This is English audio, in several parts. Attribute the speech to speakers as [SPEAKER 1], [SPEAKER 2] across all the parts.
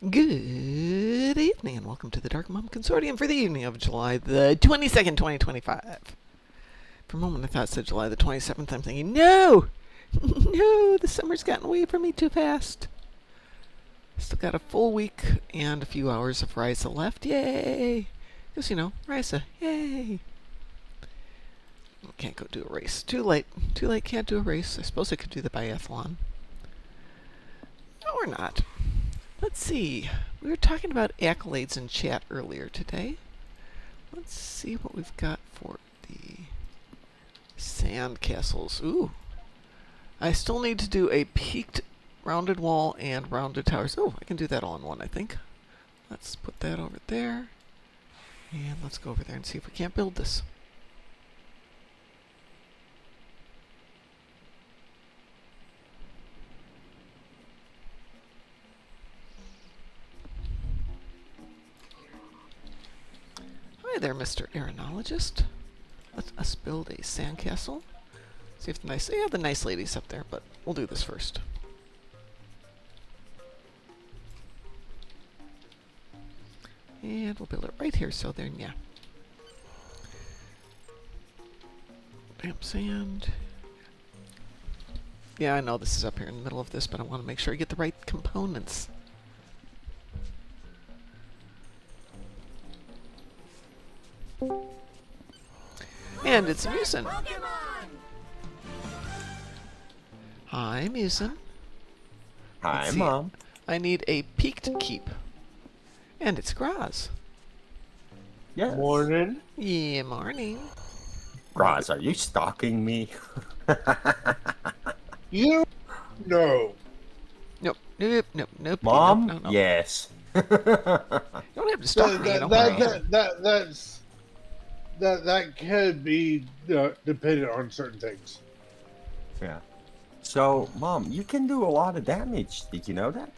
[SPEAKER 1] Good evening and welcome to the Darkmom Consortium for the evening of July the 22nd, 2025. For a moment I thought it said July the 27th. I'm thinking, no! No, the summer's gotten away from me too fast. Still got a full week and a few hours of Ryza left. Yay! Because, Ryza. Yay! Can't go do a race. Too late. Too late, can't do a race. I suppose I could do the biathlon. No, or not. Let's see. We were talking about accolades in chat earlier today. Let's see what we've got for the sand castles. Ooh. I still need to do a peaked rounded wall and rounded towers. Oh, I can do that all in one, I think. Let's put that over there. And let's go over there and see if we can't build this. Hi there, Mr. Aeronologist. Let us build a sandcastle. See if the nice lady's up there, but we'll do this first. And we'll build it right here, so there, yeah. Damp sand. Yeah, I know this is up here in the middle of this, but I want to make sure I get the right components. And it's Musin. Hi, Musin.
[SPEAKER 2] Hi, Mom.
[SPEAKER 1] I need a peaked keep. And it's Graz.
[SPEAKER 2] Yes.
[SPEAKER 3] Morning.
[SPEAKER 1] Yeah, morning.
[SPEAKER 2] Graz, are you stalking me?
[SPEAKER 3] You? No.
[SPEAKER 1] Nope, nope, nope, nope.
[SPEAKER 2] Mom?
[SPEAKER 1] Nope, no.
[SPEAKER 2] Yes.
[SPEAKER 1] You don't have to stalk me.
[SPEAKER 3] That could be dependent on certain things.
[SPEAKER 2] Yeah. So, Mom, you can do a lot of damage. Did you know that?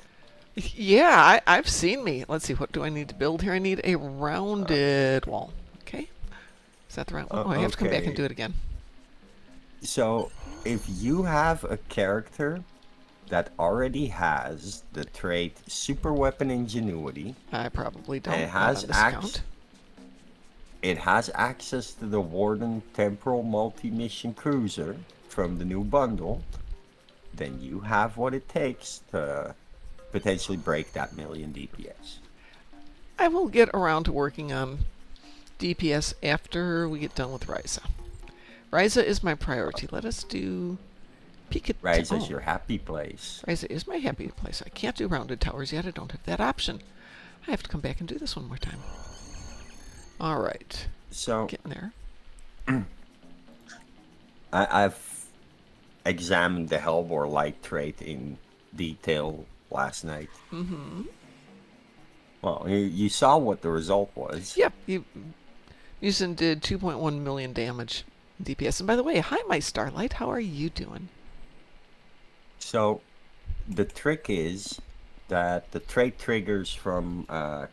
[SPEAKER 1] Yeah, I've seen me. Let's see, what do I need to build here? I need a rounded wall. Okay. Is that the right one? Oh, I have to come back and do it again.
[SPEAKER 2] So, if you have a character that already has the trait Super Weapon Ingenuity,
[SPEAKER 1] I probably don't.
[SPEAKER 2] it has
[SPEAKER 1] on this account.
[SPEAKER 2] It has access to the Warden Temporal Multi-Mission Cruiser from the new bundle, then you have what it takes to potentially break that million DPS.
[SPEAKER 1] I will get around to working on DPS after we get done with Ryza. Ryza is my priority. Let us do Peak.
[SPEAKER 2] Ryza's your happy place.
[SPEAKER 1] Ryza is my happy place. I can't do rounded towers yet. I don't have that option. I have to come back and do this one more time. All right.
[SPEAKER 2] So,
[SPEAKER 1] getting there.
[SPEAKER 2] I've examined the Hellbore Light trait in detail last night.
[SPEAKER 1] Mm-hmm.
[SPEAKER 2] Well, you saw what the result was.
[SPEAKER 1] Yep. Musin did 2.1 million damage DPS. And by the way, hi, my Starlight. How are you doing?
[SPEAKER 2] So, the trick is that the trait triggers from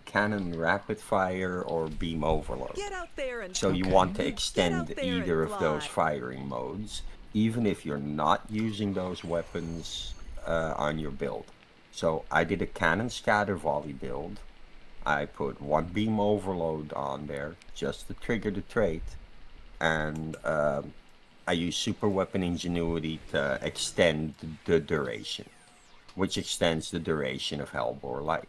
[SPEAKER 2] cannon rapid fire or beam overload.
[SPEAKER 4] Get out there and
[SPEAKER 2] So you want to extend either of those firing modes, even if you're not using those weapons on your build. So I did a cannon scatter volley build. I put one beam overload on there just to trigger the trait, and I use Super Weapon Ingenuity to extend the duration, which extends the duration of Hellbore Light.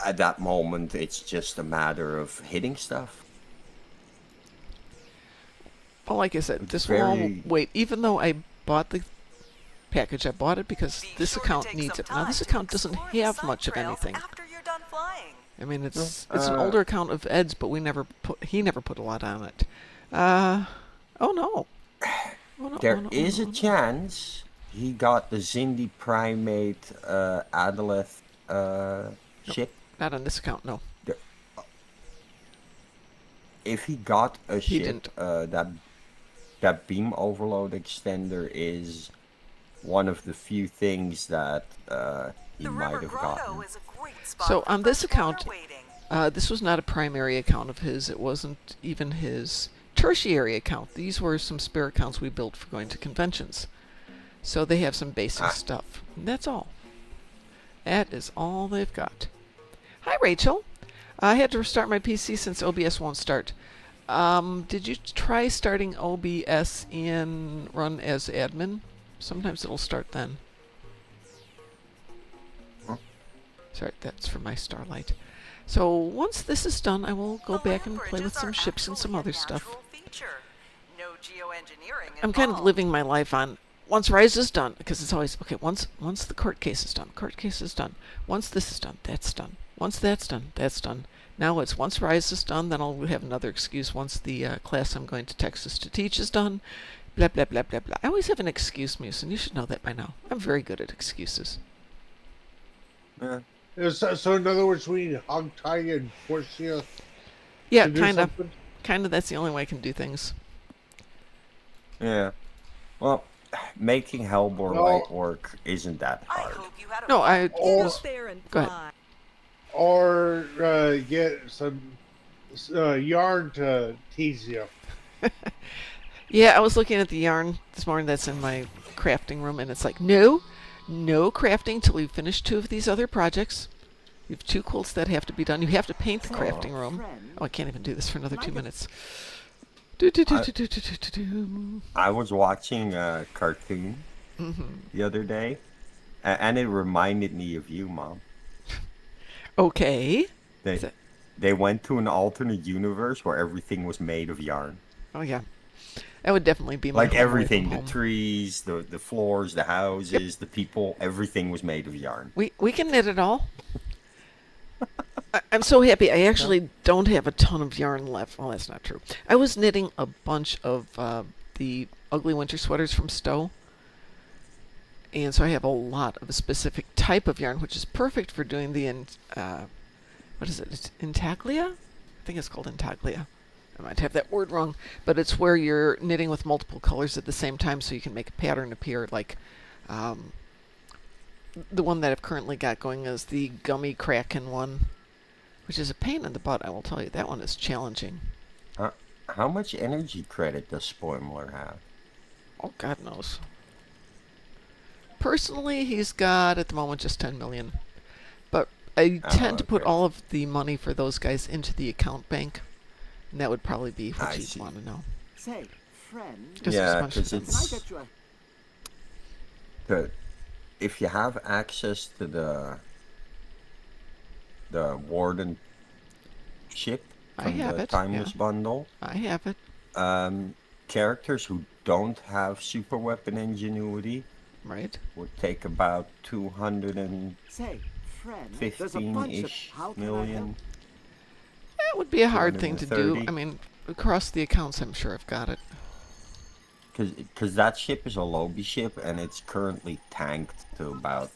[SPEAKER 2] At that moment, it's just a matter of hitting stuff.
[SPEAKER 1] Well, like I said, this will all wait. Even though I bought the package, I bought it because this account needs it. Now, this account doesn't have much of anything. I mean, it's an older account of Ed's, but he never put a lot on it. Oh no.
[SPEAKER 2] There is a chance he got the Zindi Primate Adaleth ship.
[SPEAKER 1] Not on this account, no.
[SPEAKER 2] If he got a
[SPEAKER 1] He
[SPEAKER 2] ship,
[SPEAKER 1] didn't.
[SPEAKER 2] that beam overload extender is one of the few things that he might have gotten.
[SPEAKER 1] So on this account, this was not a primary account of his. It wasn't even his tertiary account. These were some spare accounts we built for going to conventions. So they have some basic
[SPEAKER 2] Ah,
[SPEAKER 1] stuff. And that's all. That is all they've got. Hi, Rachel. I had to restart my PC since OBS won't start. Did you try starting OBS in Run as admin? Sometimes it'll start then.
[SPEAKER 2] huh?
[SPEAKER 1] Sorry, that's for my Starlight. So once this is done, I will go back and play with some ships and some other stuff. I'm kind of living my life on once Rise is done, because it's always okay. Once the court case is done, court case is done. Once this is done, that's done. Once that's done, that's done. Now it's once Rise is done, then I'll have another excuse once the class I'm going to Texas to teach is done. Blah blah blah blah blah. I always have an excuse, Muse, and you should know that by now. I'm very good at excuses.
[SPEAKER 2] Yeah.
[SPEAKER 3] So in other words, we need hog tie and force you
[SPEAKER 1] Yeah,
[SPEAKER 3] to do
[SPEAKER 1] kind of.
[SPEAKER 3] something?
[SPEAKER 1] Kind of. That's the only way I can do things.
[SPEAKER 2] Yeah. Well, making Hellbore
[SPEAKER 3] No.
[SPEAKER 2] light work isn't that hard.
[SPEAKER 1] No, I
[SPEAKER 3] Or-
[SPEAKER 1] was. Go ahead.
[SPEAKER 3] Or get some yarn to tease you.
[SPEAKER 1] Yeah, I was looking at the yarn this morning that's in my crafting room, and it's like, no crafting till we finish 2 of these other projects. You have 2 quilts that have to be done. You have to paint the crafting room. Oh, I can't even do this for another 2 minutes.
[SPEAKER 2] I was watching a cartoon the other day, and it reminded me of you, Mom.
[SPEAKER 1] Okay.
[SPEAKER 2] They went to an alternate universe where everything was made of yarn.
[SPEAKER 1] Oh, yeah. That would definitely be my
[SPEAKER 2] Like
[SPEAKER 1] home away
[SPEAKER 2] everything,
[SPEAKER 1] from
[SPEAKER 2] the
[SPEAKER 1] home.
[SPEAKER 2] trees, the floors, the houses, the people, everything was made of yarn.
[SPEAKER 1] We can knit it all. I'm so happy. I actually don't have a ton of yarn left. Well, that's not true. I was knitting a bunch of the ugly winter sweaters from Stowe. And so I have a lot of a specific type of yarn, which is perfect for doing the, what is it? It's intaglia? I think it's called intaglia. I might have that word wrong. But it's where you're knitting with multiple colors at the same time so you can make a pattern appear. Like the one that I've currently got going is the gummy kraken one, which is a pain in the butt, I will tell you. That one is challenging.
[SPEAKER 2] How much energy credit does Spoimler have?
[SPEAKER 1] Oh, God knows. Personally, he's got, at the moment, just 10 million. But I tend to put
[SPEAKER 2] okay.
[SPEAKER 1] all of the money for those guys into the account bank. And that would probably be what
[SPEAKER 2] I
[SPEAKER 1] you'd
[SPEAKER 2] see.
[SPEAKER 1] want to know.
[SPEAKER 4] Say, friend,
[SPEAKER 1] Just
[SPEAKER 2] Yeah,
[SPEAKER 1] as much
[SPEAKER 2] because
[SPEAKER 1] as
[SPEAKER 4] can I
[SPEAKER 2] it's
[SPEAKER 4] get you a
[SPEAKER 2] good. If you have access to the Warden ship
[SPEAKER 1] I
[SPEAKER 2] from
[SPEAKER 1] have
[SPEAKER 2] the
[SPEAKER 1] it,
[SPEAKER 2] Timeless
[SPEAKER 1] yeah.
[SPEAKER 2] bundle,
[SPEAKER 1] I have it.
[SPEAKER 2] characters who don't have super weapon ingenuity
[SPEAKER 1] Right?
[SPEAKER 2] would take about 215-ish
[SPEAKER 4] say, friend? There's a bunch of how can I help?
[SPEAKER 2] million.
[SPEAKER 1] That would be a hard thing to do.
[SPEAKER 2] 230.
[SPEAKER 1] I mean, across the accounts, I'm sure I've got it.
[SPEAKER 2] Because that ship is a Lobby ship, and it's currently tanked to about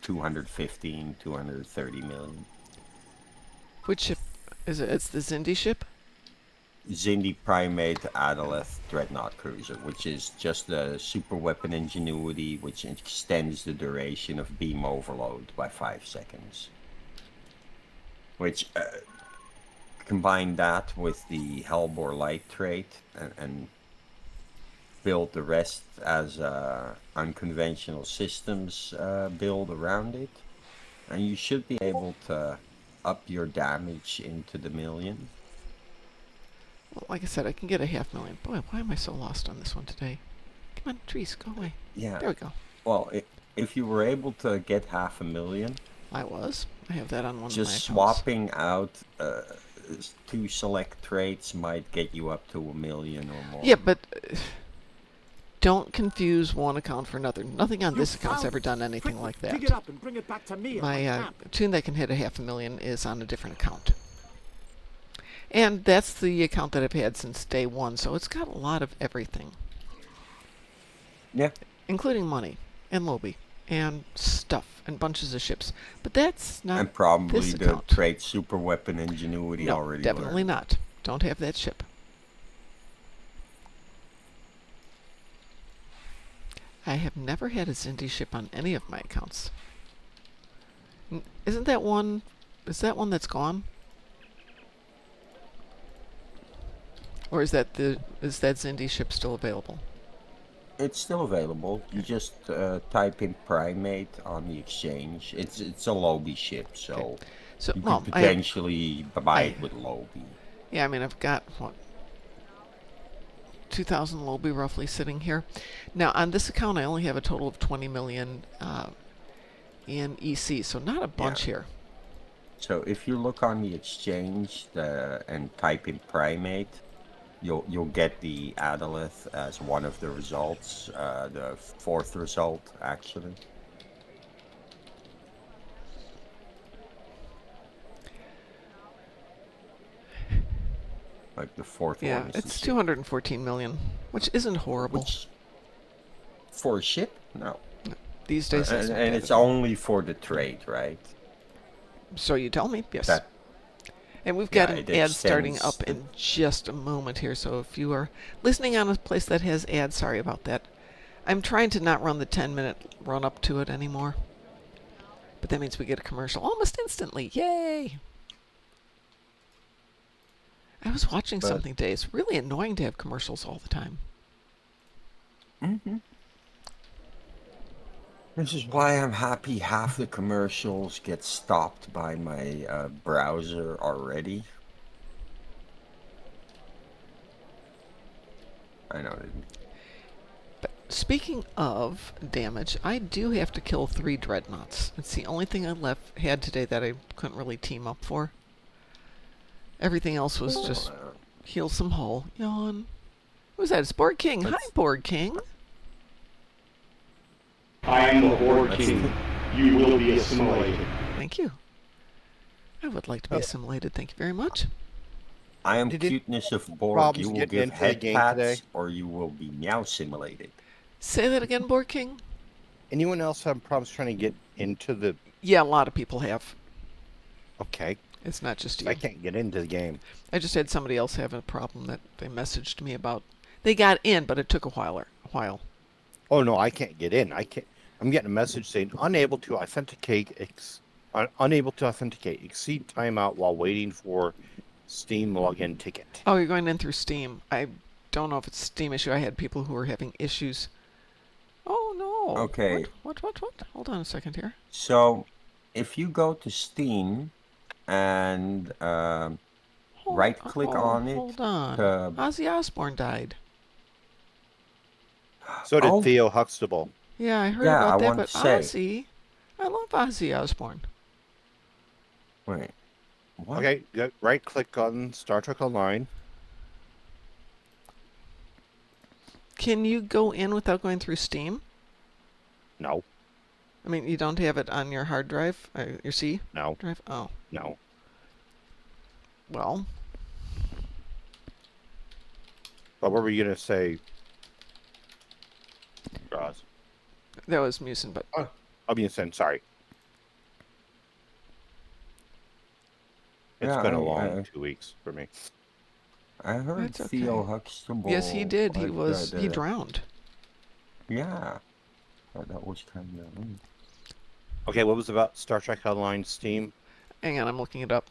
[SPEAKER 2] 230 million.
[SPEAKER 1] Which ship is it? It's the Zindi ship?
[SPEAKER 2] Zindi Primate Adaleth Dreadnought Cruiser, which is just a super weapon ingenuity, which extends the duration of beam overload by 5 seconds. Which, combine that with the Hellbore light trait and build the rest as unconventional systems build around it, and you should be able to up your damage into the million.
[SPEAKER 1] Well, like I said, I can get a 500,000. Boy, why am I so lost on this one today? Come on, trees, go away.
[SPEAKER 2] Yeah.
[SPEAKER 1] There we go.
[SPEAKER 2] Well, if you were able to get 500,000,
[SPEAKER 1] I was. I have that on one
[SPEAKER 2] just
[SPEAKER 1] of my accounts.
[SPEAKER 2] swapping out 2 select traits might get you up to 1 million or more.
[SPEAKER 1] Yeah, but don't confuse one account for another. Nothing on
[SPEAKER 4] You
[SPEAKER 1] this account's
[SPEAKER 4] found
[SPEAKER 1] ever done anything
[SPEAKER 4] Quickly,
[SPEAKER 1] like that.
[SPEAKER 4] Dig it up and bring it back to me.
[SPEAKER 1] My tune that can hit a 500,000 is on a different account. And that's the account that I've had since day one, so it's got a lot of everything.
[SPEAKER 2] Yeah.
[SPEAKER 1] Including money, and Lobby, and stuff, and bunches of ships. But that's not
[SPEAKER 2] And probably
[SPEAKER 1] this
[SPEAKER 2] the
[SPEAKER 1] account.
[SPEAKER 2] trait super weapon ingenuity
[SPEAKER 1] No,
[SPEAKER 2] already
[SPEAKER 1] definitely
[SPEAKER 2] learned.
[SPEAKER 1] not. Don't have that ship. I have never had a Zindi ship on any of my accounts. Isn't that one... Is that one that's gone? Or is that Zindi ship still available?
[SPEAKER 2] It's still available. You just type in Primate on the exchange. It's a Lobby ship,
[SPEAKER 1] Okay.
[SPEAKER 2] so
[SPEAKER 1] So,
[SPEAKER 2] you could
[SPEAKER 1] well,
[SPEAKER 2] potentially buy
[SPEAKER 1] I
[SPEAKER 2] it with Lobby.
[SPEAKER 1] yeah, I mean, I've got what 2,000 Lobby roughly sitting here. Now on this account, I only have a total of 20 million in EC, so not a
[SPEAKER 2] Yeah.
[SPEAKER 1] bunch here.
[SPEAKER 2] So if you look on the exchange and type in Primate, you'll get the Adalith as one of the results, the fourth result actually. Like the fourth
[SPEAKER 1] Yeah,
[SPEAKER 2] one is the
[SPEAKER 1] it's
[SPEAKER 2] ship.
[SPEAKER 1] 214 million, which isn't horrible.
[SPEAKER 2] Which for a ship? No.
[SPEAKER 1] These days, it's not
[SPEAKER 2] And
[SPEAKER 1] bad
[SPEAKER 2] it's
[SPEAKER 1] at all.
[SPEAKER 2] only for the trade, right?
[SPEAKER 1] So you tell me, yes.
[SPEAKER 2] That
[SPEAKER 1] And we've got
[SPEAKER 2] yeah,
[SPEAKER 1] an
[SPEAKER 2] it
[SPEAKER 1] ad starting
[SPEAKER 2] extends
[SPEAKER 1] up
[SPEAKER 2] the
[SPEAKER 1] in just a moment here, so if you are listening on a place that has ads, sorry about that. I'm trying to not run the 10-minute run up to it anymore. But that means we get a commercial almost instantly. Yay! I was watching
[SPEAKER 2] but
[SPEAKER 1] something today. It's really annoying to have commercials all the time.
[SPEAKER 2] hmm This is why I'm happy half the commercials get stopped by my browser already. I know.
[SPEAKER 1] But speaking of damage, I do have to kill 3 Dreadnoughts. It's the only thing I had today that I couldn't really team up for. Everything else was just heal some hull. Yawn. Who's that? It's Board King. Hi, Board King.
[SPEAKER 5] I am the Board King. You will be assimilated.
[SPEAKER 1] Thank you. I would like to be assimilated. Thank you very much.
[SPEAKER 2] I am
[SPEAKER 6] Did
[SPEAKER 2] cuteness of Borg.
[SPEAKER 6] problems
[SPEAKER 2] You will
[SPEAKER 6] getting
[SPEAKER 2] give
[SPEAKER 6] into the
[SPEAKER 2] head
[SPEAKER 6] game today?
[SPEAKER 2] pats or you will be meow simulated.
[SPEAKER 1] Say that again, Board King.
[SPEAKER 6] Anyone else have problems trying to get into the...
[SPEAKER 1] Yeah, a lot of people have.
[SPEAKER 6] Okay.
[SPEAKER 1] It's not just you.
[SPEAKER 6] I can't get into the game.
[SPEAKER 1] I just had somebody else have a problem that they messaged me about. They got in, but it took a while.
[SPEAKER 6] Oh, no, I can't get in. I can't. I'm getting a message saying unable to authenticate. Unable to authenticate. Exceed timeout while waiting for Steam login ticket.
[SPEAKER 1] Oh, you're going in through Steam. I don't know if it's a Steam issue. I had people who were having issues. Oh, no.
[SPEAKER 2] Okay.
[SPEAKER 1] What? Hold on a second here.
[SPEAKER 2] So, if you go to Steam and right-click on it.
[SPEAKER 1] Hold on. Ozzy Osbourne died.
[SPEAKER 6] So did Theo Huxtable.
[SPEAKER 1] Yeah, I heard
[SPEAKER 2] Yeah,
[SPEAKER 1] about
[SPEAKER 2] I
[SPEAKER 1] that,
[SPEAKER 2] want
[SPEAKER 1] but
[SPEAKER 2] to say.
[SPEAKER 1] Ozzy... I love Ozzy Osbourne.
[SPEAKER 2] Wait. What?
[SPEAKER 6] Okay, right-click on Star Trek Online.
[SPEAKER 1] Can you go in without going through Steam?
[SPEAKER 6] No.
[SPEAKER 1] I mean, you don't have it on your hard drive? Your C
[SPEAKER 6] No.
[SPEAKER 1] drive? Oh.
[SPEAKER 6] No.
[SPEAKER 1] Well.
[SPEAKER 6] But what were you going to say, Roz?
[SPEAKER 1] That was Musin, but...
[SPEAKER 6] I'm saying sorry. It's been a long 2 weeks for me.
[SPEAKER 2] I heard
[SPEAKER 1] That's okay.
[SPEAKER 2] Theo Huxtable.
[SPEAKER 1] Yes, he did. He drowned.
[SPEAKER 2] Yeah. That was kind of...
[SPEAKER 6] Okay, what was about Star Trek Online Steam?
[SPEAKER 1] Hang on, I'm looking it up.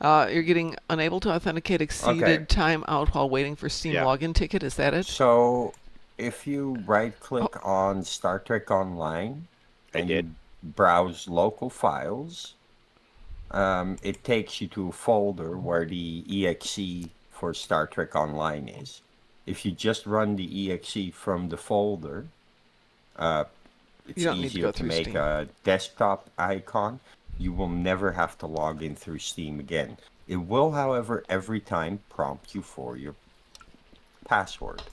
[SPEAKER 1] You're getting unable to authenticate exceeded time out while waiting for Steam login ticket. Is that it?
[SPEAKER 2] So, if you right-click on Star Trek Online and you browse local files, it takes you to a folder where the exe for Star Trek Online is. If you just run the exe from the folder, it's easier to make a desktop icon. You will never have to log in through Steam again. It will, however, every time prompt you for your password.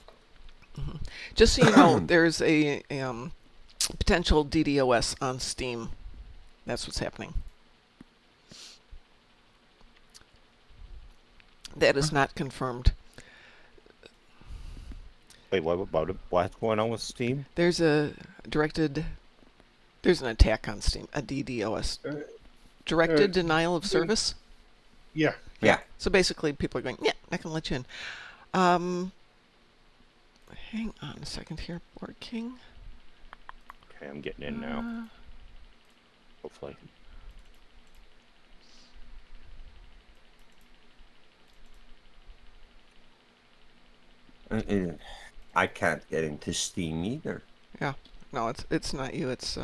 [SPEAKER 1] Mm-hmm. Just so you know, there's a potential DDoS on Steam. That's what's happening. That is not confirmed.
[SPEAKER 6] Wait, what about it? What's going on with Steam?
[SPEAKER 1] There's an attack on Steam, a DDoS. Directed denial of service?
[SPEAKER 3] Yeah.
[SPEAKER 1] So basically people are going, yeah, not going to let you in. Hang on a second here, Board King.
[SPEAKER 6] Okay, I'm getting in now. Hopefully.
[SPEAKER 2] I can't get into Steam either.
[SPEAKER 1] Yeah. No, it's not you. It's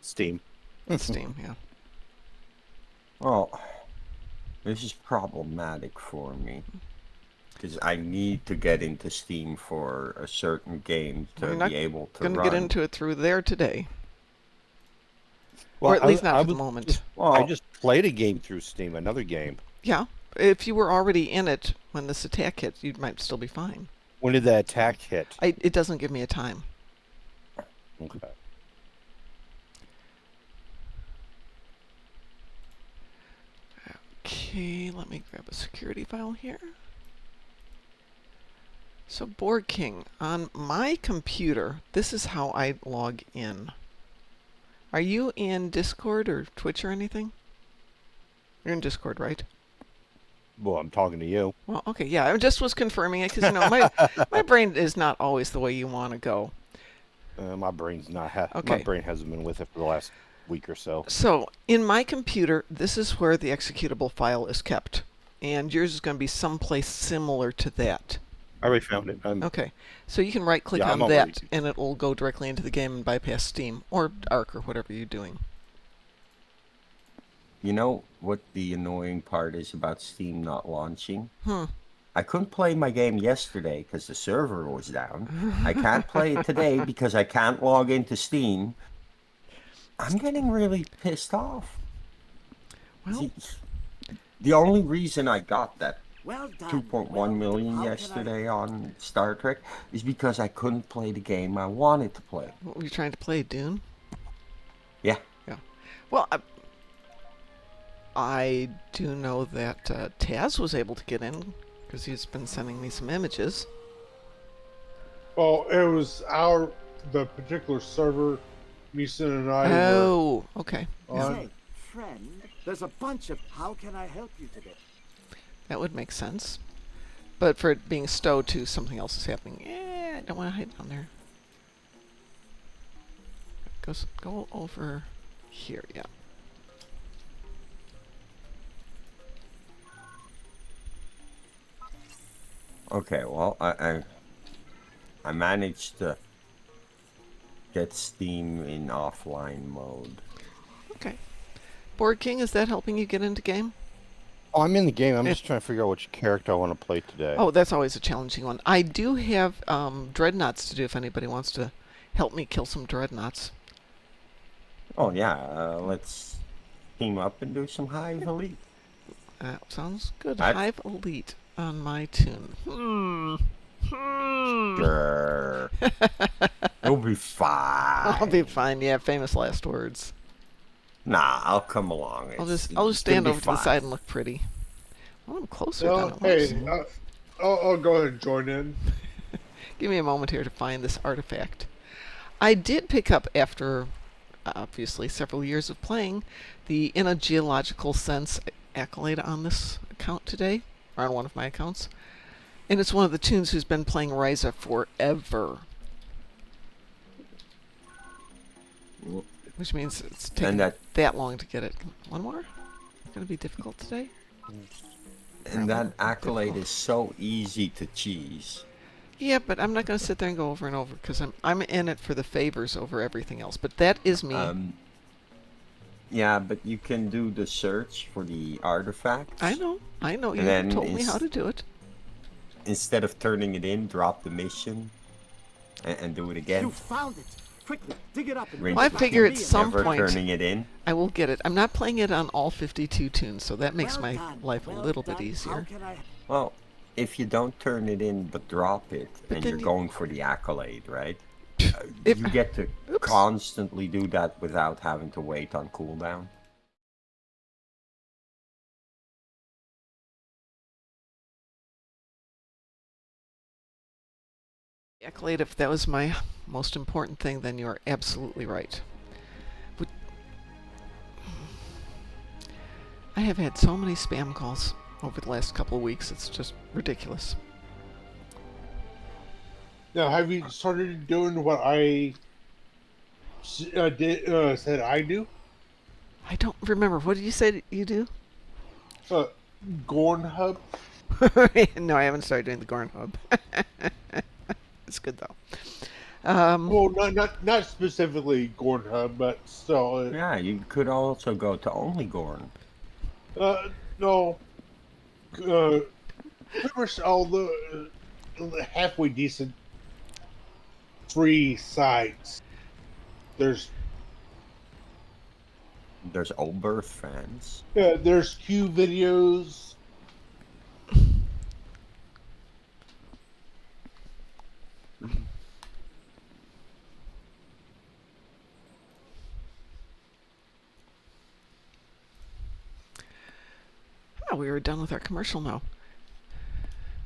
[SPEAKER 6] Steam.
[SPEAKER 1] Steam. Yeah.
[SPEAKER 2] Well, this is problematic for me. Because I need to get into Steam for a certain game to
[SPEAKER 1] Well, you're not
[SPEAKER 2] be able to
[SPEAKER 1] gonna
[SPEAKER 2] run.
[SPEAKER 1] get into it through there today,
[SPEAKER 6] Well,
[SPEAKER 1] or at least not for the moment.
[SPEAKER 6] I just played a game through Steam, another game.
[SPEAKER 1] Yeah. If you were already in it when this attack hit, you might still be fine.
[SPEAKER 6] When did that attack hit?
[SPEAKER 1] It doesn't give me a time.
[SPEAKER 6] Okay.
[SPEAKER 1] Okay, let me grab a security file here. So Board King, on my computer, this is how I log in. Are you in Discord or Twitch or anything? You're in Discord, right?
[SPEAKER 6] Well, I'm talking to you.
[SPEAKER 1] Well, okay, yeah, I just was confirming it because my brain is not always the way you want to go.
[SPEAKER 6] My brain's not.
[SPEAKER 1] Okay.
[SPEAKER 6] My brain hasn't been with it for the last week or so.
[SPEAKER 1] So in my computer, this is where the executable file is kept, and yours is going to be someplace similar to that.
[SPEAKER 6] I already found it.
[SPEAKER 1] Okay, so you can right-click
[SPEAKER 6] Yeah,
[SPEAKER 1] on
[SPEAKER 6] I'm
[SPEAKER 1] that,
[SPEAKER 6] already-
[SPEAKER 1] and it will go directly into the game and bypass Steam or Arc or whatever you're doing.
[SPEAKER 2] You know what the annoying part is about Steam not launching?
[SPEAKER 1] Hmm.
[SPEAKER 2] I couldn't play my game yesterday because the server was down. I can't play it today because I can't log into Steam. I'm getting really pissed off.
[SPEAKER 1] Well,
[SPEAKER 2] See, the only reason I got that
[SPEAKER 4] Well done.
[SPEAKER 2] 2.1 million
[SPEAKER 4] How can I-
[SPEAKER 2] yesterday on Star Trek is because I couldn't play the game I wanted to play.
[SPEAKER 1] what were you trying to play, Dune?
[SPEAKER 2] Yeah.
[SPEAKER 1] Yeah. Well, I do know that Taz was able to get in because he's been sending me some images.
[SPEAKER 3] Well, it was the particular server, Misa and I were
[SPEAKER 1] Oh, okay.
[SPEAKER 3] on.
[SPEAKER 4] Say, friend, there's a bunch of how can I help you today?
[SPEAKER 1] That would make sense. But for it being stowed to something else is happening. I don't want to hide down there. Go over here, yeah.
[SPEAKER 2] Okay, well, I managed to get Steam in offline mode.
[SPEAKER 1] Okay. Board King, is that helping you get into game?
[SPEAKER 6] Oh, I'm in the game. I'm
[SPEAKER 1] Yeah.
[SPEAKER 6] just trying to figure out which character I want to play today.
[SPEAKER 1] Oh, that's always a challenging one. I do have Dreadnoughts to do if anybody wants to help me kill some Dreadnoughts.
[SPEAKER 2] Oh yeah, let's team up and do some Hive Elite.
[SPEAKER 1] That sounds good.
[SPEAKER 2] I-
[SPEAKER 1] Hive Elite on my tune.
[SPEAKER 2] Sure. It'll be fine.
[SPEAKER 1] I'll be fine. Yeah, famous last words.
[SPEAKER 2] Nah, I'll come along.
[SPEAKER 1] I'll just
[SPEAKER 2] It's gonna
[SPEAKER 1] stand
[SPEAKER 2] be
[SPEAKER 1] over to the
[SPEAKER 2] fine.
[SPEAKER 1] side and look pretty. Well, I'm closer
[SPEAKER 3] Well,
[SPEAKER 1] than it was.
[SPEAKER 3] hey, I'll go ahead and join in.
[SPEAKER 1] Give me a moment here to find this artifact. I did pick up, after obviously several years of playing, the In a Geological Sense accolade on this account today, or on one of my accounts. And it's one of the tunes who's been playing Ryza forever. Which means it's taken that long to get it. One more? It's going to be difficult today?
[SPEAKER 2] And that accolade is so easy to cheese.
[SPEAKER 1] Yeah, but I'm not going to sit there and go over and over because I'm in it for the favors over everything else. But that is me.
[SPEAKER 2] Yeah, but you can do the search for the artifacts.
[SPEAKER 1] I know. You
[SPEAKER 2] then
[SPEAKER 1] told me how to do it.
[SPEAKER 2] Instead of turning it in, drop the mission and do it again.
[SPEAKER 4] You found it. Quickly, dig it up and
[SPEAKER 2] Well,
[SPEAKER 4] bring
[SPEAKER 1] I
[SPEAKER 4] it back
[SPEAKER 1] figure
[SPEAKER 4] to
[SPEAKER 1] at
[SPEAKER 4] me
[SPEAKER 1] some
[SPEAKER 2] Never
[SPEAKER 1] point
[SPEAKER 2] turning it in.
[SPEAKER 1] I will get it. I'm not playing it on all 52 tunes, so that makes
[SPEAKER 4] Well
[SPEAKER 1] my
[SPEAKER 4] done,
[SPEAKER 1] life a
[SPEAKER 4] well
[SPEAKER 1] little bit
[SPEAKER 4] done.
[SPEAKER 1] easier.
[SPEAKER 4] How can I...
[SPEAKER 2] Well, if you don't turn it in but drop it,
[SPEAKER 1] But
[SPEAKER 2] and
[SPEAKER 1] then
[SPEAKER 2] you're
[SPEAKER 1] you-
[SPEAKER 2] going for the accolade, right?
[SPEAKER 1] If-
[SPEAKER 2] You get to
[SPEAKER 1] Oops.
[SPEAKER 2] constantly do that without having to wait on cooldown.
[SPEAKER 1] Accolade, if that was my most important thing, then you are absolutely right. But I have had so many spam calls over the last couple of weeks, it's just ridiculous.
[SPEAKER 3] Now, have you started doing what I said I do?
[SPEAKER 1] I don't remember. What did you say you do?
[SPEAKER 3] Gorn Hub.
[SPEAKER 1] No, I haven't started doing the Gorn Hub. It's good though.
[SPEAKER 3] Well, not specifically Gorn Hub, but still.
[SPEAKER 2] Yeah, you could also go to only Gorn.
[SPEAKER 3] No. Pretty much all the halfway decent free sites. There's
[SPEAKER 2] Old Birth fans.
[SPEAKER 3] there's Q videos.
[SPEAKER 1] Oh, we were done with our commercial now.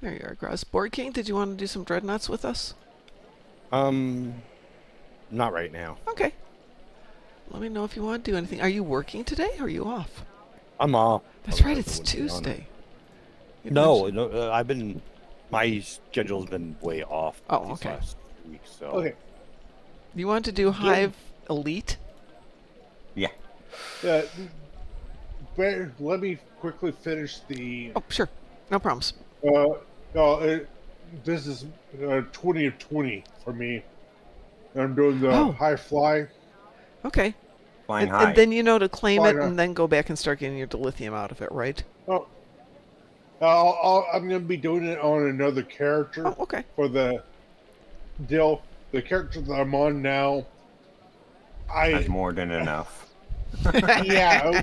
[SPEAKER 1] There you are, Gross. Board King, did you want to do some Dreadnoughts with us?
[SPEAKER 6] Not right now.
[SPEAKER 1] Okay. Let me know if you want to do anything. Are you working today or are you off?
[SPEAKER 6] I'm off.
[SPEAKER 1] That's right,
[SPEAKER 6] Otherwise I
[SPEAKER 1] it's
[SPEAKER 6] wouldn't be on it.
[SPEAKER 1] Tuesday. You
[SPEAKER 6] No,
[SPEAKER 1] mentioned-
[SPEAKER 6] my schedule's been way off
[SPEAKER 1] Oh,
[SPEAKER 6] these
[SPEAKER 1] okay.
[SPEAKER 6] last weeks. So
[SPEAKER 3] Okay.
[SPEAKER 1] You want to do Hive Elite?
[SPEAKER 2] Yeah.
[SPEAKER 3] Let me quickly finish the.
[SPEAKER 1] Oh, sure. No problems.
[SPEAKER 3] This is 20 of 20 for me. I'm doing the
[SPEAKER 1] Oh.
[SPEAKER 3] high fly.
[SPEAKER 1] Okay.
[SPEAKER 2] Flying
[SPEAKER 1] And,
[SPEAKER 2] high.
[SPEAKER 1] and then you know to claim
[SPEAKER 3] Why
[SPEAKER 1] it
[SPEAKER 3] not?
[SPEAKER 1] and then go back and start getting your dilithium out of it, right?
[SPEAKER 3] Oh, I'm going to be doing it on another character
[SPEAKER 1] Oh, okay.
[SPEAKER 3] for the deal. The character that I'm on now,
[SPEAKER 2] That's more than enough.
[SPEAKER 3] yeah,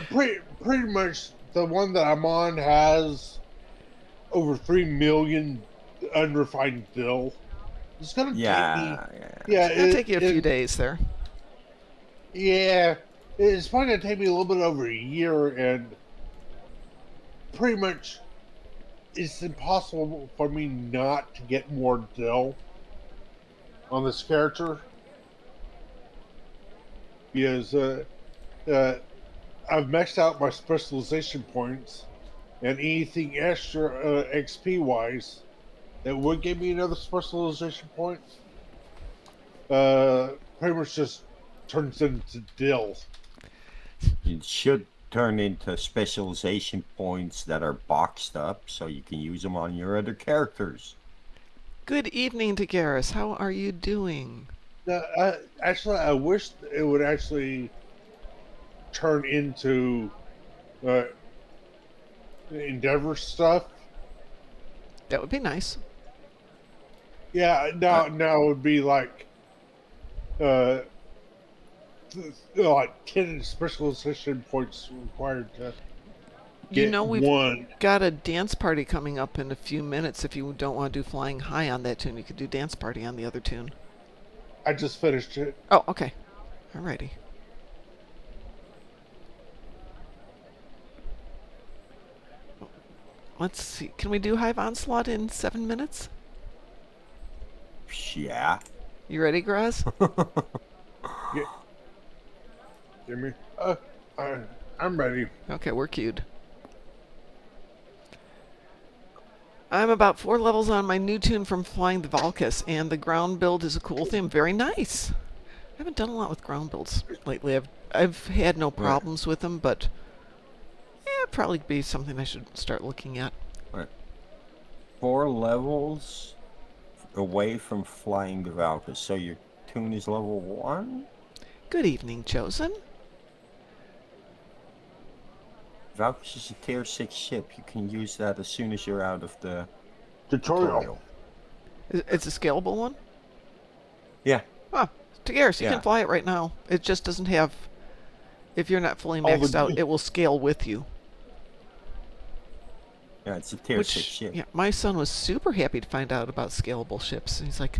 [SPEAKER 3] pretty much the one that I'm on has over 3 million unrefined dill. It's gonna take me.
[SPEAKER 2] Yeah.
[SPEAKER 3] Yeah,
[SPEAKER 1] It'll take you a few days there.
[SPEAKER 3] Yeah, it's probably gonna take me a little bit over a year, and pretty much it's impossible for me not to get more dill on this character because I've maxed out my specialization points, and anything extra XP wise that would give me another specialization point pretty much just turns into dill.
[SPEAKER 2] It should turn into specialization points that are boxed up so you can use them on your other characters.
[SPEAKER 1] Good evening to Garrus. How are you doing?
[SPEAKER 3] Actually, I wish it would actually turn into Endeavor stuff.
[SPEAKER 1] That would be nice.
[SPEAKER 3] Yeah, now it would be like 10 specialization points required to get
[SPEAKER 1] You know we've
[SPEAKER 3] one.
[SPEAKER 1] got a dance party coming up in a few minutes. If you don't want to do Flying High on that tune, you could do Dance Party on the other tune.
[SPEAKER 3] I just finished it.
[SPEAKER 1] Oh, okay. Alrighty. Let's see. Can we do Hive Onslaught in 7 minutes?
[SPEAKER 2] Yeah.
[SPEAKER 1] You ready, Graz?
[SPEAKER 3] Hear me? I'm ready.
[SPEAKER 1] Okay, we're queued. I'm about 4 levels on my new tune from Flying the Valkis, and the ground build is a cool theme. Very nice. I haven't done a lot with ground builds lately. I've had no problems with them, but it'd probably be something I should start looking at.
[SPEAKER 2] Right. 4 levels away from Flying the Valkis, so your tune is level 1?
[SPEAKER 1] Good evening, Chosen.
[SPEAKER 2] Valkis is a tier 6 ship. You can use that as soon as you're out of the
[SPEAKER 3] Tutorial.
[SPEAKER 1] It's a scalable one?
[SPEAKER 2] Yeah.
[SPEAKER 1] Huh. Tagaris, you
[SPEAKER 2] Yeah.
[SPEAKER 1] can fly it right now. It just doesn't have... If you're not fully
[SPEAKER 3] All the-
[SPEAKER 1] maxed out, it will scale with you.
[SPEAKER 2] Yeah, it's a tier 6 ship.
[SPEAKER 1] Yeah, my son was super happy to find out about scalable ships. He's like,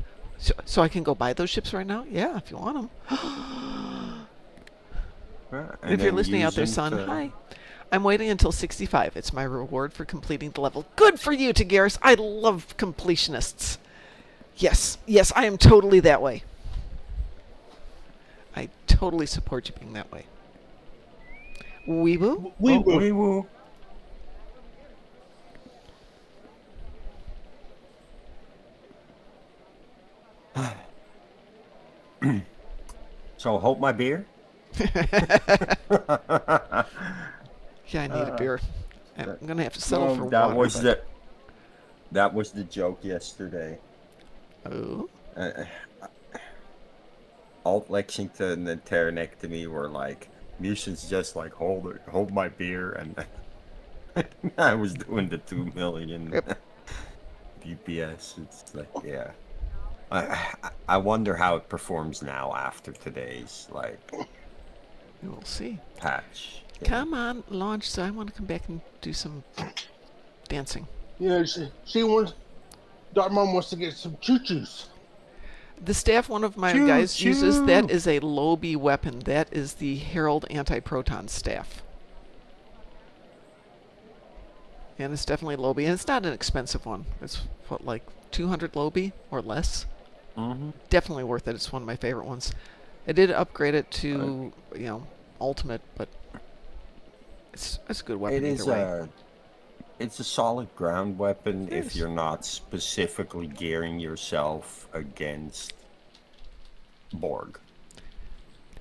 [SPEAKER 1] so I can go buy those ships right now? Yeah, if you want them.
[SPEAKER 2] Yeah, and
[SPEAKER 1] If you're
[SPEAKER 2] then
[SPEAKER 1] listening out there,
[SPEAKER 2] use
[SPEAKER 1] son,
[SPEAKER 2] them to-
[SPEAKER 1] hi. I'm waiting until 65. It's my reward for completing the level. Good for you, Tagaris. I love completionists. Yes, I am totally that way. I totally support you being that way. Weeboo?
[SPEAKER 3] We
[SPEAKER 2] Oh,
[SPEAKER 3] will.
[SPEAKER 2] wee woo. So hold my beer.
[SPEAKER 1] Yeah, I need a beer. I'm going to have to settle for
[SPEAKER 2] that
[SPEAKER 1] water.
[SPEAKER 2] was
[SPEAKER 1] but-
[SPEAKER 2] the that was the joke yesterday.
[SPEAKER 1] Oh.
[SPEAKER 2] Uh, Alt Lexington and Terranectomy were like, Muson's just like, hold my beer, and I was doing the 2 million
[SPEAKER 1] Yep.
[SPEAKER 2] DPS. It's like, yeah. I wonder how it performs now after today's like
[SPEAKER 1] We'll see.
[SPEAKER 2] patch. Yeah.
[SPEAKER 1] Come on, launch. So I want to come back and do some dancing.
[SPEAKER 3] She wants. Darkmom wants to get some choo-choos.
[SPEAKER 1] The staff one of my
[SPEAKER 2] Choo,
[SPEAKER 1] guys uses,
[SPEAKER 2] choo.
[SPEAKER 1] that is a Lobby weapon. That is the Herald Anti-Proton staff. And it's definitely Lobby. And it's not an expensive one. It's, what, like 200 Lobby or less?
[SPEAKER 2] Mm-hmm.
[SPEAKER 1] Definitely worth it. It's one of my favorite ones. I did upgrade it to, Ultimate, but it's a good weapon
[SPEAKER 2] It
[SPEAKER 1] either
[SPEAKER 2] is
[SPEAKER 1] way.
[SPEAKER 2] it's a solid ground weapon
[SPEAKER 1] Yes.
[SPEAKER 2] if you're not specifically gearing yourself against Borg.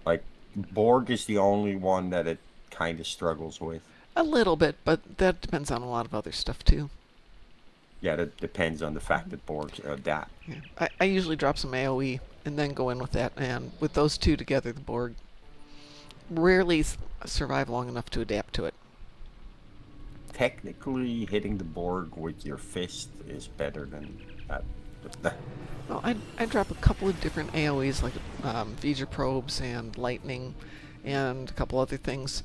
[SPEAKER 2] Like, Borg is the only one that it kind of struggles with.
[SPEAKER 1] A little bit, but that depends on a lot of other stuff too.
[SPEAKER 2] Yeah, that depends on the fact that Borgs adapt.
[SPEAKER 1] Yeah. I usually drop some AoE and then go in with that, and with those two together, the Borg rarely survive long enough to adapt to it.
[SPEAKER 2] Technically, hitting the Borg with your fist is better than that.
[SPEAKER 1] Well, I drop a couple of different AoEs, like V'ger probes and lightning, and a couple other things,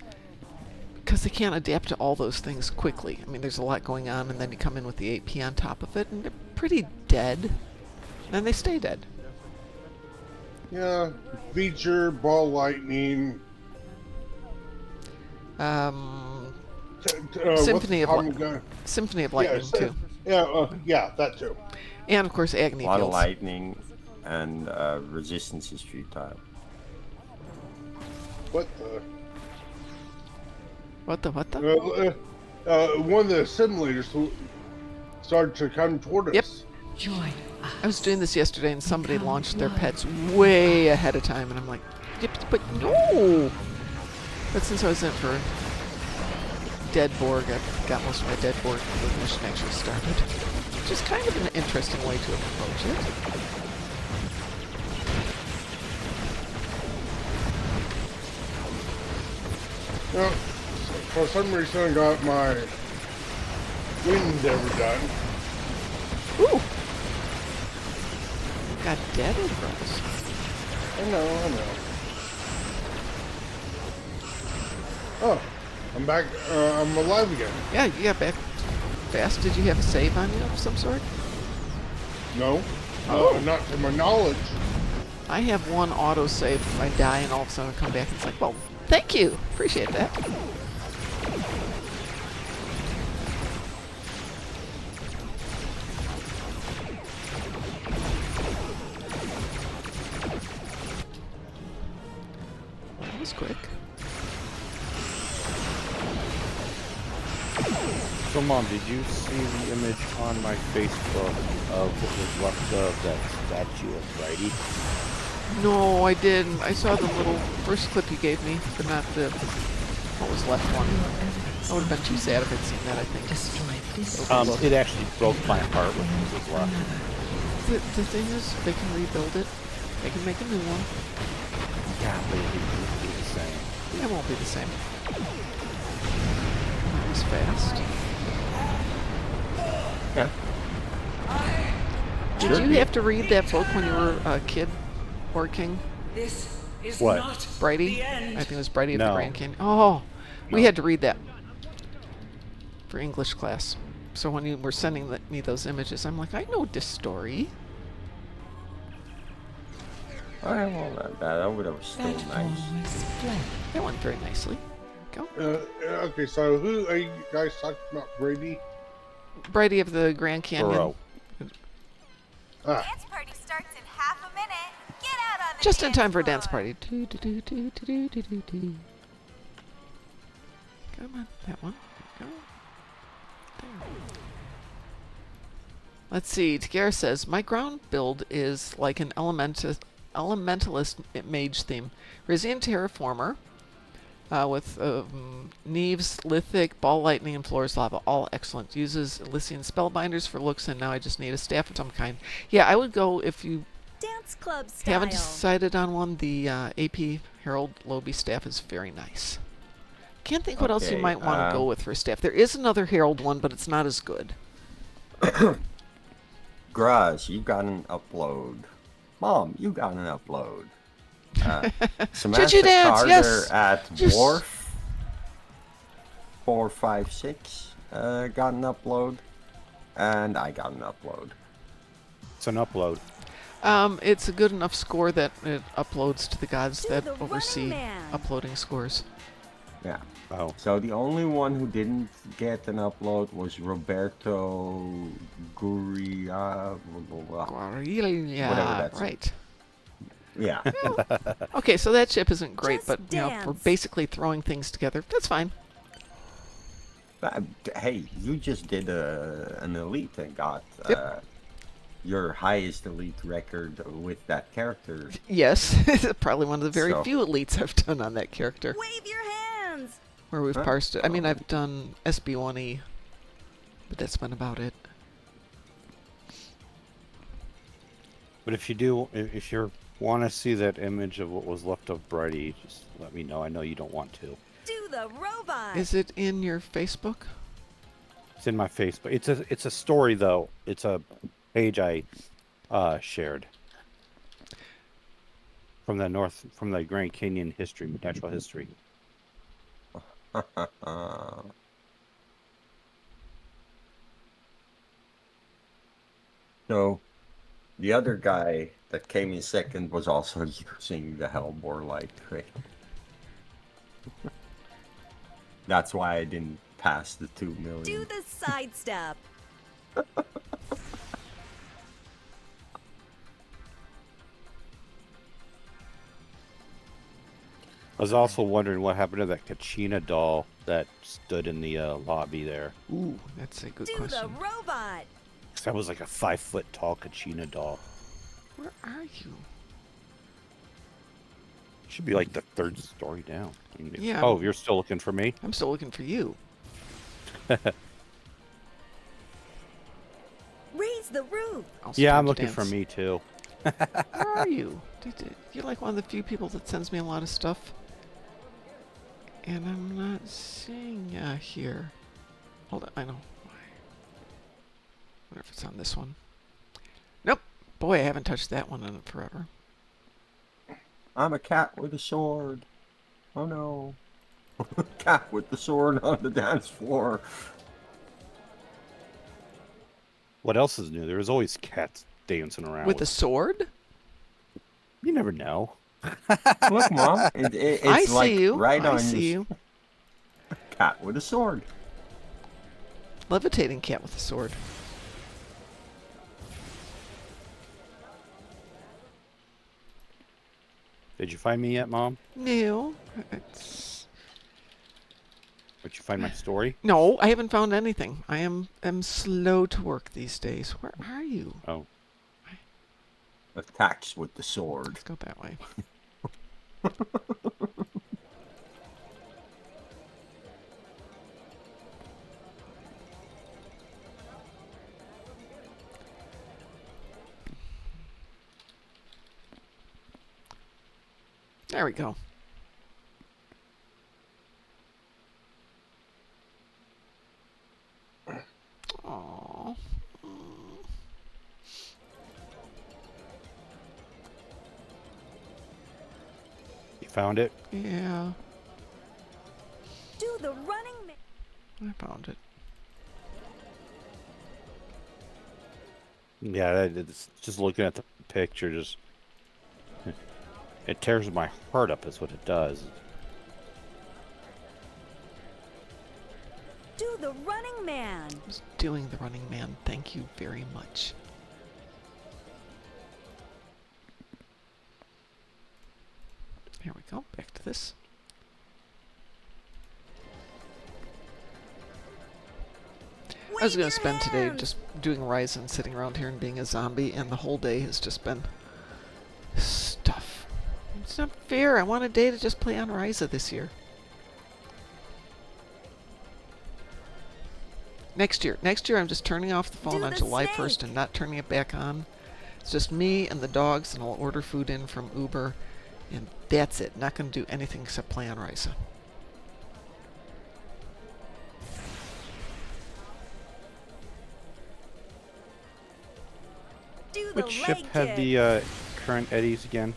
[SPEAKER 1] because they can't adapt to all those things quickly. I mean, there's a lot going on, and then you come in with the AP on top of it, and they're pretty dead, and they stay dead.
[SPEAKER 3] Yeah, feature, ball lightning.
[SPEAKER 1] Symphony of
[SPEAKER 3] gun?
[SPEAKER 1] Symphony of Lightning too,
[SPEAKER 3] Yeah, that too.
[SPEAKER 1] and of course Agony
[SPEAKER 2] A lot of
[SPEAKER 1] Fields.
[SPEAKER 2] lightning and resistance is futile.
[SPEAKER 3] What the?
[SPEAKER 1] What the?
[SPEAKER 3] One of the simulators started to come toward
[SPEAKER 1] Yep.
[SPEAKER 3] us.
[SPEAKER 7] Join us.
[SPEAKER 1] I was doing this yesterday, and somebody launched their pets way ahead of time, and I'm like, yep, but no! But since I was in for Dead Borg, I've got most of my Dead Borg before the mission actually started. Which is kind of an interesting way to approach it.
[SPEAKER 3] Now, for some reason, I got my wind endeavor done.
[SPEAKER 1] Ooh! Got dead arrows.
[SPEAKER 3] I know. Oh, I'm back. I'm alive again.
[SPEAKER 1] Yeah, you got back fast. Did you have a save on you of some sort?
[SPEAKER 3] No, not to my knowledge.
[SPEAKER 1] I have one autosave if I die, and all of a sudden I come back and it's like, well, thank you! Appreciate that. That was quick.
[SPEAKER 6] So, Mom, did you see the image on my Facebook of what was left of that statue of Brady?
[SPEAKER 1] No, I didn't. I saw the little first clip you gave me, but not the what was left one. I would have been too sad if I'd seen that, I think.
[SPEAKER 7] Destroy this.
[SPEAKER 6] It actually broke my heart when it was left.
[SPEAKER 1] The thing is, they can rebuild it. They can make a new one.
[SPEAKER 6] Yeah, but it won't be the same.
[SPEAKER 1] It won't be the same. That was fast.
[SPEAKER 2] Yeah.
[SPEAKER 1] Did you have to read that book when you were a kid, Borg King?
[SPEAKER 7] This is
[SPEAKER 6] What?
[SPEAKER 7] not
[SPEAKER 1] Brady?
[SPEAKER 7] the
[SPEAKER 1] I
[SPEAKER 7] end.
[SPEAKER 1] think it was Brady of
[SPEAKER 6] No.
[SPEAKER 1] the Grand Canyon. Oh, we had to read that for English class. So when you were sending me those images, I'm like, I know this story.
[SPEAKER 2] Well, that would have still
[SPEAKER 7] That
[SPEAKER 2] nice.
[SPEAKER 7] form was fled.
[SPEAKER 1] That went very nicely. Go.
[SPEAKER 3] Okay, so who are you guys talking about? Brady?
[SPEAKER 1] Brady of the Grand Canyon.
[SPEAKER 6] Burrow.
[SPEAKER 3] Ah,
[SPEAKER 8] Dance party starts in half a minute. Get out on the
[SPEAKER 1] Just in
[SPEAKER 8] dance
[SPEAKER 1] time for a
[SPEAKER 8] floor.
[SPEAKER 1] dance party. Do, do, do, do, do, do, do, do. Come on, that one. Go. There. Let's see. Tagara says, my ground build is like an elementalist mage theme. Rizian Terraformer, with Neves, Lithic, Ball Lightning, and Floor's Lava. All excellent. Uses Elysian Spellbinders for looks, and now I just need a staff of some kind. Yeah, I would go, if you
[SPEAKER 9] Dance club style.
[SPEAKER 1] haven't decided on one, the AP Harold Loby staff is very nice. Can't think what else you might want to go with for a staff. There is another Harold one, but it's not as good.
[SPEAKER 2] Graz, you got an upload. Mom, you got an upload. Samantha
[SPEAKER 1] Dance,
[SPEAKER 2] Carter
[SPEAKER 1] yes.
[SPEAKER 2] at
[SPEAKER 1] Yes.
[SPEAKER 2] Wharf 456 got an upload, and I got an upload.
[SPEAKER 6] It's an upload.
[SPEAKER 1] It's a good enough score that it uploads to the gods
[SPEAKER 9] Do
[SPEAKER 1] that
[SPEAKER 9] the Running
[SPEAKER 1] oversee
[SPEAKER 9] Man.
[SPEAKER 1] uploading scores.
[SPEAKER 2] Yeah.
[SPEAKER 6] Oh,
[SPEAKER 2] So the only one who didn't get an upload was Roberto Guria.
[SPEAKER 1] Yeah,
[SPEAKER 2] Whatever that's-
[SPEAKER 1] right.
[SPEAKER 2] Yeah.
[SPEAKER 1] Okay, so that ship isn't great,
[SPEAKER 9] Just
[SPEAKER 1] but you know, for
[SPEAKER 9] dance.
[SPEAKER 1] basically throwing things together, that's fine.
[SPEAKER 2] Hey, you just did an elite and got
[SPEAKER 1] Yep.
[SPEAKER 2] your highest elite record with that character.
[SPEAKER 1] Yes, it's probably one of the very
[SPEAKER 2] So-
[SPEAKER 1] few elites I've done on that character,
[SPEAKER 9] Wave your hands.
[SPEAKER 1] where we've
[SPEAKER 2] Huh?
[SPEAKER 1] parsed it. I mean, I've done SB1E, but that's been about it.
[SPEAKER 6] but if you do, if you want to see that image of what was left of Brady, just let me know. I know you don't want to.
[SPEAKER 9] Do the robot.
[SPEAKER 1] Is it in your Facebook?
[SPEAKER 6] It's in my Facebook. It's a story though. It's a page I shared from the Grand Canyon history, natural history.
[SPEAKER 2] So, the other guy that came in second was also using the Hellbore light trick. That's why I didn't pass the 2 million.
[SPEAKER 9] Do the sidestep.
[SPEAKER 6] I was also wondering what happened to that Kachina doll that stood in the lobby there.
[SPEAKER 1] Ooh, that's a good
[SPEAKER 9] Do
[SPEAKER 1] question.
[SPEAKER 9] the robot.
[SPEAKER 6] 'Cause that was like a 5-foot tall Kachina doll.
[SPEAKER 1] Where are you?
[SPEAKER 6] Should be like the third story down.
[SPEAKER 1] Yeah.
[SPEAKER 6] Oh, you're still looking for me?
[SPEAKER 1] I'm still looking for you.
[SPEAKER 9] Raise the roof.
[SPEAKER 1] I'll
[SPEAKER 6] Yeah,
[SPEAKER 1] start
[SPEAKER 6] I'm
[SPEAKER 1] to
[SPEAKER 6] looking
[SPEAKER 1] dance.
[SPEAKER 6] for me too.
[SPEAKER 1] Where are you? You're like one of the few people that sends me a lot of stuff. And I'm not seeing ya here. Hold on, I know why. I wonder if it's on this one. Nope. Boy, I haven't touched that one in forever.
[SPEAKER 2] I'm a cat with a sword. Oh no. Cat with the sword on the dance floor.
[SPEAKER 6] What else is new? There's always cats dancing around.
[SPEAKER 1] With a sword?
[SPEAKER 6] You never know.
[SPEAKER 2] Look, Mom. It's
[SPEAKER 1] I see
[SPEAKER 2] like
[SPEAKER 1] you.
[SPEAKER 2] right
[SPEAKER 1] I
[SPEAKER 2] on
[SPEAKER 1] see
[SPEAKER 2] your
[SPEAKER 1] you.
[SPEAKER 2] cat with a sword.
[SPEAKER 1] Levitating cat with a sword.
[SPEAKER 6] Did you find me yet, Mom?
[SPEAKER 1] No. It's...
[SPEAKER 6] Did you find my story?
[SPEAKER 1] No, I haven't found anything. I am slow to work these days. Where are you?
[SPEAKER 6] Oh,
[SPEAKER 2] Attacks with the sword.
[SPEAKER 1] Let's go that way. There we go. Aww.
[SPEAKER 6] you found it?
[SPEAKER 1] Yeah,
[SPEAKER 9] Do the running man.
[SPEAKER 1] I found it.
[SPEAKER 6] Yeah, it's just looking at the picture, just it tears my heart up. Is what it does.
[SPEAKER 9] Do the running man.
[SPEAKER 1] Just doing the running man. Thank you very much. Here we go. Back to this. I was
[SPEAKER 9] Wave
[SPEAKER 1] going to
[SPEAKER 9] your
[SPEAKER 1] spend today
[SPEAKER 9] hands.
[SPEAKER 1] just doing Ryzen, sitting around here and being a zombie, and the whole day has just been stuff. It's not fair. I want a day to just play on Ryza this year. Next year. Next year, I'm just turning off the phone
[SPEAKER 9] Do
[SPEAKER 1] on
[SPEAKER 9] the
[SPEAKER 1] July 1st
[SPEAKER 9] snake.
[SPEAKER 1] and not turning it back on. It's just me and the dogs, and I'll order food in from Uber, and that's it. Not going to do anything except play on Risa.
[SPEAKER 9] Do the
[SPEAKER 6] Which ship
[SPEAKER 9] leg
[SPEAKER 6] had
[SPEAKER 9] kick.
[SPEAKER 6] the current eddies again?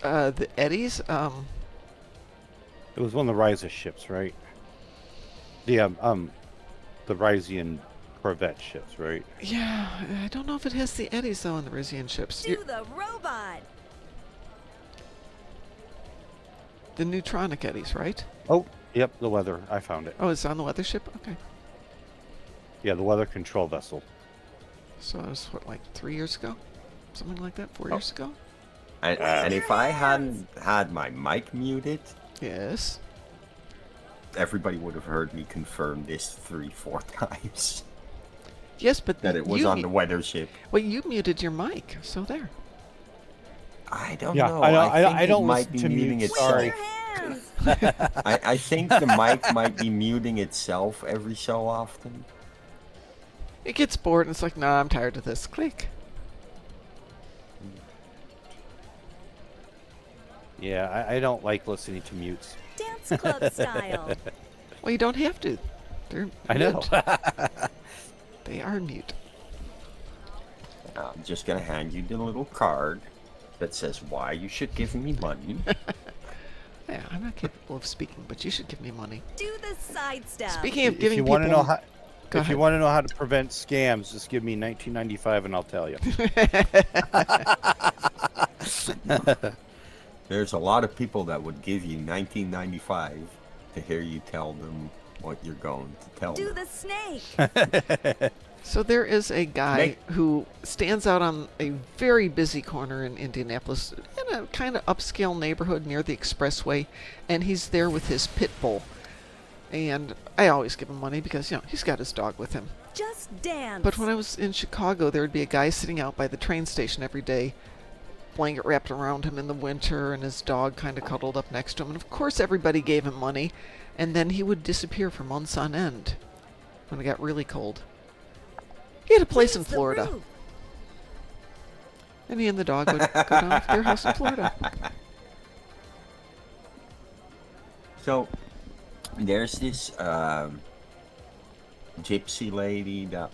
[SPEAKER 1] The Eddies,
[SPEAKER 6] It was one of the Ryza ships, right? The Ryzian Corvette ships, right?
[SPEAKER 1] yeah, I don't know if it has the Eddies, though, in the Rizian ships.
[SPEAKER 9] Do the robot.
[SPEAKER 1] The Neutronic Eddies, right?
[SPEAKER 6] Oh, yep, the weather. I found it.
[SPEAKER 1] Oh, it's on the weather ship? Okay.
[SPEAKER 6] Yeah, the weather control vessel.
[SPEAKER 1] So that was, what, like 3 years ago? Something like that? 4 years ago?
[SPEAKER 2] And if I hadn't had my mic muted,
[SPEAKER 1] Yes.
[SPEAKER 2] everybody would have heard me confirm this 3-4 times.
[SPEAKER 1] Yes, but
[SPEAKER 2] That it was
[SPEAKER 1] you
[SPEAKER 2] on the weather ship.
[SPEAKER 1] Well, you muted your mic, so there.
[SPEAKER 2] I don't
[SPEAKER 6] Yeah,
[SPEAKER 2] know.
[SPEAKER 6] I know-
[SPEAKER 2] I think
[SPEAKER 6] I don't
[SPEAKER 2] it might
[SPEAKER 6] listen
[SPEAKER 2] be
[SPEAKER 6] to
[SPEAKER 2] muting
[SPEAKER 6] mute,
[SPEAKER 2] itself.
[SPEAKER 6] sorry.
[SPEAKER 9] Wave your hands.
[SPEAKER 2] I think the mic might be muting itself every so often.
[SPEAKER 1] It gets bored and it's like, nah, I'm tired of this. Click.
[SPEAKER 6] Yeah, I don't like listening to mutes.
[SPEAKER 9] Dance club style.
[SPEAKER 1] Well, you don't have to. They're
[SPEAKER 6] I know.
[SPEAKER 1] mute. They are mute.
[SPEAKER 2] I'm just gonna hand you the little card that says why you should give me money.
[SPEAKER 1] Yeah, I'm not capable of speaking, but you should give me money.
[SPEAKER 9] Do the side step.
[SPEAKER 1] Speaking of
[SPEAKER 6] If
[SPEAKER 1] giving
[SPEAKER 6] you
[SPEAKER 1] people...
[SPEAKER 6] want to know how,
[SPEAKER 1] Go
[SPEAKER 6] if you
[SPEAKER 1] ahead.
[SPEAKER 6] want to know how to prevent scams, just give me 1995 and I'll tell you.
[SPEAKER 2] There's a lot of people that would give you 1995 to hear you tell them what you're going to tell
[SPEAKER 9] Do
[SPEAKER 2] them.
[SPEAKER 9] the snake.
[SPEAKER 1] So there is a guy
[SPEAKER 2] Make-
[SPEAKER 1] who stands out on a very busy corner in Indianapolis, in a kind of upscale neighborhood near the expressway, and he's there with his pit bull. And I always give him money because, you know, he's got his dog with him.
[SPEAKER 9] Just dance.
[SPEAKER 1] But when I was in Chicago, there would be a guy sitting out by the train station every day, blanket wrapped around him in the winter, and his dog kind of cuddled up next to him. And of course, everybody gave him money, and then he would disappear for months on end when it got really cold. He had a place in
[SPEAKER 9] Raise the
[SPEAKER 1] Florida,
[SPEAKER 9] roof.
[SPEAKER 1] and he and the dog would go down to their house in Florida.
[SPEAKER 2] So, there's this gypsy lady that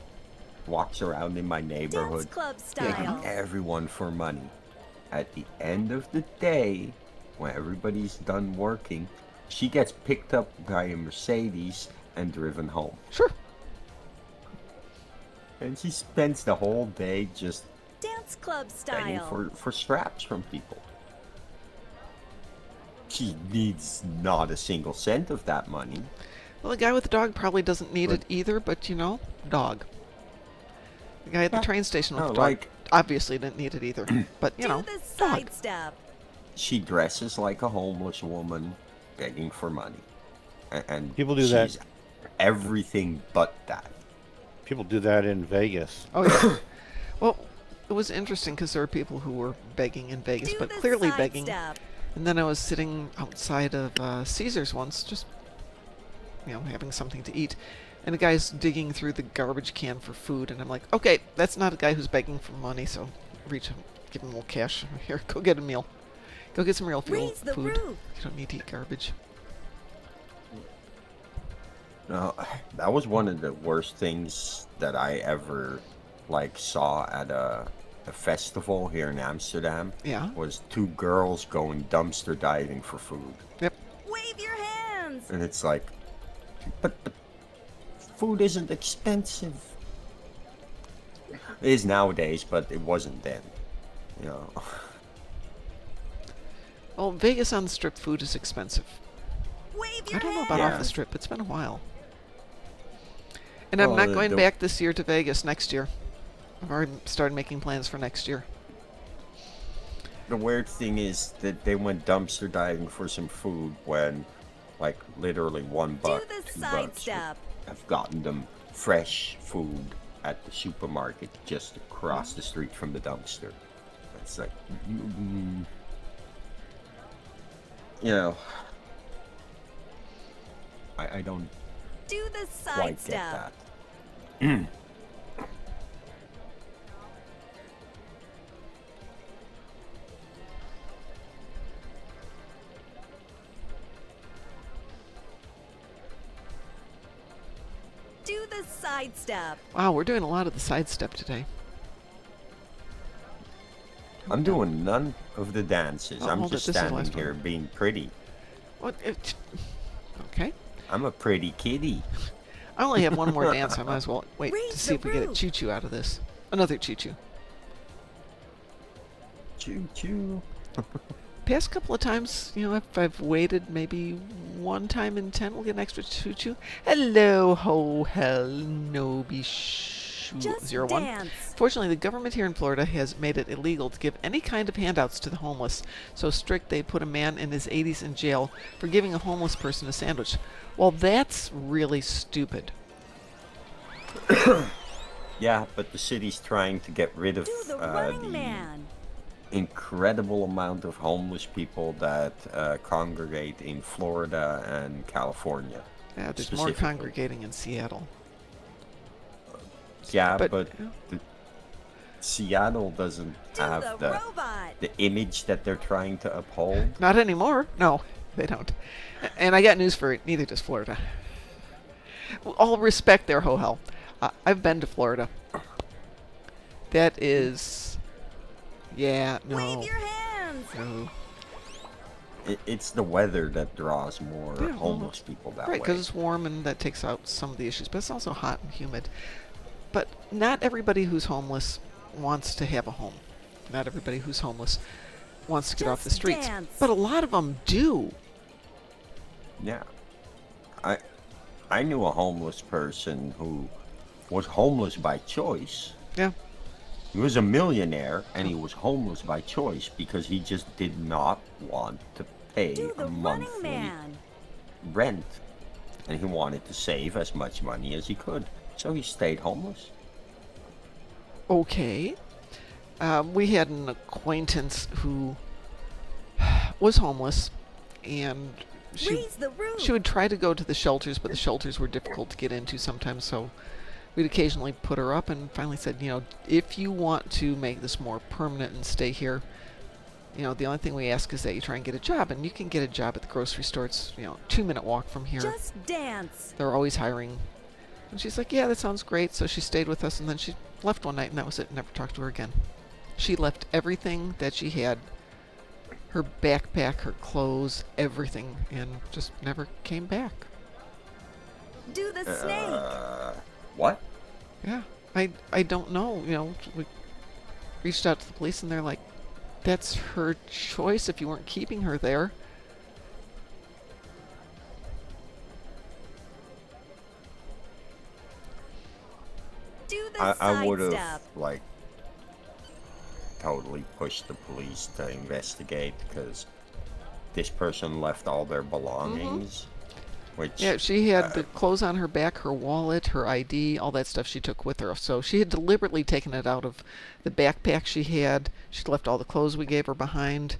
[SPEAKER 2] walks around in my
[SPEAKER 9] Dance
[SPEAKER 2] neighborhood
[SPEAKER 9] club
[SPEAKER 2] begging
[SPEAKER 9] style.
[SPEAKER 2] everyone for money. At the end of the day, when everybody's done working, she gets picked up by a Mercedes and driven home.
[SPEAKER 1] Sure.
[SPEAKER 2] And she spends the whole day just
[SPEAKER 9] Dance club
[SPEAKER 2] begging
[SPEAKER 9] style.
[SPEAKER 2] for scraps from people. She needs not a single cent of that money.
[SPEAKER 1] Well, the guy with the dog probably doesn't need it either, but, you know, dog. The guy at the train station with
[SPEAKER 2] No,
[SPEAKER 1] the dog
[SPEAKER 2] like-
[SPEAKER 1] obviously didn't need it either, but, you
[SPEAKER 9] Do
[SPEAKER 1] know,
[SPEAKER 9] the
[SPEAKER 1] dog.
[SPEAKER 9] side step.
[SPEAKER 2] She dresses like a homeless woman begging for money. And
[SPEAKER 6] People do that.
[SPEAKER 2] she's everything but that.
[SPEAKER 6] People do that in Vegas.
[SPEAKER 1] Oh, yeah. Well, it was interesting because there were people who were begging in Vegas,
[SPEAKER 9] Do
[SPEAKER 1] but
[SPEAKER 9] the
[SPEAKER 1] clearly
[SPEAKER 9] side
[SPEAKER 1] begging.
[SPEAKER 9] step.
[SPEAKER 1] And then I was sitting outside of Caesar's once, just, you know, having something to eat. And a guy's digging through the garbage can for food. And I'm like, okay, that's not a guy who's begging for money. So reach him, give him a little cash. Here, go get a meal. Go get some real
[SPEAKER 9] Raise the
[SPEAKER 1] food.
[SPEAKER 9] roof.
[SPEAKER 1] You don't need to eat garbage.
[SPEAKER 2] No, that was one of the worst things that I ever saw at a festival here in Amsterdam.
[SPEAKER 1] Yeah.
[SPEAKER 2] Was two girls going dumpster diving for food.
[SPEAKER 1] Yep.
[SPEAKER 9] Wave your hands.
[SPEAKER 2] And it's like, but the food isn't expensive. It is nowadays, but it wasn't then. You know.
[SPEAKER 1] Well, Vegas on the Strip food is expensive.
[SPEAKER 9] Wave
[SPEAKER 1] I
[SPEAKER 9] your
[SPEAKER 1] don't know about off the
[SPEAKER 9] hands.
[SPEAKER 1] Strip. It's been a while. And I'm
[SPEAKER 2] Well,
[SPEAKER 1] not going
[SPEAKER 2] the-
[SPEAKER 1] back this year to Vegas next year. I've already started making plans for next year.
[SPEAKER 2] The weird thing is that they went dumpster diving for some food when, literally $1,
[SPEAKER 9] Do the
[SPEAKER 2] $2
[SPEAKER 9] side
[SPEAKER 2] would
[SPEAKER 9] step.
[SPEAKER 2] have gotten them fresh food at the supermarket just across the street from the dumpster. It's like, you know, I don't
[SPEAKER 9] Do the
[SPEAKER 2] quite get
[SPEAKER 9] sidestep.
[SPEAKER 2] that.
[SPEAKER 9] Do the sidestep.
[SPEAKER 1] Wow, we're doing a lot of the sidestep today.
[SPEAKER 2] I'm doing none of the dances.
[SPEAKER 1] Oh,
[SPEAKER 2] I'm
[SPEAKER 1] hold it,
[SPEAKER 2] just
[SPEAKER 1] this is the
[SPEAKER 2] standing
[SPEAKER 1] last
[SPEAKER 2] here
[SPEAKER 1] one.
[SPEAKER 2] being pretty.
[SPEAKER 1] What? Okay.
[SPEAKER 2] I'm a pretty kitty.
[SPEAKER 1] I only have one more dance. I might as well wait
[SPEAKER 9] Raise
[SPEAKER 1] to see
[SPEAKER 9] the
[SPEAKER 1] if we get a
[SPEAKER 9] roof.
[SPEAKER 1] choo-choo out of this. Another choo-choo.
[SPEAKER 2] Choo choo.
[SPEAKER 1] Past couple of times, you know, if I've waited maybe one time in 10, we'll get an extra choo-choo. Hello, ho, hell, no, be
[SPEAKER 9] Just
[SPEAKER 1] 01.
[SPEAKER 9] dance.
[SPEAKER 1] Fortunately, the government here in Florida has made it illegal to give any kind of handouts to the homeless. So strict they put a man in his 80s in jail for giving a homeless person a sandwich. Well, that's really stupid.
[SPEAKER 2] Yeah, but the city's trying to get rid of
[SPEAKER 9] Do the running man.
[SPEAKER 2] incredible amount of homeless people that congregate in Florida and California.
[SPEAKER 1] Yeah, there's more
[SPEAKER 2] specifically.
[SPEAKER 1] congregating in Seattle.
[SPEAKER 2] Yeah,
[SPEAKER 1] But-
[SPEAKER 2] but Seattle doesn't
[SPEAKER 9] Do
[SPEAKER 2] have
[SPEAKER 9] the robot.
[SPEAKER 2] the image that they're trying to uphold.
[SPEAKER 1] Not anymore. No, they don't. And I got news for it. Neither does Florida. All respect there, ho hell. I've been to Florida. That is, yeah, no,
[SPEAKER 9] Wave your hands.
[SPEAKER 1] no.
[SPEAKER 2] It's the weather that draws more
[SPEAKER 1] Yeah, well,
[SPEAKER 2] homeless people that
[SPEAKER 1] Right,
[SPEAKER 2] way.
[SPEAKER 1] because it's warm and that takes out some of the issues. But it's also hot and humid. But not everybody who's homeless wants to have a home. Not everybody who's homeless wants to get off the
[SPEAKER 9] Just
[SPEAKER 1] streets.
[SPEAKER 9] dance.
[SPEAKER 1] But a lot of them do.
[SPEAKER 2] Yeah. I knew a homeless person who was homeless by choice.
[SPEAKER 1] Yeah.
[SPEAKER 2] He was a millionaire and he was homeless by choice because he just did not want to pay
[SPEAKER 9] Do
[SPEAKER 2] a
[SPEAKER 9] the running
[SPEAKER 2] monthly
[SPEAKER 9] man.
[SPEAKER 2] rent. And he wanted to save as much money as he could. So he stayed homeless.
[SPEAKER 1] Okay. We had an acquaintance who was homeless, and
[SPEAKER 9] Raise the roof.
[SPEAKER 1] she would try to go to the shelters, but the shelters were difficult to get into sometimes, so we'd occasionally put her up and finally said, you know, if you want to make this more permanent and stay here, you know, the only thing we ask is that you try and get a job, and you can get a job at the grocery store. It's, you know, 2-minute walk from here.
[SPEAKER 9] Just dance.
[SPEAKER 1] They're always hiring. And she's like, yeah, that sounds great. So she stayed with us, and then she left one night, and that was it. Never talked to her again. She left everything that she had, her backpack, her clothes, everything, and just never came back.
[SPEAKER 9] Do the snake.
[SPEAKER 2] What?
[SPEAKER 1] Yeah, I don't know. You know, we reached out to the police, and they're like, that's her choice if you weren't keeping her there.
[SPEAKER 9] Do the
[SPEAKER 2] I would have
[SPEAKER 9] sidestep.
[SPEAKER 2] like totally pushed the police to investigate because this person left all their belongings, which
[SPEAKER 1] Yeah, she had the clothes on her back, her wallet, her ID, all that stuff she took with her. So she had deliberately taken it out of the backpack she had. She'd left all the clothes we gave her behind.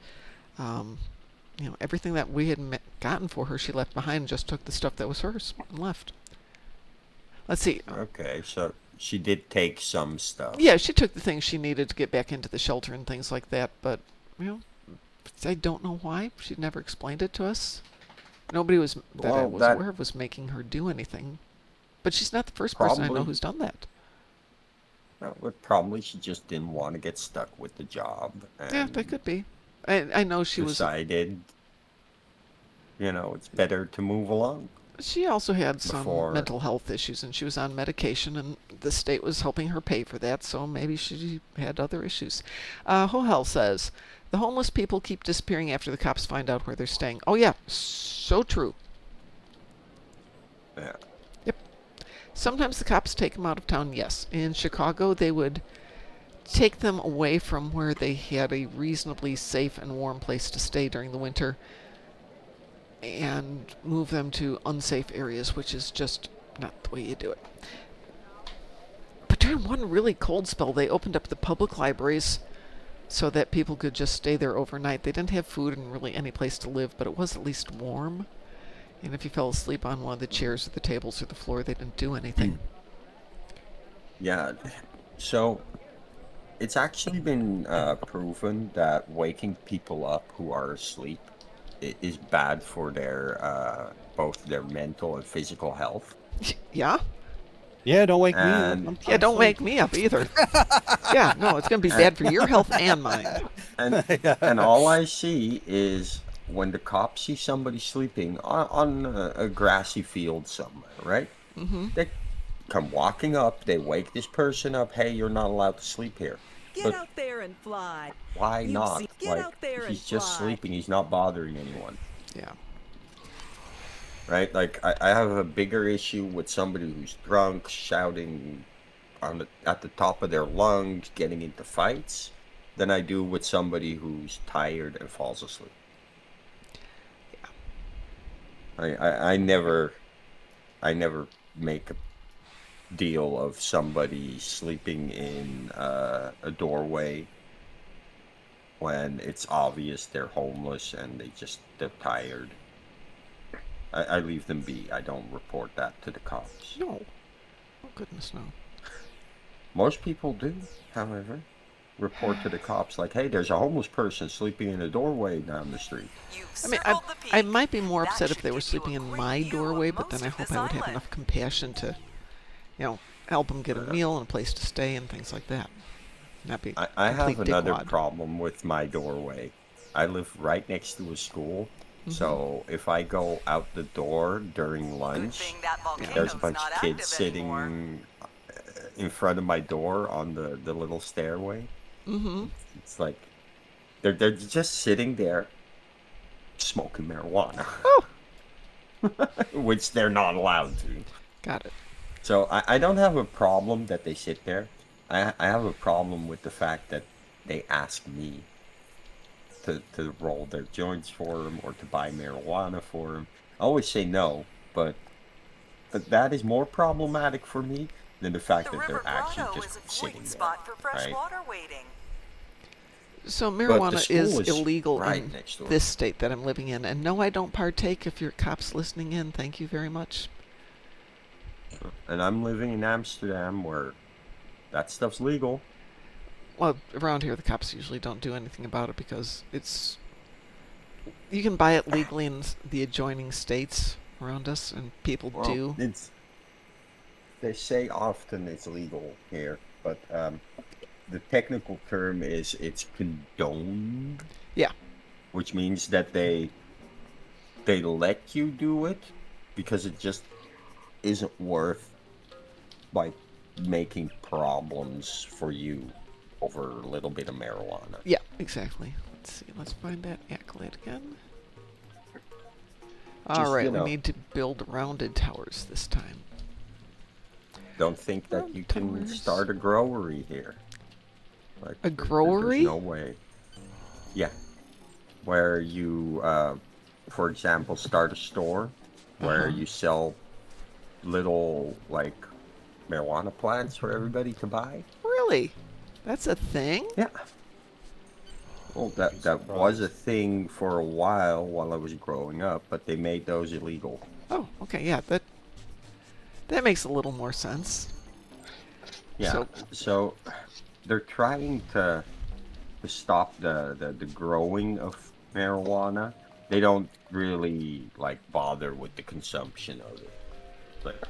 [SPEAKER 1] You know, everything that we had gotten for her, she left behind and just took the stuff that was hers and left. Let's see.
[SPEAKER 2] okay, so she did take some stuff.
[SPEAKER 1] Yeah, she took the things she needed to get back into the shelter and things like that, but, you know, I don't know why. She'd never explained it to us. Nobody was that I
[SPEAKER 2] Well,
[SPEAKER 1] was
[SPEAKER 2] that-
[SPEAKER 1] aware of was making her do anything. But she's not the first person I know
[SPEAKER 2] Probably.
[SPEAKER 1] who's done that.
[SPEAKER 2] Well, but probably she just didn't want to get stuck with the job. And
[SPEAKER 1] Yeah, that could be. I know she was.
[SPEAKER 2] decided, you know, it's better to move along.
[SPEAKER 1] She also had some
[SPEAKER 2] before-
[SPEAKER 1] mental health issues, and she was on medication, and the state was helping her pay for that, so maybe she had other issues. Hohel says, the homeless people keep disappearing after the cops find out where they're staying. Oh, yeah, so true.
[SPEAKER 2] Yeah.
[SPEAKER 1] Sometimes the cops take them out of town, yes. In Chicago, they would take them away from where they had a reasonably safe and warm place to stay during the winter and move them to unsafe areas, which is just not the way you do it. But during one really cold spell, they opened up the public libraries so that people could just stay there overnight. They didn't have food and really any place to live, but it was at least warm. And if you fell asleep on one of the chairs or the tables or the floor, they didn't do anything.
[SPEAKER 2] Yeah. So it's actually been proven that waking people up who are asleep is bad for their both their mental and physical health.
[SPEAKER 1] Yeah?
[SPEAKER 6] Yeah, don't wake me up.
[SPEAKER 2] And
[SPEAKER 1] Yeah, don't wake me up either. Yeah, no, it's going to be bad for your health and mine.
[SPEAKER 2] and all I see is when the cops see somebody sleeping on a grassy field somewhere, right?
[SPEAKER 1] Mm-hmm.
[SPEAKER 2] They come walking up, they wake this person up. Hey, you're not allowed to sleep here.
[SPEAKER 9] Get
[SPEAKER 2] But
[SPEAKER 9] out there and fly.
[SPEAKER 2] why
[SPEAKER 9] You've
[SPEAKER 2] not?
[SPEAKER 9] seen- Get
[SPEAKER 2] Like,
[SPEAKER 9] out there and
[SPEAKER 2] he's just
[SPEAKER 9] fly.
[SPEAKER 2] sleeping. He's not bothering anyone,
[SPEAKER 1] Yeah.
[SPEAKER 2] right? Like, I have a bigger issue with somebody who's drunk, shouting at the top of their lungs, getting into fights, than I do with somebody who's tired and falls asleep. I never make a deal of somebody sleeping in a doorway when it's obvious they're homeless and they're tired. I leave them be. I don't report that to the cops.
[SPEAKER 1] No. Oh, goodness, no.
[SPEAKER 2] Most people do, however, report to the cops like, hey, there's a homeless person sleeping in a doorway down the street.
[SPEAKER 1] I mean, I might be more upset if they were sleeping in my doorway, but then I hope I would have enough compassion to, help them get a meal and a place to stay and things like that. Not be
[SPEAKER 2] I have
[SPEAKER 1] complete
[SPEAKER 2] another
[SPEAKER 1] dickwad.
[SPEAKER 2] problem with my doorway. I live right next to a school, so if I go out the door during lunch, there's a bunch of kids sitting in front of my door on the little stairway.
[SPEAKER 1] Mm-hmm.
[SPEAKER 2] It's like they're just sitting there smoking marijuana, which they're not allowed to.
[SPEAKER 1] Got it.
[SPEAKER 2] So I don't have a problem that they sit there. I have a problem with the fact that they ask me to roll their joints for them or to buy marijuana for them. I always say no, but that is more problematic for me than the fact that they're actually just sitting there. Right?
[SPEAKER 1] So
[SPEAKER 2] the
[SPEAKER 1] marijuana
[SPEAKER 2] school
[SPEAKER 1] is
[SPEAKER 2] is
[SPEAKER 1] illegal
[SPEAKER 2] right
[SPEAKER 1] in
[SPEAKER 2] next door.
[SPEAKER 1] this state that I'm living in. And no, I don't partake. If you're cops listening in, thank you very much.
[SPEAKER 2] And I'm living in Amsterdam where that stuff's legal.
[SPEAKER 1] Well, around here, the cops usually don't do anything about it because you can buy it legally in the adjoining states around us, and people do.
[SPEAKER 2] They say often it's legal here, but the technical term is it's condoned.
[SPEAKER 1] Yeah.
[SPEAKER 2] Which means that they let you do it because it just isn't worth like making problems for you over a little bit of marijuana.
[SPEAKER 1] Yeah, exactly. Let's see. Let's find that accolade again. All right, we need to build rounded towers this time.
[SPEAKER 2] Don't think that you can start a growery here. Like,
[SPEAKER 1] a growery?
[SPEAKER 2] There's no way. Yeah. Where you, for example, start a store where you sell little, like, marijuana plants for everybody to buy.
[SPEAKER 1] Really? That's a thing?
[SPEAKER 2] Yeah. Well, that was a thing for a while I was growing up, but they made those illegal.
[SPEAKER 1] Oh, okay, yeah, that makes a little more sense.
[SPEAKER 2] Yeah. So they're trying to stop the growing of marijuana. They don't really like bother with the consumption of it. Like,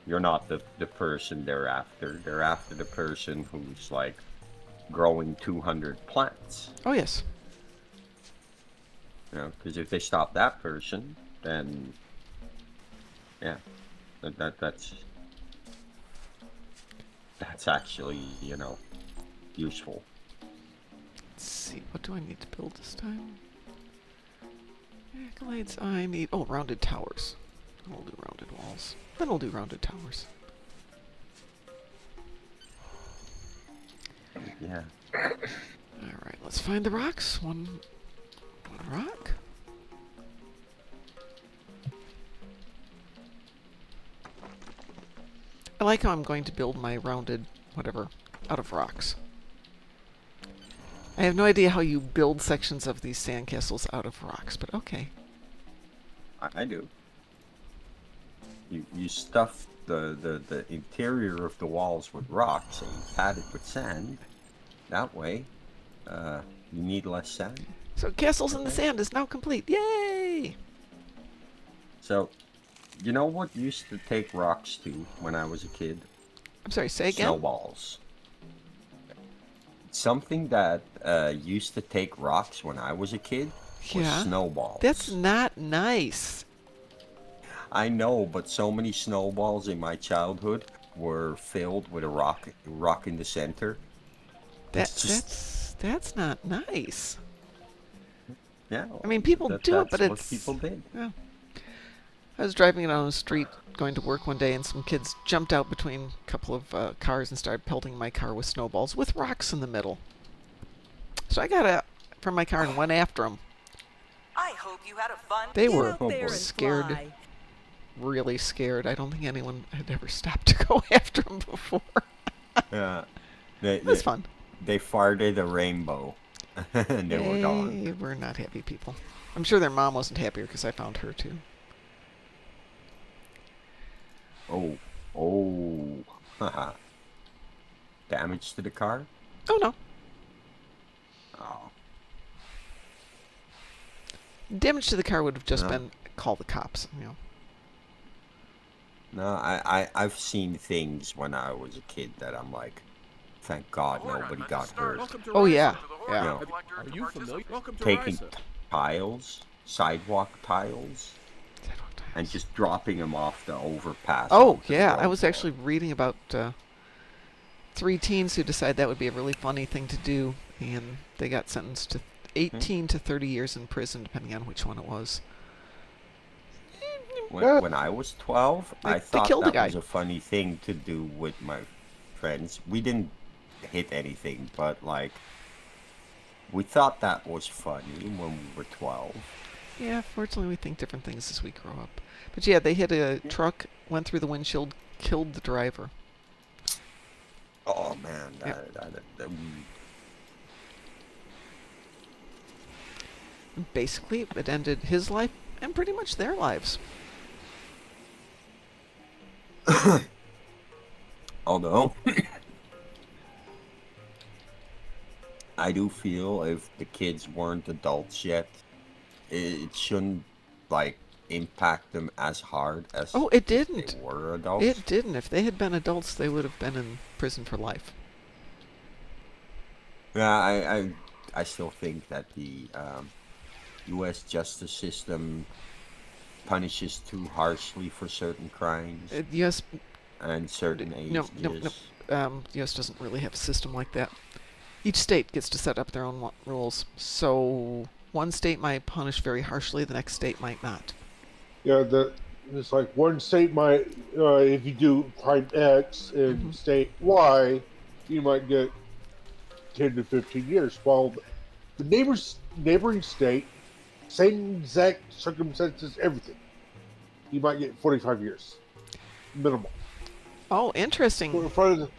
[SPEAKER 2] you're not the person they're after. They're after the person who's like growing 200 plants.
[SPEAKER 1] Oh yes.
[SPEAKER 2] You know, because if they stop that person, then yeah, that's actually, you know, useful.
[SPEAKER 1] Let's see, what do I need to build this time? Accolades, I need rounded towers. I'll do rounded walls. Then I'll do rounded towers.
[SPEAKER 2] Yeah.
[SPEAKER 1] Alright, let's find the rocks. One rock. I like how I'm going to build my rounded whatever out of rocks. I have no idea how you build sections of these sandcastles out of rocks, but okay.
[SPEAKER 2] I do. You stuff the interior of the walls with rocks and you pad it with sand. That way, you need less sand.
[SPEAKER 1] So Castles in the Sand is now complete. Yay!
[SPEAKER 2] So, you know what used to take rocks to when I was a kid?
[SPEAKER 1] I'm sorry, say again?
[SPEAKER 2] Snowballs. Something that used to take rocks when I was a kid was
[SPEAKER 1] Yeah.
[SPEAKER 2] snowballs.
[SPEAKER 1] That's not nice.
[SPEAKER 2] I know, but so many snowballs in my childhood were filled with a rock in the center.
[SPEAKER 1] That's not nice.
[SPEAKER 2] Yeah.
[SPEAKER 1] I mean, people do it, but
[SPEAKER 2] that's what
[SPEAKER 1] it's...
[SPEAKER 2] people did.
[SPEAKER 1] Yeah. I was driving down the street going to work one day, and some kids jumped out between a couple of cars and started pelting my car with snowballs with rocks in the middle. So I got out from my car and went after them.
[SPEAKER 10] I hope you had a fun.
[SPEAKER 1] They
[SPEAKER 9] Get
[SPEAKER 1] were
[SPEAKER 9] out there and
[SPEAKER 1] scared,
[SPEAKER 9] fly.
[SPEAKER 1] really scared. I don't think anyone had ever stopped to go after them before.
[SPEAKER 2] Yeah.
[SPEAKER 1] It was fun.
[SPEAKER 2] They farted a rainbow, and they were gone.
[SPEAKER 1] They were not happy people. I'm sure their mom wasn't happier because I found her too.
[SPEAKER 2] Oh, haha. Damage to the car?
[SPEAKER 1] Oh no.
[SPEAKER 2] Oh.
[SPEAKER 1] Damage to the car would have just been call the cops, you know.
[SPEAKER 2] No, I've seen things when I was a kid that I'm like, thank God nobody got hurt.
[SPEAKER 1] Oh yeah,
[SPEAKER 2] You
[SPEAKER 1] yeah.
[SPEAKER 2] know,
[SPEAKER 4] Are you familiar? Welcome to
[SPEAKER 2] taking
[SPEAKER 4] Risa.
[SPEAKER 2] tiles, sidewalk tiles, and just dropping them off the overpass.
[SPEAKER 1] Oh
[SPEAKER 2] onto the
[SPEAKER 1] yeah, I
[SPEAKER 2] road.
[SPEAKER 1] was actually reading about 3 teens who decided that would be a really funny thing to do, and they got sentenced to 18 to 30 years in prison, depending on which one it was.
[SPEAKER 2] When I was 12,
[SPEAKER 1] They
[SPEAKER 2] I thought
[SPEAKER 1] killed the
[SPEAKER 2] that
[SPEAKER 1] guy.
[SPEAKER 2] was a funny thing to do with my friends. We didn't hit anything, but like, we thought that was funny when we were 12.
[SPEAKER 1] Yeah, fortunately we think different things as we grow up. But yeah, they hit a truck, went through the windshield, killed the driver.
[SPEAKER 2] Oh man,
[SPEAKER 1] Basically, it ended his life and pretty much their lives.
[SPEAKER 2] although I do feel if the kids weren't adults yet, it shouldn't like impact them as hard as
[SPEAKER 1] Oh, it
[SPEAKER 2] if
[SPEAKER 1] didn't.
[SPEAKER 2] they were adults.
[SPEAKER 1] It didn't. If they had been adults, they would have been in prison for life.
[SPEAKER 2] Yeah, I still think that the U.S. justice system punishes too harshly for certain crimes
[SPEAKER 1] U.S.
[SPEAKER 2] and certain ages.
[SPEAKER 1] No. U.S. doesn't really have a system like that. Each state gets to set up their own rules. So one state might punish very harshly, the next state might not.
[SPEAKER 3] Yeah, it's like one state might, if you do crime X in state Y, you might get 10 to 15 years. While the neighboring state, same exact circumstances, everything, you might get 45 years. Minimal.
[SPEAKER 1] Oh, interesting.
[SPEAKER 3] In front of the,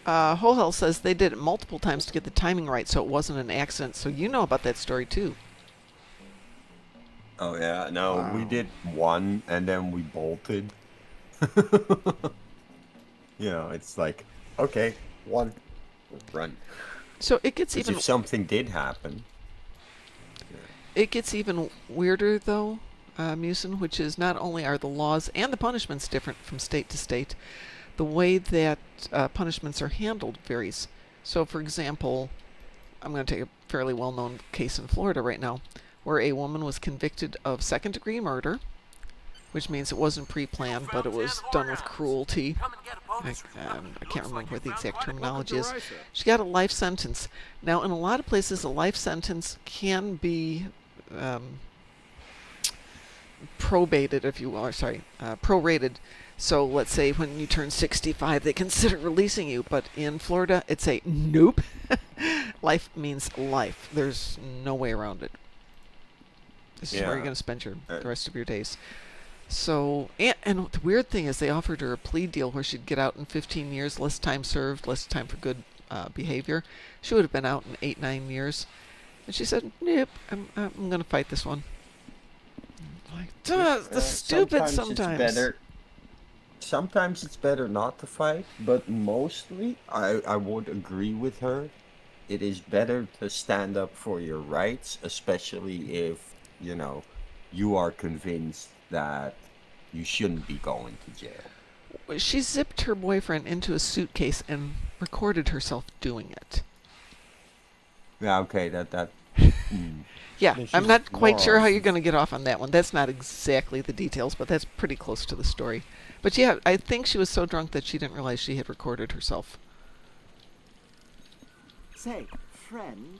[SPEAKER 1] Hohel says they did it multiple times to get the timing right, so it wasn't an accident. So you know about that story too.
[SPEAKER 2] Oh yeah, no, we did one and then we bolted. You know, it's like, okay, one, run.
[SPEAKER 1] So it gets
[SPEAKER 2] 'Cause
[SPEAKER 1] even
[SPEAKER 2] if something did happen.
[SPEAKER 1] It gets even weirder, though, Musin, which is not only are the laws and the punishments different from state to state, the way that punishments are handled varies. So, for example, I'm going to take a fairly well-known case in Florida right now, where a woman was convicted of second-degree murder, which means it wasn't pre-planned, but it was done with cruelty. I can't remember what the exact terminology is. She got a life sentence. Now, in a lot of places, a life sentence can be probated, if you will, or prorated. So let's say when you turn 65, they consider releasing you. But in Florida, it's a nope. Life means life. There's no way around it. This is where you're going to spend the rest of your days. So, and the weird thing is they offered her a plea deal where she'd get out in 15 years, less time served, less time for good behavior. She would have been out in 8-9 years. And she said, nope, I'm going to fight this one. like, duh, the stupid sometimes.
[SPEAKER 2] Sometimes it's better not to fight, but mostly I would agree with her. It is better to stand up for your rights, especially if, you are convinced that you shouldn't be going to jail.
[SPEAKER 1] She zipped her boyfriend into a suitcase and recorded herself doing it.
[SPEAKER 2] Yeah, okay, that.
[SPEAKER 1] Yeah,
[SPEAKER 6] Then
[SPEAKER 1] I'm
[SPEAKER 6] she's
[SPEAKER 1] not quite sure how
[SPEAKER 6] moron.
[SPEAKER 1] you're going to get off on that one. That's not exactly the details, but that's pretty close to the story. But yeah, I think she was so drunk that she didn't realize she had recorded herself.
[SPEAKER 4] Say, friend,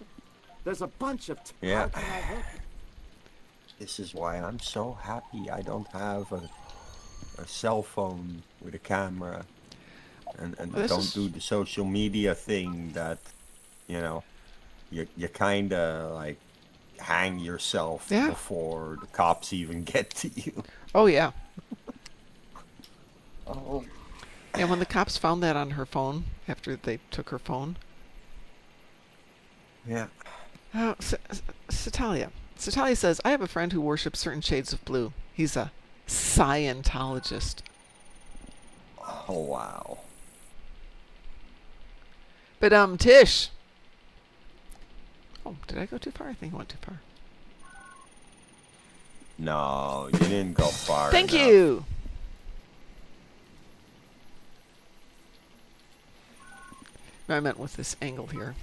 [SPEAKER 4] there's a bunch of...
[SPEAKER 2] Yeah.
[SPEAKER 4] How can I help you?
[SPEAKER 2] This is why I'm so happy I don't have a cell phone with a camera and
[SPEAKER 1] Well,
[SPEAKER 2] don't do the social media thing that, you kind of like hang yourself before the cops even get to you.
[SPEAKER 1] Oh, yeah.
[SPEAKER 2] Oh.
[SPEAKER 1] And when the cops found that on her phone, after they took her phone.
[SPEAKER 2] Yeah.
[SPEAKER 1] Oh, Satalia. Satalia says, I have a friend who worships certain shades of blue. He's a Scientologist.
[SPEAKER 2] Oh, wow.
[SPEAKER 1] But, Tish. Oh, did I go too far? I think I went too far.
[SPEAKER 2] No, you didn't go far
[SPEAKER 1] Thank
[SPEAKER 2] enough.
[SPEAKER 1] you. I meant with this angle here.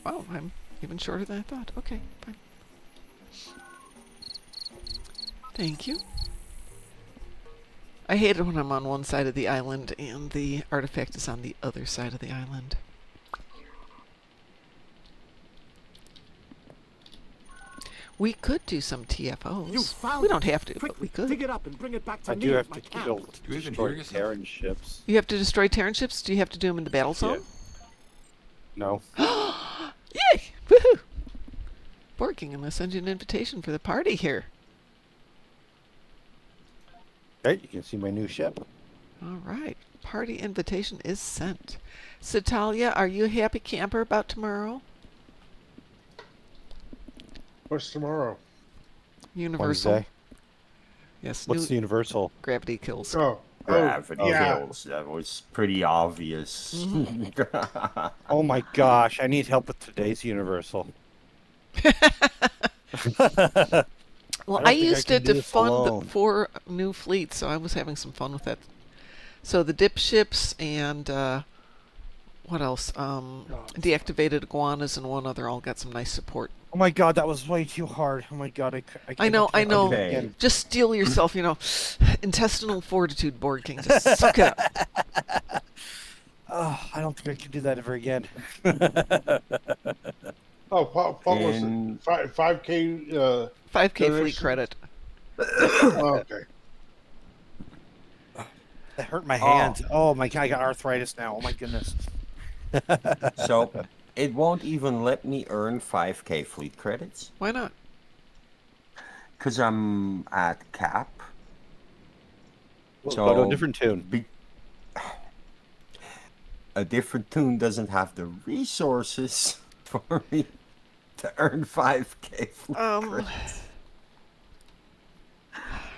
[SPEAKER 1] Wow, I'm even shorter than I thought. Okay, fine. Thank you. I hate it when I'm on one side of the island and the artifact is on the other side of the island. We could do some TFOs.
[SPEAKER 4] You found
[SPEAKER 1] We don't
[SPEAKER 4] it.
[SPEAKER 1] have to, but
[SPEAKER 4] Quickly,
[SPEAKER 1] we could.
[SPEAKER 4] dig it up and bring it back to
[SPEAKER 6] I
[SPEAKER 4] me
[SPEAKER 6] do
[SPEAKER 4] at
[SPEAKER 6] have
[SPEAKER 4] my
[SPEAKER 6] to
[SPEAKER 4] camp.
[SPEAKER 6] kill
[SPEAKER 5] Do you even
[SPEAKER 6] destroy
[SPEAKER 5] hear yourself?
[SPEAKER 6] Terran ships.
[SPEAKER 1] You have to destroy Terran ships? Do you have to do them in the battle zone?
[SPEAKER 6] No.
[SPEAKER 1] Yay! Woohoo! Borking, I'm going to send you an invitation for the party here.
[SPEAKER 6] Okay, you can see my new ship.
[SPEAKER 1] All right. Party invitation is sent. Satalia, are you a happy camper about tomorrow?
[SPEAKER 3] What's tomorrow?
[SPEAKER 1] Universal.
[SPEAKER 6] Wednesday.
[SPEAKER 1] Yes,
[SPEAKER 6] What's
[SPEAKER 1] new
[SPEAKER 6] the universal?
[SPEAKER 1] gravity kills.
[SPEAKER 2] Gravity
[SPEAKER 3] yeah.
[SPEAKER 2] kills. That was pretty obvious.
[SPEAKER 6] Oh my gosh, I need help with today's universal.
[SPEAKER 1] Well,
[SPEAKER 6] I
[SPEAKER 1] I
[SPEAKER 6] don't think I
[SPEAKER 1] used
[SPEAKER 6] can
[SPEAKER 1] it
[SPEAKER 6] do
[SPEAKER 1] to
[SPEAKER 6] this
[SPEAKER 1] fund
[SPEAKER 6] alone.
[SPEAKER 1] 4 new fleets, so I was having some fun with that. So the dip ships and what else? Deactivated iguanas and one other all got some nice support.
[SPEAKER 6] Oh my god, that was way too hard. Oh my god,
[SPEAKER 1] I know.
[SPEAKER 6] do it
[SPEAKER 2] Okay.
[SPEAKER 6] again.
[SPEAKER 1] Just steel yourself, intestinal fortitude, Board King. Just suck it up.
[SPEAKER 6] Oh, I don't think I can do that ever again.
[SPEAKER 3] Oh, what was
[SPEAKER 2] And-
[SPEAKER 3] it? 5K.
[SPEAKER 1] 5K fleet
[SPEAKER 3] Donation?
[SPEAKER 1] credit.
[SPEAKER 3] Okay.
[SPEAKER 6] That hurt my hands. Oh my god, I got arthritis now. Oh my goodness.
[SPEAKER 2] So it won't even let me earn 5K fleet credits
[SPEAKER 1] Why not?
[SPEAKER 2] because I'm at cap.
[SPEAKER 6] We'll
[SPEAKER 2] So
[SPEAKER 6] go to a different tune.
[SPEAKER 2] A different tune doesn't have the resources for me to earn 5K fleet credits.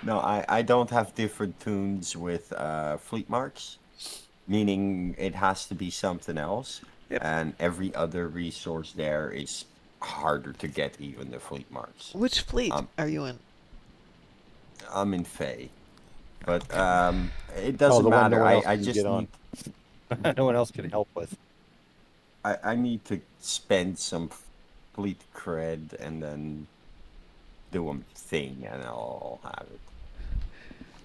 [SPEAKER 2] No, I don't have different tunes with fleet marks, meaning it has to be something else.
[SPEAKER 1] Yep.
[SPEAKER 2] And every other resource there is harder to get, even the fleet marks.
[SPEAKER 1] Which fleet are you in?
[SPEAKER 2] I'm in Fae. But it doesn't
[SPEAKER 6] the one
[SPEAKER 2] matter.
[SPEAKER 6] no one else
[SPEAKER 2] I
[SPEAKER 6] can
[SPEAKER 2] just
[SPEAKER 6] get on.
[SPEAKER 2] need
[SPEAKER 6] No one else can help with.
[SPEAKER 2] I need to spend some fleet cred and then do a thing and I'll have it.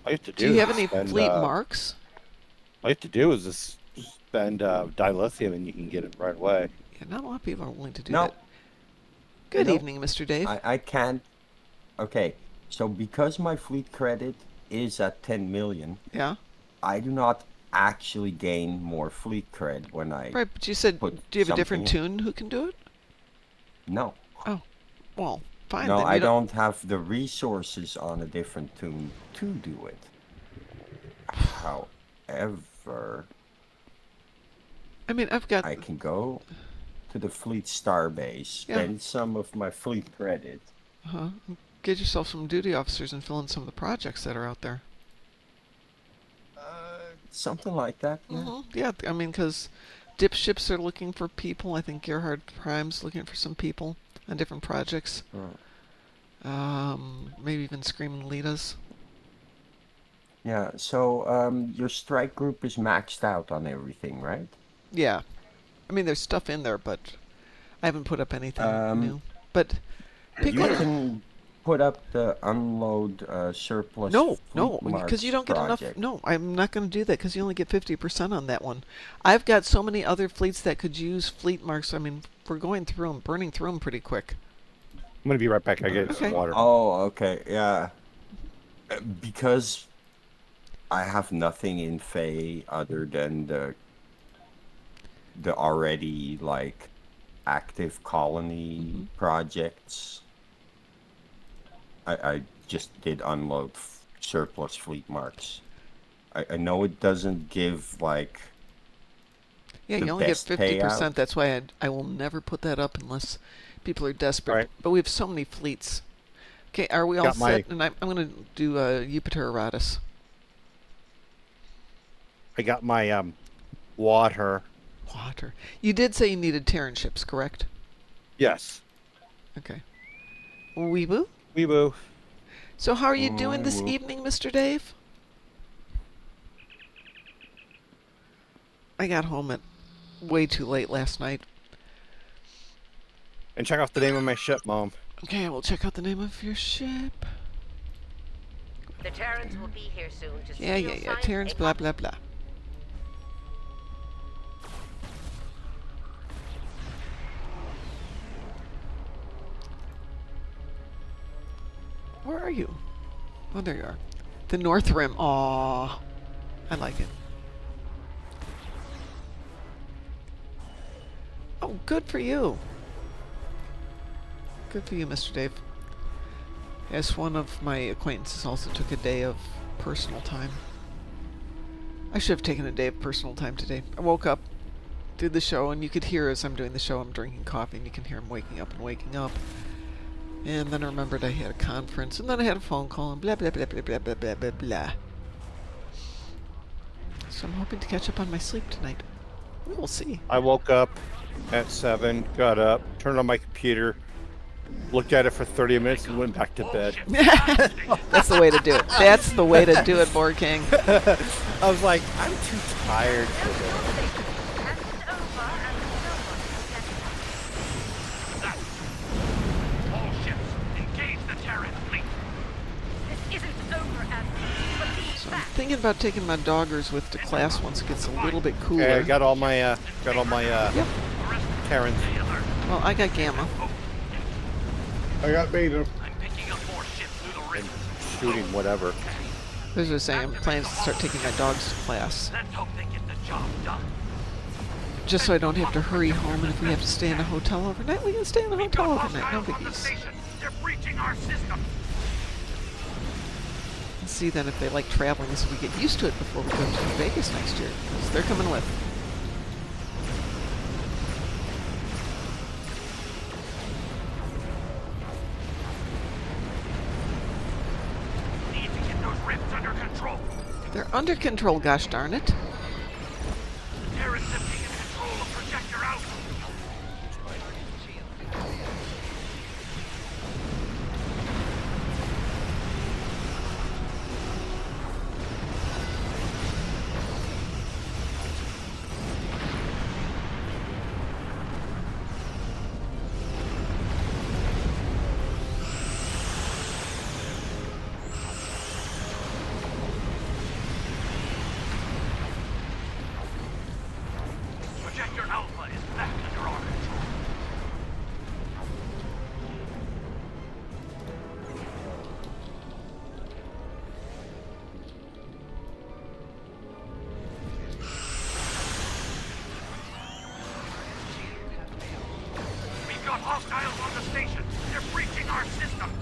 [SPEAKER 6] All you have to
[SPEAKER 1] Do you have
[SPEAKER 6] is
[SPEAKER 1] any
[SPEAKER 6] spend,
[SPEAKER 1] fleet marks?
[SPEAKER 6] All you have to do is just spend dilithium and you can get it right away.
[SPEAKER 1] Yeah, not a lot of people are willing to do
[SPEAKER 2] No.
[SPEAKER 1] that. Good
[SPEAKER 2] No.
[SPEAKER 1] evening, Mr. Dave.
[SPEAKER 2] I can't. Okay, so because my fleet credit is at 10 million,
[SPEAKER 1] Yeah.
[SPEAKER 2] I do not actually gain more fleet cred when I.
[SPEAKER 1] Right, but you said,
[SPEAKER 2] put
[SPEAKER 1] do you have a different
[SPEAKER 2] something
[SPEAKER 1] tune who can do it?
[SPEAKER 2] No.
[SPEAKER 1] Well, fine.
[SPEAKER 2] No,
[SPEAKER 1] then
[SPEAKER 2] I
[SPEAKER 1] you
[SPEAKER 2] don't have the resources on a different tune to do it. However,
[SPEAKER 1] I mean, I've got.
[SPEAKER 2] I can go to the fleet starbase, spend some of my fleet credit,
[SPEAKER 1] get yourself some duty officers and fill in some of the projects that are out there.
[SPEAKER 2] Something like that. Yeah.
[SPEAKER 1] Yeah, I mean, because dipships are looking for people. I think Gerhard Prime's looking for some people on different projects. Maybe even Screaming Litas.
[SPEAKER 2] Yeah. So your strike group is maxed out on everything, right?
[SPEAKER 1] Yeah. I mean, there's stuff in there, but I haven't put up anything new. But pick
[SPEAKER 2] You
[SPEAKER 1] one.
[SPEAKER 2] can put up the unload surplus.
[SPEAKER 1] No,
[SPEAKER 2] fleet
[SPEAKER 1] because you don't
[SPEAKER 2] marks
[SPEAKER 1] get enough.
[SPEAKER 2] project.
[SPEAKER 1] No, I'm not going to do that because you only get 50% on that one. I've got so many other fleets that could use fleet marks. I mean, we're going through them, burning through them pretty quick.
[SPEAKER 6] I'm gonna be right back. I get some water.
[SPEAKER 2] Oh, okay, yeah. Because I have nothing in Fae other than the already like active colony projects. I just did unload surplus fleet marks. I know it doesn't give like
[SPEAKER 1] Yeah,
[SPEAKER 2] the
[SPEAKER 1] you only get
[SPEAKER 2] best
[SPEAKER 1] 50%.
[SPEAKER 2] payout.
[SPEAKER 1] That's why I will never put that up unless people are desperate.
[SPEAKER 6] Right.
[SPEAKER 1] But we have so many fleets. Okay, are we all
[SPEAKER 6] Got
[SPEAKER 1] set? And I'm going to do Jupiter Eratus.
[SPEAKER 6] I got my water.
[SPEAKER 1] Water. You did say you needed Terran ships, correct?
[SPEAKER 6] Yes.
[SPEAKER 1] Okay. Weeboo?
[SPEAKER 6] Weeboo.
[SPEAKER 1] So how are you doing this evening, Mr. Dave? I got home at way too late last night.
[SPEAKER 6] And check out the name of my ship, Mom.
[SPEAKER 1] Okay, I will check out the name of your ship.
[SPEAKER 11] The Terrans will be here soon to
[SPEAKER 1] Yeah. Terrans, blah, blah, blah. Where are you? Oh, there you are. The North Rim. Aww. I like it. Oh, good for you. Good for you, Mr. Dave. Yes, one of my acquaintances also took a day of personal time. I should have taken a day of personal time today. I woke up, did the show, and you could hear as I'm doing the show, I'm drinking coffee, and you can hear him waking up and waking up. And then I remembered I had a conference, and then I had a phone call, and blah, blah, blah, blah, blah, blah, blah, blah, blah. So I'm hoping to catch up on my sleep tonight. We will see.
[SPEAKER 6] I woke up at 7, got up, turned on my computer, looked at it for 30 minutes, and went back to bed.
[SPEAKER 1] That's the way to do it. That's the way to do it, Board King.
[SPEAKER 6] I was like, I'm too tired for this.
[SPEAKER 5] All ships, engage the Terran fleet.
[SPEAKER 11] This isn't over, Admiral, but be
[SPEAKER 1] So I'm
[SPEAKER 11] back.
[SPEAKER 1] thinking about taking my doggers with to class once it gets a little bit cooler.
[SPEAKER 6] Okay, I got all my
[SPEAKER 1] Yep.
[SPEAKER 6] Terrans.
[SPEAKER 1] Well, I got Gamma.
[SPEAKER 3] I got beta.
[SPEAKER 5] I'm picking up more ships through the rift.
[SPEAKER 6] Shooting whatever.
[SPEAKER 1] As I was saying, I'm planning to start taking my dogs to class.
[SPEAKER 5] Let's hope they get the job done.
[SPEAKER 1] Just so I don't have to hurry home, and if we have to stay in a hotel overnight, we can stay in a hotel overnight. No
[SPEAKER 5] Hostiles on the
[SPEAKER 1] biggies.
[SPEAKER 5] station. They're breaching our system.
[SPEAKER 1] And see then if they like traveling so we get used to it before we go to Vegas next year. 'Cause they're coming with.
[SPEAKER 5] Need to get those rifts under control.
[SPEAKER 1] They're under control, gosh darn it.
[SPEAKER 5] Terrans have taken control of Projector Out. Projector Alpha is back under our control. We've got hostiles on the station. They're breaching our systems.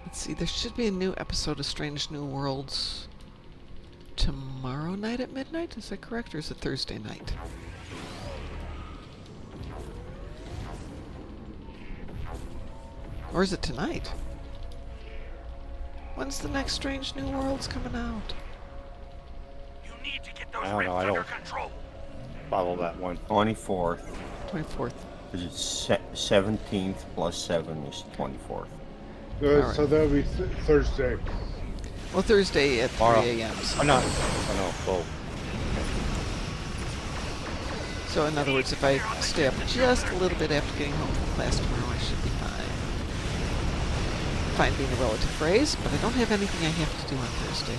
[SPEAKER 1] Let's see, there should be a new episode of Strange New Worlds tomorrow night at midnight. Is that correct, or is it Thursday night? Or is it tonight? When's the next Strange New Worlds coming out?
[SPEAKER 4] You need to get those
[SPEAKER 6] I don't know. I don't follow that one.
[SPEAKER 2] 24th.
[SPEAKER 1] 24th.
[SPEAKER 2] Because it's 17th plus 7 is 24th.
[SPEAKER 1] Alright.
[SPEAKER 3] So that'll be Thursday.
[SPEAKER 1] Well, Thursday at 3 a.m.
[SPEAKER 6] Oh, no. Oh, no. Well,
[SPEAKER 1] So in other words, if I stay up just a little bit after getting home from class tomorrow, I should be fine. Fine being a relative phrase, but I don't have anything I have to do on Thursday.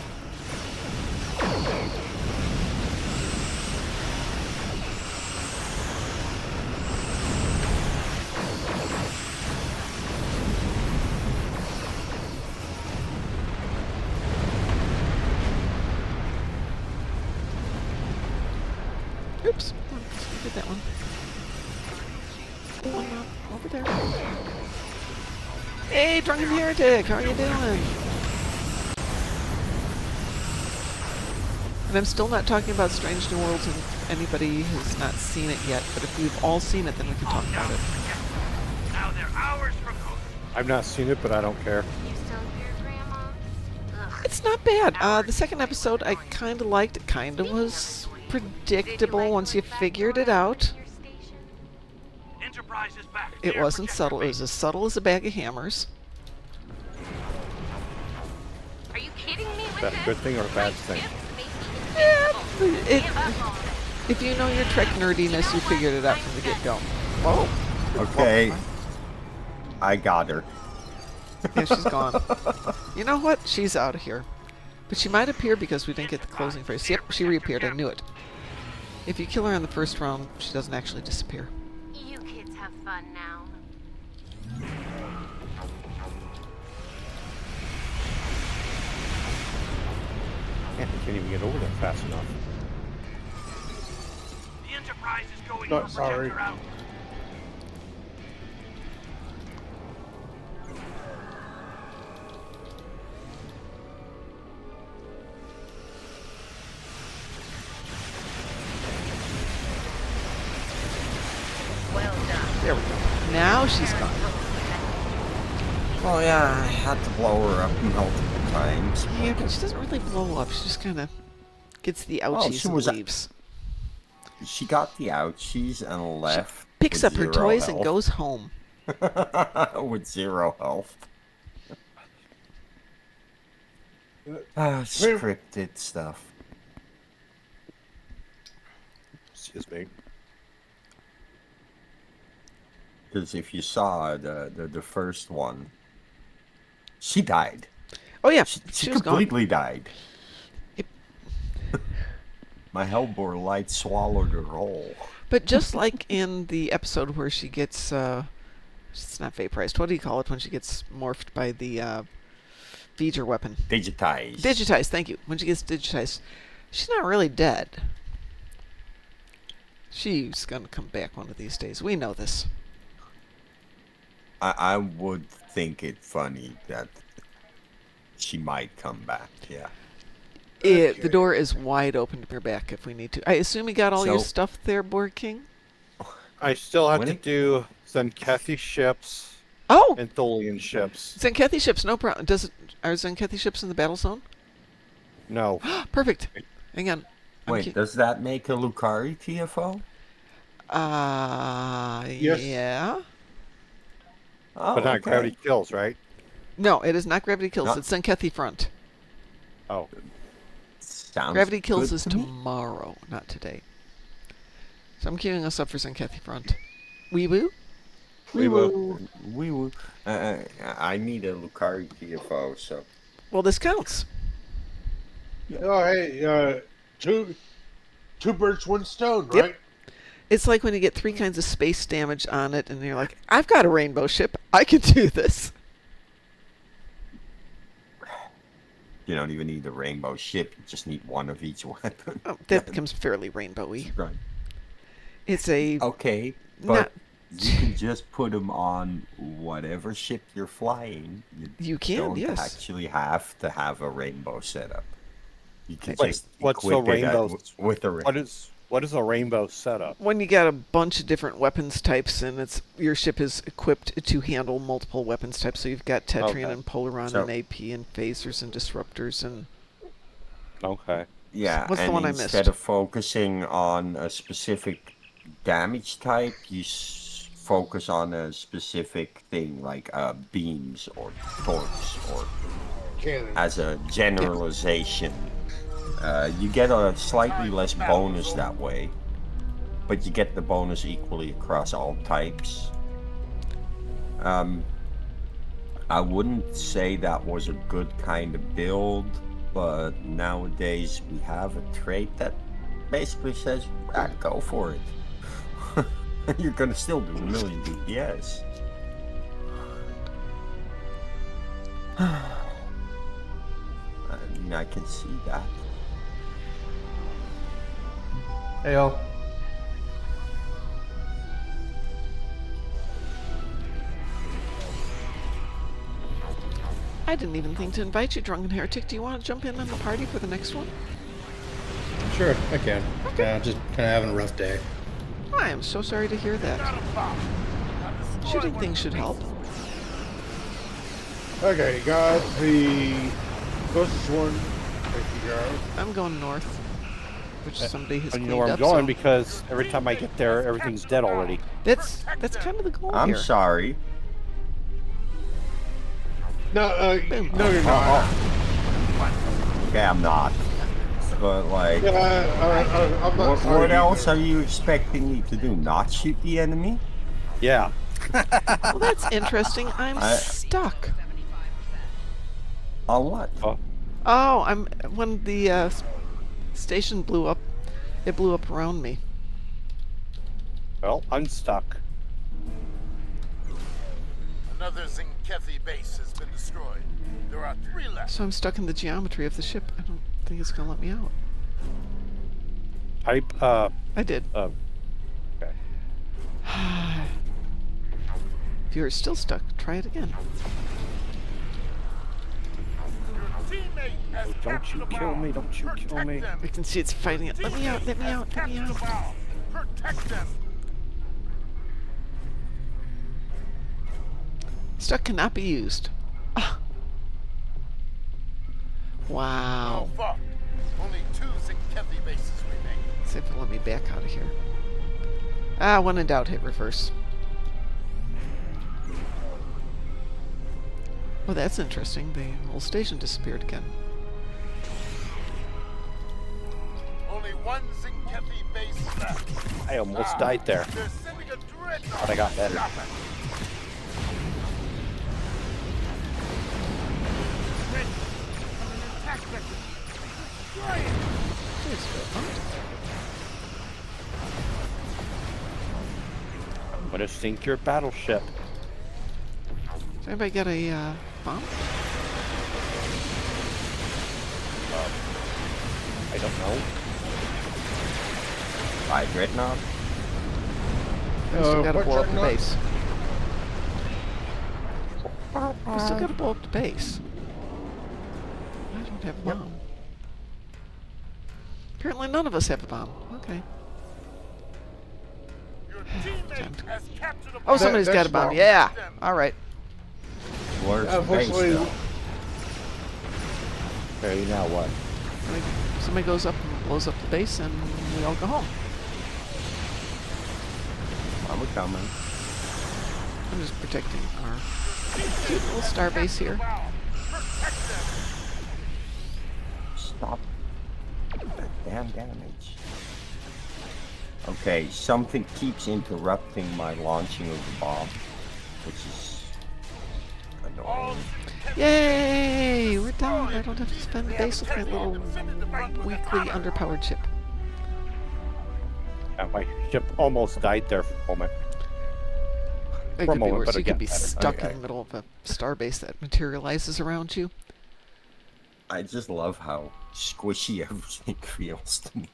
[SPEAKER 1] Oops. I did that one. One up over there. Hey, Drunken Heretic! How are you doing? And I'm still not talking about Strange New Worlds if anybody has not seen it yet, but if we've all seen it, then we can talk about it.
[SPEAKER 4] Now they're hours from home.
[SPEAKER 6] I've not seen it, but I don't care.
[SPEAKER 11] You still here, Grandma? Ugh.
[SPEAKER 1] It's not bad. The second episode I kind of liked. It kind of was predictable once you figured it out.
[SPEAKER 4] Enterprise is back.
[SPEAKER 1] It wasn't subtle. It was as subtle as a bag of hammers.
[SPEAKER 11] Are you kidding me with
[SPEAKER 6] Is that a
[SPEAKER 11] this?
[SPEAKER 6] good thing or a bad thing?
[SPEAKER 1] If you know your Trek nerdiness, you figured it out from the get-go. Whoa.
[SPEAKER 2] Okay. I got her.
[SPEAKER 1] Yeah, she's gone. You know what? She's out of here. But she might appear because we didn't get the closing phrase. Yep, she reappeared. I knew it. If you kill her in the first round, she doesn't actually disappear.
[SPEAKER 11] You kids have fun now.
[SPEAKER 6] I can't even get over there fast enough.
[SPEAKER 4] The Enterprise is going
[SPEAKER 3] Not sorry.
[SPEAKER 4] out.
[SPEAKER 11] Well done.
[SPEAKER 1] There we go. Now she's gone.
[SPEAKER 2] Well, yeah, I had to blow her up multiple times.
[SPEAKER 1] Yeah, but she doesn't really blow up. She just kind of gets the ouchies
[SPEAKER 2] she
[SPEAKER 1] and
[SPEAKER 2] was
[SPEAKER 1] leaves.
[SPEAKER 2] She got the ouchies and left.
[SPEAKER 1] Picks
[SPEAKER 2] with
[SPEAKER 1] up her
[SPEAKER 2] 0
[SPEAKER 1] toys and
[SPEAKER 2] health.
[SPEAKER 1] goes home.
[SPEAKER 2] With 0 health. Scripted stuff.
[SPEAKER 6] Excuse me.
[SPEAKER 2] Because if you saw the first one, she died.
[SPEAKER 1] Oh yeah,
[SPEAKER 2] She
[SPEAKER 1] she was gone.
[SPEAKER 2] completely died.
[SPEAKER 1] It-
[SPEAKER 2] My Hellbore light swallowed her whole.
[SPEAKER 1] But just like in the episode where she gets, it's not vaporized. What do you call it when she gets morphed by the V'ger weapon?
[SPEAKER 2] Digitized.
[SPEAKER 1] Digitized, thank you. When she gets digitized, she's not really dead. She's gonna come back one of these days. We know this.
[SPEAKER 2] I would think it funny that she might come back, yeah.
[SPEAKER 1] The door is wide open to bring her back if we need to. I assume you got all your
[SPEAKER 2] So-
[SPEAKER 1] stuff there, Borg King?
[SPEAKER 6] I still have
[SPEAKER 2] When
[SPEAKER 6] to
[SPEAKER 2] it-
[SPEAKER 6] do Zenkethy ships
[SPEAKER 1] Oh!
[SPEAKER 6] and Tholian ships.
[SPEAKER 1] Zenkethy ships, no problem. Are Zenkethy ships in the battle zone?
[SPEAKER 6] No.
[SPEAKER 1] Perfect. Hang on.
[SPEAKER 2] Wait, does that make a Lucari TFO?
[SPEAKER 3] Yes.
[SPEAKER 1] Yeah.
[SPEAKER 2] Oh,
[SPEAKER 6] But not
[SPEAKER 2] okay.
[SPEAKER 6] gravity kills, right?
[SPEAKER 1] No, it is not gravity kills.
[SPEAKER 2] No.
[SPEAKER 1] It's Zenkethy front.
[SPEAKER 6] Oh.
[SPEAKER 2] Sounds
[SPEAKER 1] Gravity kills
[SPEAKER 2] good
[SPEAKER 1] is
[SPEAKER 2] to me.
[SPEAKER 1] tomorrow, not today. So I'm queuing us up for Zenkethy front. Wee woo?
[SPEAKER 2] We will. We will. I need a Lucari TFO, so.
[SPEAKER 1] Well, this counts.
[SPEAKER 3] Oh, hey, two birds, one stone,
[SPEAKER 1] Yep.
[SPEAKER 3] right?
[SPEAKER 1] It's like when you get 3 kinds of space damage on it, and you're like, I've got a rainbow ship. I can do this.
[SPEAKER 2] You don't even need the rainbow ship. You just need one of each weapon.
[SPEAKER 1] Oh, that becomes fairly rainbowy.
[SPEAKER 2] Right.
[SPEAKER 1] It's a
[SPEAKER 2] Okay, but
[SPEAKER 1] not
[SPEAKER 2] You can just put them on whatever ship you're flying.
[SPEAKER 1] You can,
[SPEAKER 2] don't
[SPEAKER 1] yes.
[SPEAKER 2] actually have to have a rainbow setup. You can
[SPEAKER 6] Wait,
[SPEAKER 2] just
[SPEAKER 6] what's the
[SPEAKER 2] equip it
[SPEAKER 6] rainbow?
[SPEAKER 2] with a
[SPEAKER 6] What is a rainbow setup?
[SPEAKER 1] When you got a bunch of different weapons types and your ship is equipped to handle multiple weapons types, so you've got Tetrian
[SPEAKER 6] Okay.
[SPEAKER 1] and Polaron
[SPEAKER 2] So-
[SPEAKER 1] and AP and phasers and disruptors and
[SPEAKER 6] Okay.
[SPEAKER 2] Yeah,
[SPEAKER 1] What's the
[SPEAKER 2] and
[SPEAKER 1] one I
[SPEAKER 2] instead
[SPEAKER 1] missed?
[SPEAKER 2] of focusing on a specific damage type, you focus on a specific thing like beams or torques or
[SPEAKER 3] Cannon.
[SPEAKER 2] as a generalization. You get a slightly less bonus that way, but you get the bonus equally across all types. I wouldn't say that was a good kind of build, but nowadays we have a trait that basically says, go for it. You're gonna still do a million DPS. I mean, I can see that.
[SPEAKER 12] Hey, all.
[SPEAKER 1] I didn't even think to invite you, Drunken Heretic. Do you want to jump in on the party for the next one?
[SPEAKER 12] Sure, I can. Yeah, just kind of having a rough day.
[SPEAKER 1] I am so sorry to hear that. Shooting things should help.
[SPEAKER 3] Okay, got the closest one. There you go.
[SPEAKER 1] I'm going north, which somebody has
[SPEAKER 6] And you
[SPEAKER 1] cleaned
[SPEAKER 6] know where I'm
[SPEAKER 1] up.
[SPEAKER 6] going
[SPEAKER 1] So
[SPEAKER 6] because every time I get there, everything's dead already.
[SPEAKER 1] that's kind of the goal
[SPEAKER 2] I'm
[SPEAKER 1] here.
[SPEAKER 2] sorry.
[SPEAKER 3] No,
[SPEAKER 1] Boom.
[SPEAKER 3] no, you're not.
[SPEAKER 2] Okay, I'm not. But like,
[SPEAKER 3] I'm not
[SPEAKER 2] what
[SPEAKER 3] sorry
[SPEAKER 2] else
[SPEAKER 3] either.
[SPEAKER 2] are you expecting me to do? Not shoot the enemy?
[SPEAKER 6] Yeah.
[SPEAKER 1] Well, that's interesting. I'm stuck.
[SPEAKER 2] On what?
[SPEAKER 1] Oh, when the station blew up, it blew up around me.
[SPEAKER 6] Well, I'm stuck.
[SPEAKER 4] Another Zinkethi base has been destroyed. There are 3 left.
[SPEAKER 1] So I'm stuck in the geometry of the ship. I don't think it's gonna let me out.
[SPEAKER 6] Type,
[SPEAKER 1] I did.
[SPEAKER 6] Okay.
[SPEAKER 1] If you're still stuck, try it again.
[SPEAKER 4] Your teammate has
[SPEAKER 6] Don't
[SPEAKER 4] captured
[SPEAKER 6] you
[SPEAKER 4] a
[SPEAKER 6] kill
[SPEAKER 4] bomb.
[SPEAKER 6] me, don't you kill
[SPEAKER 4] Protect
[SPEAKER 6] me.
[SPEAKER 4] them.
[SPEAKER 1] I can see it's fighting it. Let me out, let me out, let me
[SPEAKER 4] Captured
[SPEAKER 1] out.
[SPEAKER 4] a bomb. Protect them.
[SPEAKER 1] Stuck cannot be used. Ah. Wow.
[SPEAKER 4] Oh, fuck. Only 2 Zinkethi bases remain.
[SPEAKER 1] See if it'll let me back out of here. Ah, when in doubt, hit reverse. Well, that's interesting. The whole station disappeared again.
[SPEAKER 4] Only 1 Zinkethi base left.
[SPEAKER 6] I almost died there,
[SPEAKER 4] They're sending a Dreadnought.
[SPEAKER 6] but I got better.
[SPEAKER 4] Stop it. Ready. On an attack vector. Destroy it.
[SPEAKER 1] There's good.
[SPEAKER 6] I'm gonna sink your battleship.
[SPEAKER 1] Does anybody got a bomb?
[SPEAKER 6] I don't know.
[SPEAKER 2] By Dreadnought?
[SPEAKER 1] We still gotta
[SPEAKER 3] what
[SPEAKER 1] blow up the
[SPEAKER 3] Dreadnought?
[SPEAKER 1] base. We still gotta blow up the base. I don't have a bomb. Apparently none of us have a bomb. Okay.
[SPEAKER 4] Your teammate has captured a bomb.
[SPEAKER 1] Oh, somebody's got a
[SPEAKER 3] that's
[SPEAKER 1] bomb.
[SPEAKER 3] wrong.
[SPEAKER 1] Yeah. All right.
[SPEAKER 2] Where's the base
[SPEAKER 3] Unfortunately,
[SPEAKER 2] though?
[SPEAKER 6] Okay, now what?
[SPEAKER 1] Somebody goes up and blows up the base, and we all go home.
[SPEAKER 2] I'm coming.
[SPEAKER 1] I'm just protecting our cute little star base here.
[SPEAKER 2] Stop that damn damage. Okay, something keeps interrupting my launching of the bomb, which is annoying.
[SPEAKER 1] Yay! We're done. I don't have to spend the base with my little weakly underpowered ship.
[SPEAKER 6] My ship almost died there for a moment.
[SPEAKER 1] It
[SPEAKER 6] For a
[SPEAKER 1] could be
[SPEAKER 6] moment,
[SPEAKER 1] worse.
[SPEAKER 6] but
[SPEAKER 1] You
[SPEAKER 6] it
[SPEAKER 1] could
[SPEAKER 6] got
[SPEAKER 1] be
[SPEAKER 6] better.
[SPEAKER 1] stuck
[SPEAKER 2] Okay.
[SPEAKER 1] in the middle of a starbase that materializes around you.
[SPEAKER 2] I just love how squishy everything feels to me.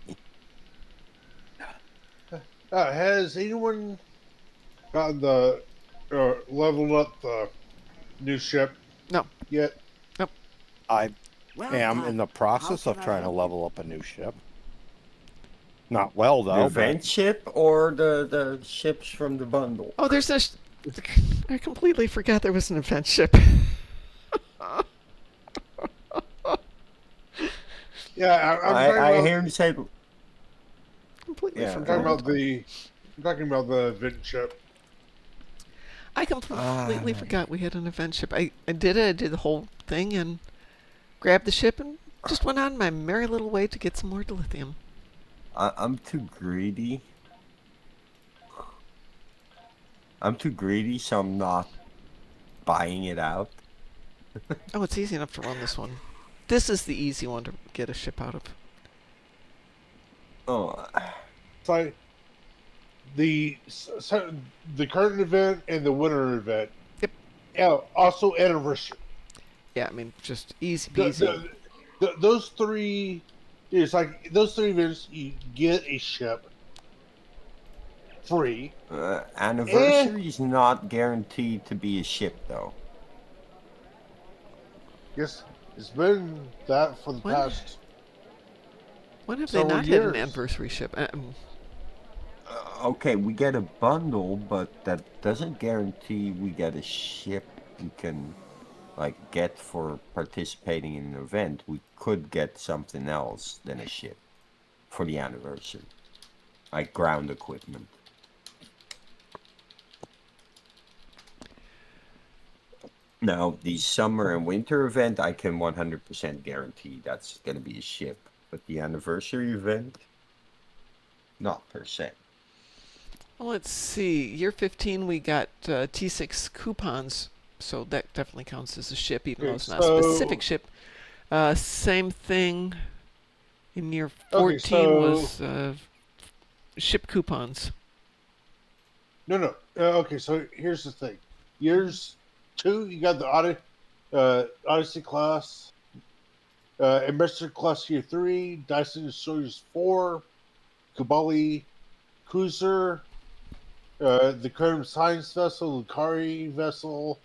[SPEAKER 3] has anyone gotten the leveled up the new ship
[SPEAKER 1] No.
[SPEAKER 3] yet?
[SPEAKER 1] Nope.
[SPEAKER 6] I
[SPEAKER 13] Well
[SPEAKER 6] am
[SPEAKER 13] done.
[SPEAKER 6] in the
[SPEAKER 13] How
[SPEAKER 6] process of
[SPEAKER 13] can I
[SPEAKER 6] trying to
[SPEAKER 13] help you?
[SPEAKER 6] level up a new ship. Not well
[SPEAKER 2] The
[SPEAKER 6] though,
[SPEAKER 2] event
[SPEAKER 6] but
[SPEAKER 2] ship or the ships from the bundle?
[SPEAKER 1] Oh, there's a. I completely forgot there was an event ship.
[SPEAKER 3] Yeah, I'm
[SPEAKER 2] I
[SPEAKER 3] talking about.
[SPEAKER 2] hear him say.
[SPEAKER 1] Completely
[SPEAKER 2] Yeah,
[SPEAKER 3] I'm
[SPEAKER 1] forgot.
[SPEAKER 3] talking about the event ship.
[SPEAKER 1] I completely forgot we had an event ship. I did it. I did the whole thing and grabbed the ship and just went on my merry little way to get some more dilithium.
[SPEAKER 2] I'm too greedy. So I'm not buying it out.
[SPEAKER 1] Oh, it's easy enough to run this one. This is the easy one to get a ship out of.
[SPEAKER 2] Oh,
[SPEAKER 3] It's like the current event and the winter event.
[SPEAKER 1] Yep.
[SPEAKER 3] Yeah. Also anniversary.
[SPEAKER 1] Yeah, I mean, just easy
[SPEAKER 3] The,
[SPEAKER 1] peasy.
[SPEAKER 3] those three. It's like those three events. You get a ship free.
[SPEAKER 2] anniversary is not guaranteed to be a ship, though.
[SPEAKER 3] Yes, it's been that for the past.
[SPEAKER 1] When have they
[SPEAKER 3] several
[SPEAKER 1] not had an
[SPEAKER 3] years.
[SPEAKER 1] anniversary ship?
[SPEAKER 2] Okay, we get a bundle, but that doesn't guarantee we get a ship we can get for participating in an event. We could get something else than a ship for the anniversary, like ground equipment. Now, the summer and winter event, I can 100% guarantee that's going to be a ship. But the anniversary event, not per se.
[SPEAKER 1] Well, let's see. Year 15, we got T6 coupons, so that definitely counts as a ship, even though it's not a specific ship. Same thing in year 14 was ship coupons.
[SPEAKER 3] No. Okay, so here's the thing. Years 2, you got the Odyssey class, Ambassador class year 3, Dyson Destroyers 4, Kabali cruiser, the Kurm science vessel, Lucari vessel,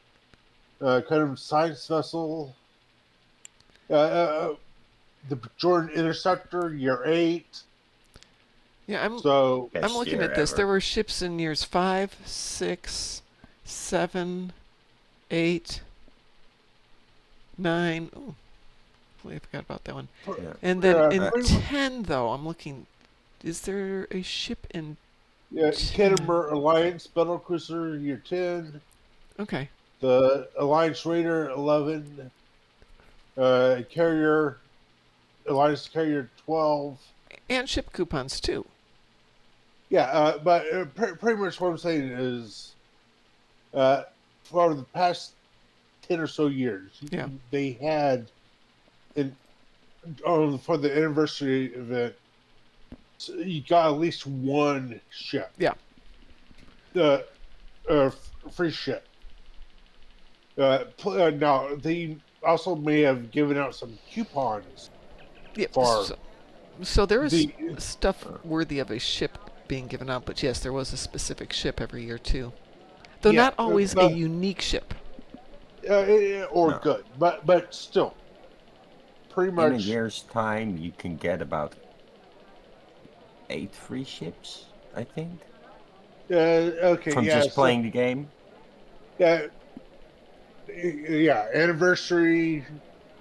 [SPEAKER 3] Kurm science vessel, the Jordan Interceptor year 8.
[SPEAKER 1] Yeah, I'm
[SPEAKER 3] Best
[SPEAKER 1] looking
[SPEAKER 3] year
[SPEAKER 1] at this.
[SPEAKER 3] ever.
[SPEAKER 1] There were ships in years 5, 6, 7, 8, 9. Oh, I forgot about that one.
[SPEAKER 3] Yeah.
[SPEAKER 1] And then in 10, though, I'm looking. Is there a ship in?
[SPEAKER 3] Yeah, Canterbury Alliance Battlecruiser year 10.
[SPEAKER 1] Okay.
[SPEAKER 3] The Alliance Raider 11. Carrier Alliance Carrier 12.
[SPEAKER 1] And ship coupons too.
[SPEAKER 3] Yeah, but pretty much what I'm saying is, for the past 10 or so years, they had, for the anniversary event, so you got at least one ship.
[SPEAKER 1] Yeah.
[SPEAKER 3] Free ship. Now, they also may have given out some coupons.
[SPEAKER 1] Yeah, so there was stuff worthy of a ship being given out, but yes, there was a specific ship every year too. Though not always a unique ship.
[SPEAKER 3] Good, but still, pretty much.
[SPEAKER 2] In a year's time, you can get about 8 free ships, I think.
[SPEAKER 3] Okay.
[SPEAKER 2] From just playing the game.
[SPEAKER 3] Yeah. Anniversary,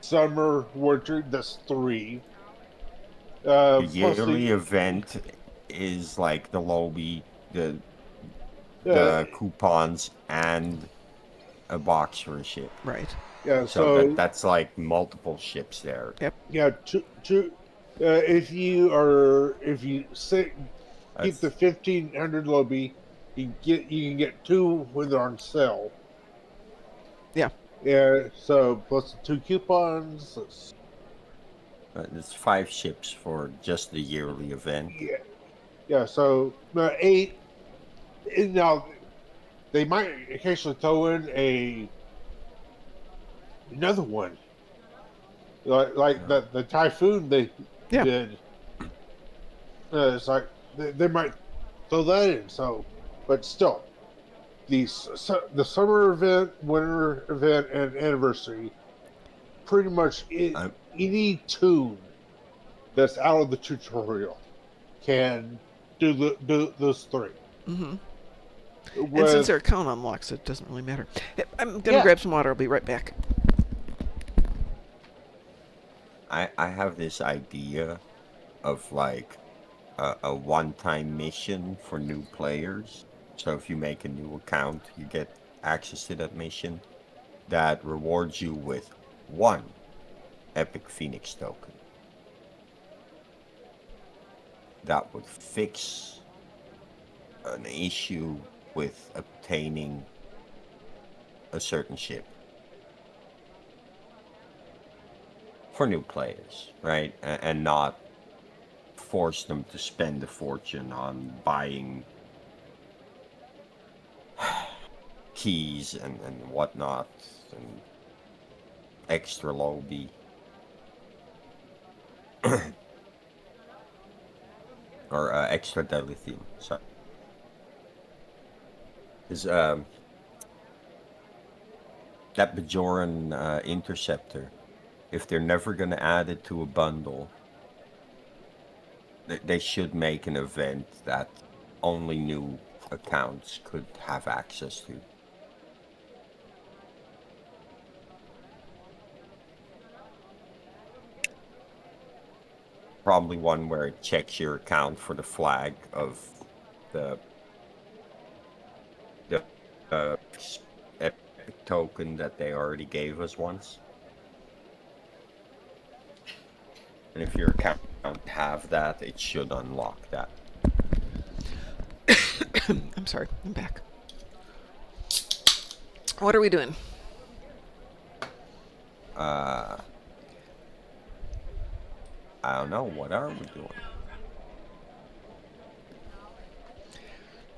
[SPEAKER 3] summer, winter. That's 3.
[SPEAKER 2] The yearly event is like the lobby, the coupons, and a box for a ship.
[SPEAKER 1] Right.
[SPEAKER 3] Yeah.
[SPEAKER 2] So that's like multiple ships there.
[SPEAKER 1] Yep.
[SPEAKER 3] Yeah. If you keep the 1500 lobby, you can get 2 when they're on sale.
[SPEAKER 1] Yeah.
[SPEAKER 3] Yeah. So plus the 2 coupons.
[SPEAKER 2] It's 5 ships for just the yearly event.
[SPEAKER 3] Yeah. Yeah. So 8. Now they might occasionally throw in another one, like the Typhoon they did. It's like they might throw that in. So, but still, the summer event, winter event, and anniversary, pretty much any toon that's out of the tutorial can do those three.
[SPEAKER 1] Mm-hmm. And since their account unlocks, it doesn't really matter. Hey, I'm gonna grab some water. I'll be right back.
[SPEAKER 2] I have this idea of like a one-time mission for new players. So if you make a new account, you get access to that mission that rewards you with 1 Epic Phoenix token. That would fix an issue with obtaining a certain ship for new players, right? And not force them to spend a fortune on buying keys and whatnot and extra lobby. Or extra dilithium, sorry. Is that Bajoran interceptor, if they're never going to add it to a bundle, they should make an event that only new accounts could have access to. Probably one where it checks your account for the flag of the epic token that they already gave us once. And if your account have that, it should unlock that.
[SPEAKER 1] I'm sorry, I'm back. What are we doing?
[SPEAKER 2] I don't know. What are we doing?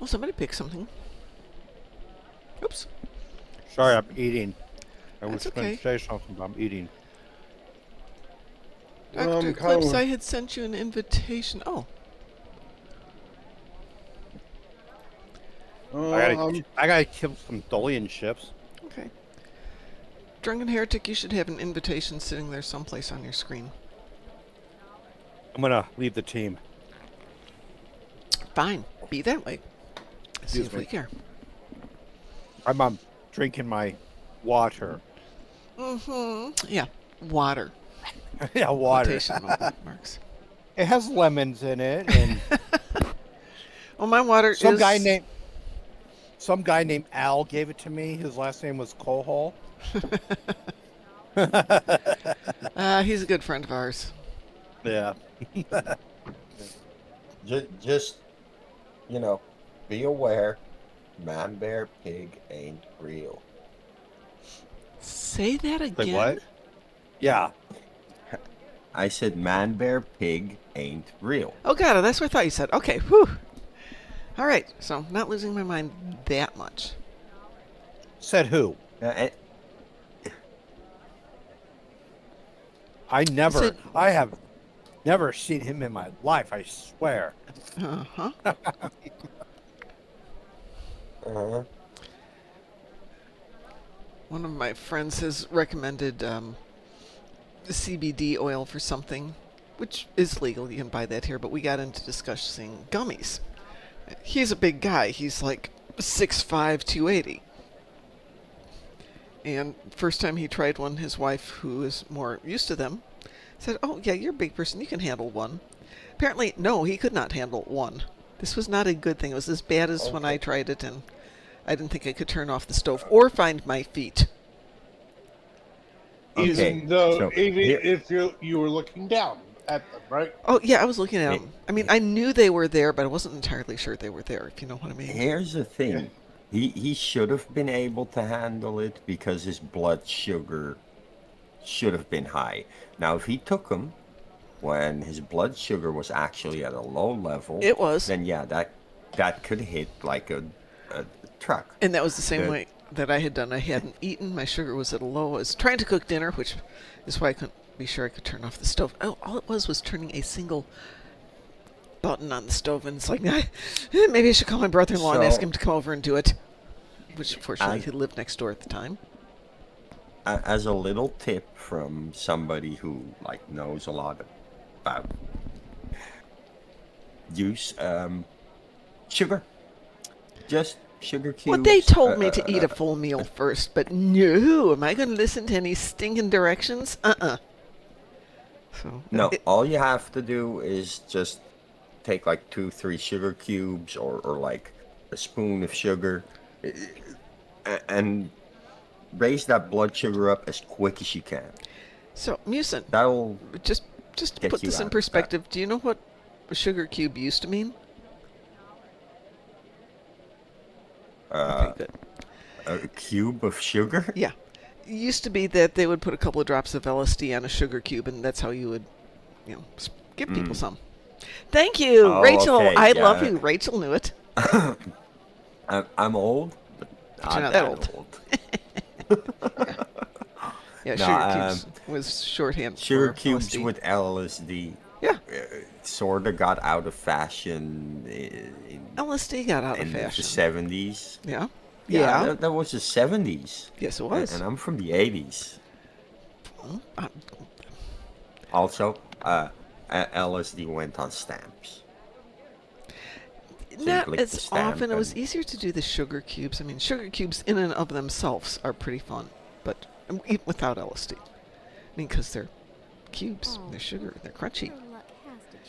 [SPEAKER 1] Well, somebody pick something. Oops.
[SPEAKER 6] Sorry, I'm eating. I was
[SPEAKER 1] That's
[SPEAKER 6] going
[SPEAKER 1] okay.
[SPEAKER 6] to say something, but I'm eating.
[SPEAKER 1] Dr. Eclipse, I had sent you an invitation. Oh.
[SPEAKER 6] I gotta kill some Dolian ships.
[SPEAKER 1] Okay. Drunken Heretic, you should have an invitation sitting there someplace on your screen.
[SPEAKER 6] I'm gonna leave the team.
[SPEAKER 1] Fine. Be that way. See
[SPEAKER 6] Excuse
[SPEAKER 1] if
[SPEAKER 6] me.
[SPEAKER 1] we care.
[SPEAKER 6] I'm drinking my water.
[SPEAKER 1] Mm-hmm. Yeah. Water.
[SPEAKER 6] Yeah, water.
[SPEAKER 1] Quotation marks.
[SPEAKER 6] It has lemons in it, and
[SPEAKER 1] well, my water
[SPEAKER 6] some
[SPEAKER 1] is...
[SPEAKER 6] guy named Al gave it to me. His last name was Kohol.
[SPEAKER 1] He's a good friend of ours.
[SPEAKER 6] Yeah.
[SPEAKER 2] just, be aware, man, bear, pig ain't real.
[SPEAKER 1] Say that again?
[SPEAKER 6] Like what? Yeah.
[SPEAKER 2] I said man, bear, pig ain't real.
[SPEAKER 1] Oh, God, that's what I thought you said. Okay, whew. All right, so not losing my mind that much.
[SPEAKER 6] Said who? I have never seen him in my life, I swear.
[SPEAKER 1] Uh-huh.
[SPEAKER 2] Uh-huh.
[SPEAKER 1] One of my friends has recommended CBD oil for something, which is legal. You can buy that here, but we got into discussing gummies. He's a big guy. He's like 6'5", 280. And first time he tried one, his wife, who is more used to them, said, "Oh, yeah, you're a big person. You can handle one." Apparently, no, he could not handle one. This was not a good thing. It was as bad as when I tried it, and I didn't think I could turn off the stove or find my feet.
[SPEAKER 3] Even if you were looking down at them, right?
[SPEAKER 1] Oh, yeah, I was looking at them. I mean, I knew they were there, but I wasn't entirely sure they were there, if you know what I mean.
[SPEAKER 2] Here's the thing. He should have been able to handle it because his blood sugar should have been high. Now, if he took them when his blood sugar was actually at a low level,
[SPEAKER 1] it was.
[SPEAKER 2] Then yeah, that could hit like a truck.
[SPEAKER 1] And that was the same way that I had done. I hadn't eaten. My sugar was at a low. I was trying to cook dinner, which is why I couldn't be sure I could turn off the stove. Oh, all it was turning a single button on the stove, and it's like, maybe I should call my brother-in-law and ask him to come over and do it. which fortunately he lived next door at the time.
[SPEAKER 2] As a little tip from somebody who like knows a lot about use, sugar, just sugar cubes.
[SPEAKER 1] Well, they told me to eat a full meal first, but no, am I going to listen to any stinking directions? So
[SPEAKER 2] no, all you have to do is just take like 2-3 sugar cubes or like a spoon of sugar and raise that blood sugar up as quick as you can.
[SPEAKER 1] So, Musin,
[SPEAKER 2] that'll
[SPEAKER 1] just to put this in perspective, do you know what a sugar cube used to mean? Okay, good.
[SPEAKER 2] A cube of sugar?
[SPEAKER 1] Yeah. It used to be that they would put a couple of drops of LSD on a sugar cube, and that's how you would, give people some. Thank you, Rachel.
[SPEAKER 2] Okay,
[SPEAKER 1] I love you. Rachel knew it.
[SPEAKER 2] I'm old, but
[SPEAKER 1] not that old. Yeah, sugar cubes was shorthand
[SPEAKER 2] sugar
[SPEAKER 1] for
[SPEAKER 2] cubes
[SPEAKER 1] LSD.
[SPEAKER 2] with LSD.
[SPEAKER 1] Yeah.
[SPEAKER 2] Sort of got out of fashion.
[SPEAKER 1] LSD got out of fashion.
[SPEAKER 2] In the 70s.
[SPEAKER 1] Yeah.
[SPEAKER 2] Yeah. That was the 70s.
[SPEAKER 1] Yes, it was.
[SPEAKER 2] And I'm from the 80s.
[SPEAKER 1] Well,
[SPEAKER 2] Also, LSD went on stamps. So
[SPEAKER 1] not as often. It was easier to do the sugar cubes. I mean, sugar cubes in and of themselves are pretty fun, but even without LSD. I mean, because they're cubes, they're sugar, they're crunchy.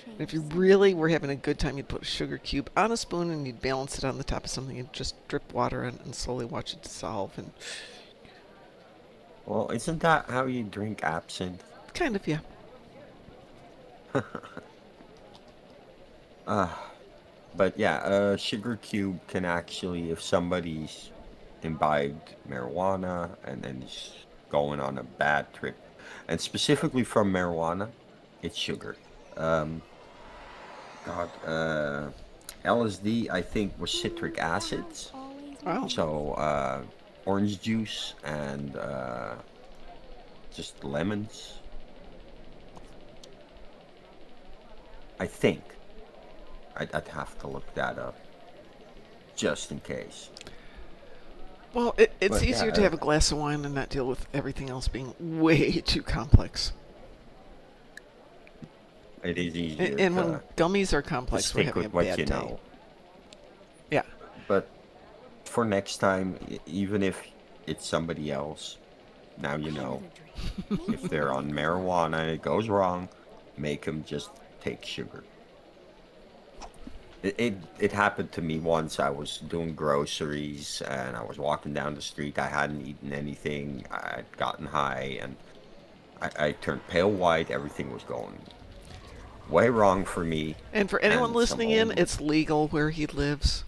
[SPEAKER 1] And if you really were having a good time, you'd put a sugar cube on a spoon and you'd balance it on the top of something and just drip water in and slowly watch it dissolve. And
[SPEAKER 2] well, isn't that how you drink absinthe?
[SPEAKER 1] Kind of, yeah.
[SPEAKER 2] But yeah, a sugar cube can actually, if somebody's imbibed marijuana and then is going on a bad trip, and specifically from marijuana, it's sugar. LSD, I think, was citric acids.
[SPEAKER 1] Wow.
[SPEAKER 2] So, orange juice and just lemons. I think. I'd have to look that up, just in case.
[SPEAKER 1] Well, it's easier to have a glass of wine and not deal with everything else being way too complex.
[SPEAKER 2] It is easier.
[SPEAKER 1] And when gummies are complex, we're having a bad day.
[SPEAKER 2] Know.
[SPEAKER 1] Yeah.
[SPEAKER 2] But for next time, even if it's somebody else, now you know. If they're on marijuana and it goes wrong, make them just take sugar. It happened to me once. I was doing groceries and I was walking down the street. I hadn't eaten anything. I'd gotten high and I turned pale white. Everything was going way wrong for me.
[SPEAKER 1] And for anyone listening in, it's legal where he lives.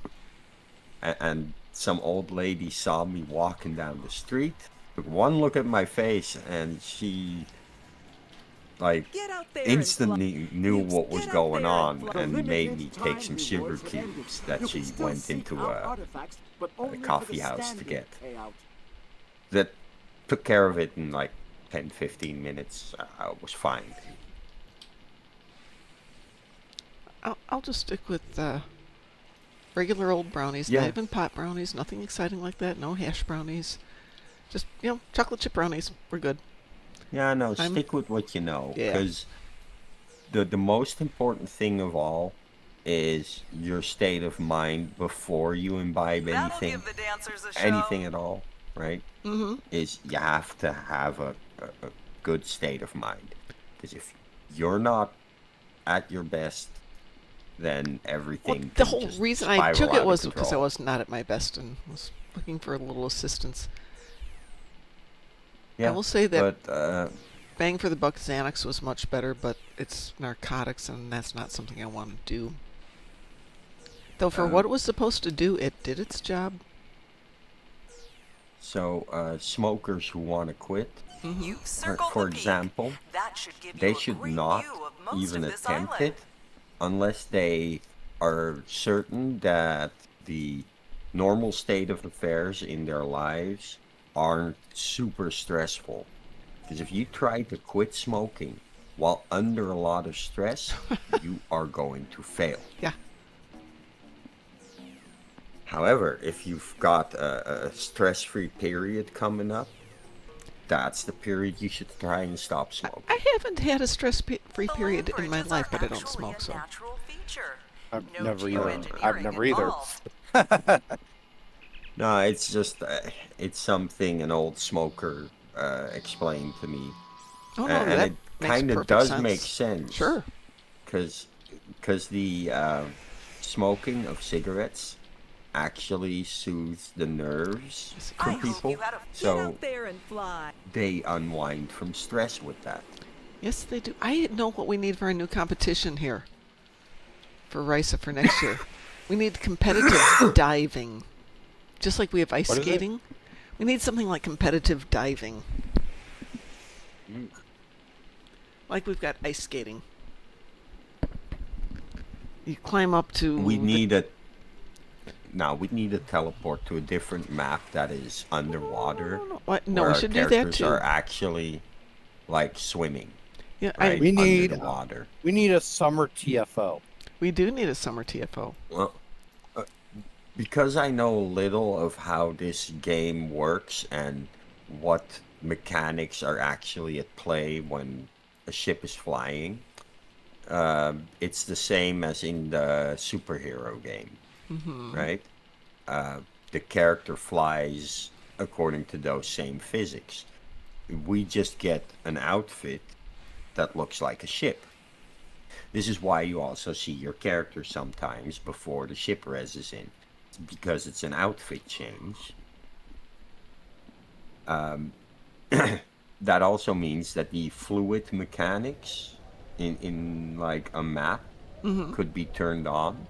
[SPEAKER 2] And some old lady saw me walking down the street, took one look at my face, and she instantly knew what was going on and made me take some sugar cubes that she went into a coffee house to get. That took care of it in like 10-15 minutes. I was fine.
[SPEAKER 1] I'll just stick with regular old brownies, not even pot brownies, nothing exciting like that, no hash brownies. Just, chocolate chip brownies. We're good.
[SPEAKER 2] Yeah, no, stick with what you know. Because the most important thing of all is your state of mind before you imbibe anything. Anything at all, right?
[SPEAKER 1] Mm-hmm.
[SPEAKER 2] Is you have to have a good state of mind. Because if you're not at your best, then everything.
[SPEAKER 1] Well, the whole reason I took it was because I was not at my best and was looking for a little assistance.
[SPEAKER 2] Yeah,
[SPEAKER 1] I will say that
[SPEAKER 2] but,
[SPEAKER 1] bang for the buck Xanax was much better, but it's narcotics and that's not something I want to do. Though for what it was supposed to do, it did its job.
[SPEAKER 2] So, smokers who want to quit, for example, they should not even attempt it unless they are certain that the normal state of affairs in their lives aren't super stressful. Because if you try to quit smoking while under a lot of stress, you are going to fail.
[SPEAKER 1] Yeah.
[SPEAKER 2] However, if you've got a stress-free period coming up, that's the period you should try and stop smoking.
[SPEAKER 1] I haven't had a stress-free period in my life, but I don't smoke, so.
[SPEAKER 6] I've never either.
[SPEAKER 2] No, it's just it's something an old smoker explained to me,
[SPEAKER 1] Oh, no,
[SPEAKER 2] and
[SPEAKER 1] that
[SPEAKER 2] it
[SPEAKER 1] makes
[SPEAKER 2] kind of
[SPEAKER 1] perfect
[SPEAKER 2] does
[SPEAKER 1] sense.
[SPEAKER 2] make sense.
[SPEAKER 1] Sure.
[SPEAKER 2] Because the smoking of cigarettes actually soothes the nerves for people, so
[SPEAKER 9] there and fly.
[SPEAKER 2] they unwind from stress with that.
[SPEAKER 1] Yes, they do. I know what we need for our new competition here for RISA for next year. We need competitive diving. Just like we have ice skating, we need something like competitive diving. Like we've got ice skating. You climb up to...
[SPEAKER 2] We need a teleport to a different map that is underwater.
[SPEAKER 1] No,
[SPEAKER 2] where
[SPEAKER 1] we
[SPEAKER 2] our
[SPEAKER 1] should do that
[SPEAKER 2] characters
[SPEAKER 1] too.
[SPEAKER 2] are actually like swimming.
[SPEAKER 1] Yeah,
[SPEAKER 2] right?
[SPEAKER 6] We need
[SPEAKER 2] under the water.
[SPEAKER 6] We need a summer TFO.
[SPEAKER 1] We do need a summer TFO.
[SPEAKER 2] Well, because I know little of how this game works and what mechanics are actually at play when a ship is flying, it's the same as in the superhero game, right? The character flies according to those same physics. We just get an outfit that looks like a ship. This is why you also see your character sometimes before the ship reses in. It's because it's an outfit change. That also means that the fluid mechanics in like a map could be turned on.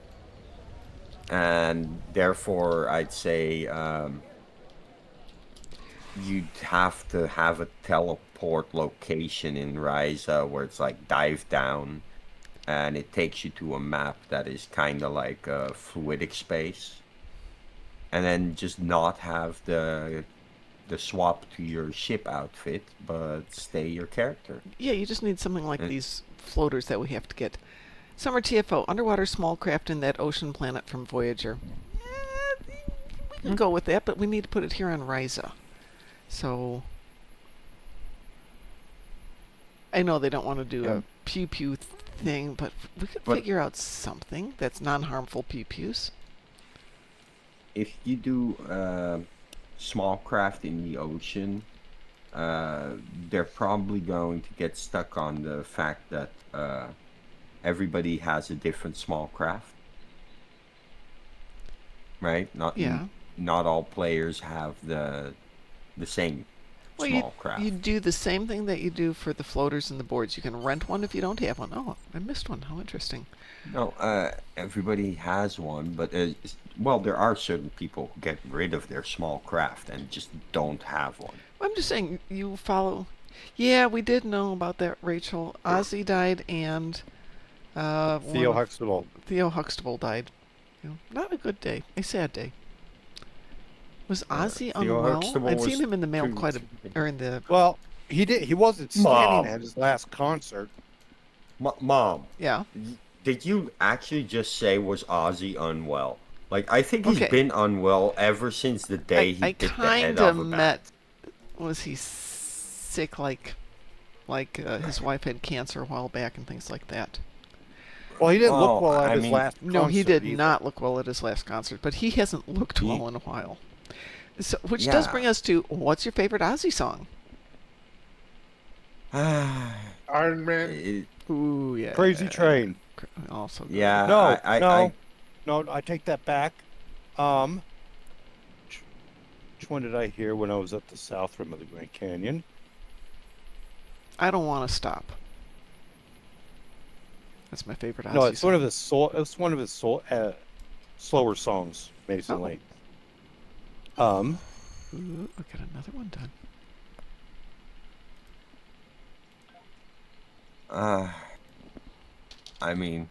[SPEAKER 2] And therefore, I'd say you'd have to have a teleport location in Ryza where it's like dive down and it takes you to a map that is kind of like a fluidic space. And then just not have the swap to your ship outfit, but stay your character.
[SPEAKER 1] Yeah, you just need something like these floaters that we have to get. Summer TFO, underwater small craft in that ocean planet from Voyager. We can go with that, but we need to put it here on Ryza. So I know they don't want to do a pew pew thing, but we could figure out something that's non-harmful pew pews.
[SPEAKER 2] If you do small craft in the ocean, they're probably going to get stuck on the fact that everybody has a different small craft, right? Not all players have the same small craft.
[SPEAKER 1] You do the same thing that you do for the floaters and the boards. You can rent one if you don't have one. Oh, I missed one. How interesting.
[SPEAKER 2] No, everybody has one, but well, there are certain people who get rid of their small craft and just don't have one.
[SPEAKER 1] I'm just saying, you follow. Yeah, we did know about that, Rachel. Ozzy died and
[SPEAKER 6] Theo Huxtable.
[SPEAKER 1] Theo Huxtable died. You know, not a good day. A sad day. Was Ozzy unwell? I'd seen him in the mail quite a, or in the.
[SPEAKER 6] Well, he wasn't standing at his last concert.
[SPEAKER 2] Mom.
[SPEAKER 1] Yeah.
[SPEAKER 2] Did you actually just say was Ozzy unwell? Like, I think he's been unwell ever since the day he hit the head of a bat.
[SPEAKER 1] Was he sick? Like his wife had cancer a while back and things like that.
[SPEAKER 6] Well, he didn't look well at his last concert.
[SPEAKER 1] No, he did not look well at his last concert, but he hasn't looked well in a while. So, which does bring us to, what's your favorite Ozzy song?
[SPEAKER 3] Iron Man.
[SPEAKER 1] Ooh, yeah.
[SPEAKER 6] Crazy Train.
[SPEAKER 1] Also good.
[SPEAKER 2] Yeah.
[SPEAKER 6] No, I take that back. Which one did I hear when I was at the south rim of the Grand Canyon?
[SPEAKER 1] I Don't Want to Stop. That's my favorite Ozzy
[SPEAKER 6] No, it's
[SPEAKER 1] song.
[SPEAKER 6] one of his one of his slower songs, basically.
[SPEAKER 1] Ooh, I've got another one done.
[SPEAKER 2] I mean,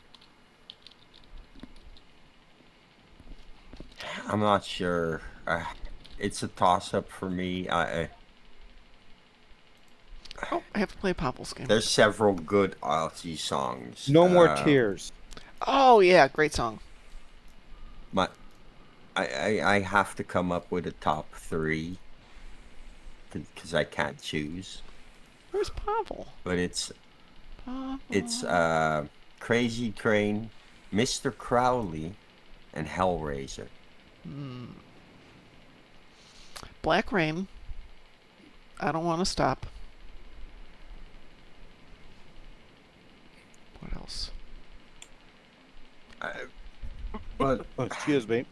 [SPEAKER 2] I'm not sure. It's a toss-up for me.
[SPEAKER 1] I have to play a Popples game.
[SPEAKER 2] There's several good Ozzy songs.
[SPEAKER 6] No More Tears.
[SPEAKER 1] Oh, yeah, great song.
[SPEAKER 2] I have to come up with a top 3 because I can't choose.
[SPEAKER 1] Where's Pavel?
[SPEAKER 2] But it's
[SPEAKER 1] Pavel.
[SPEAKER 2] Crazy Train, Mr. Crowley, and Hellraiser.
[SPEAKER 1] Black Rain. I don't want to stop. What else?
[SPEAKER 2] But
[SPEAKER 6] excuse me.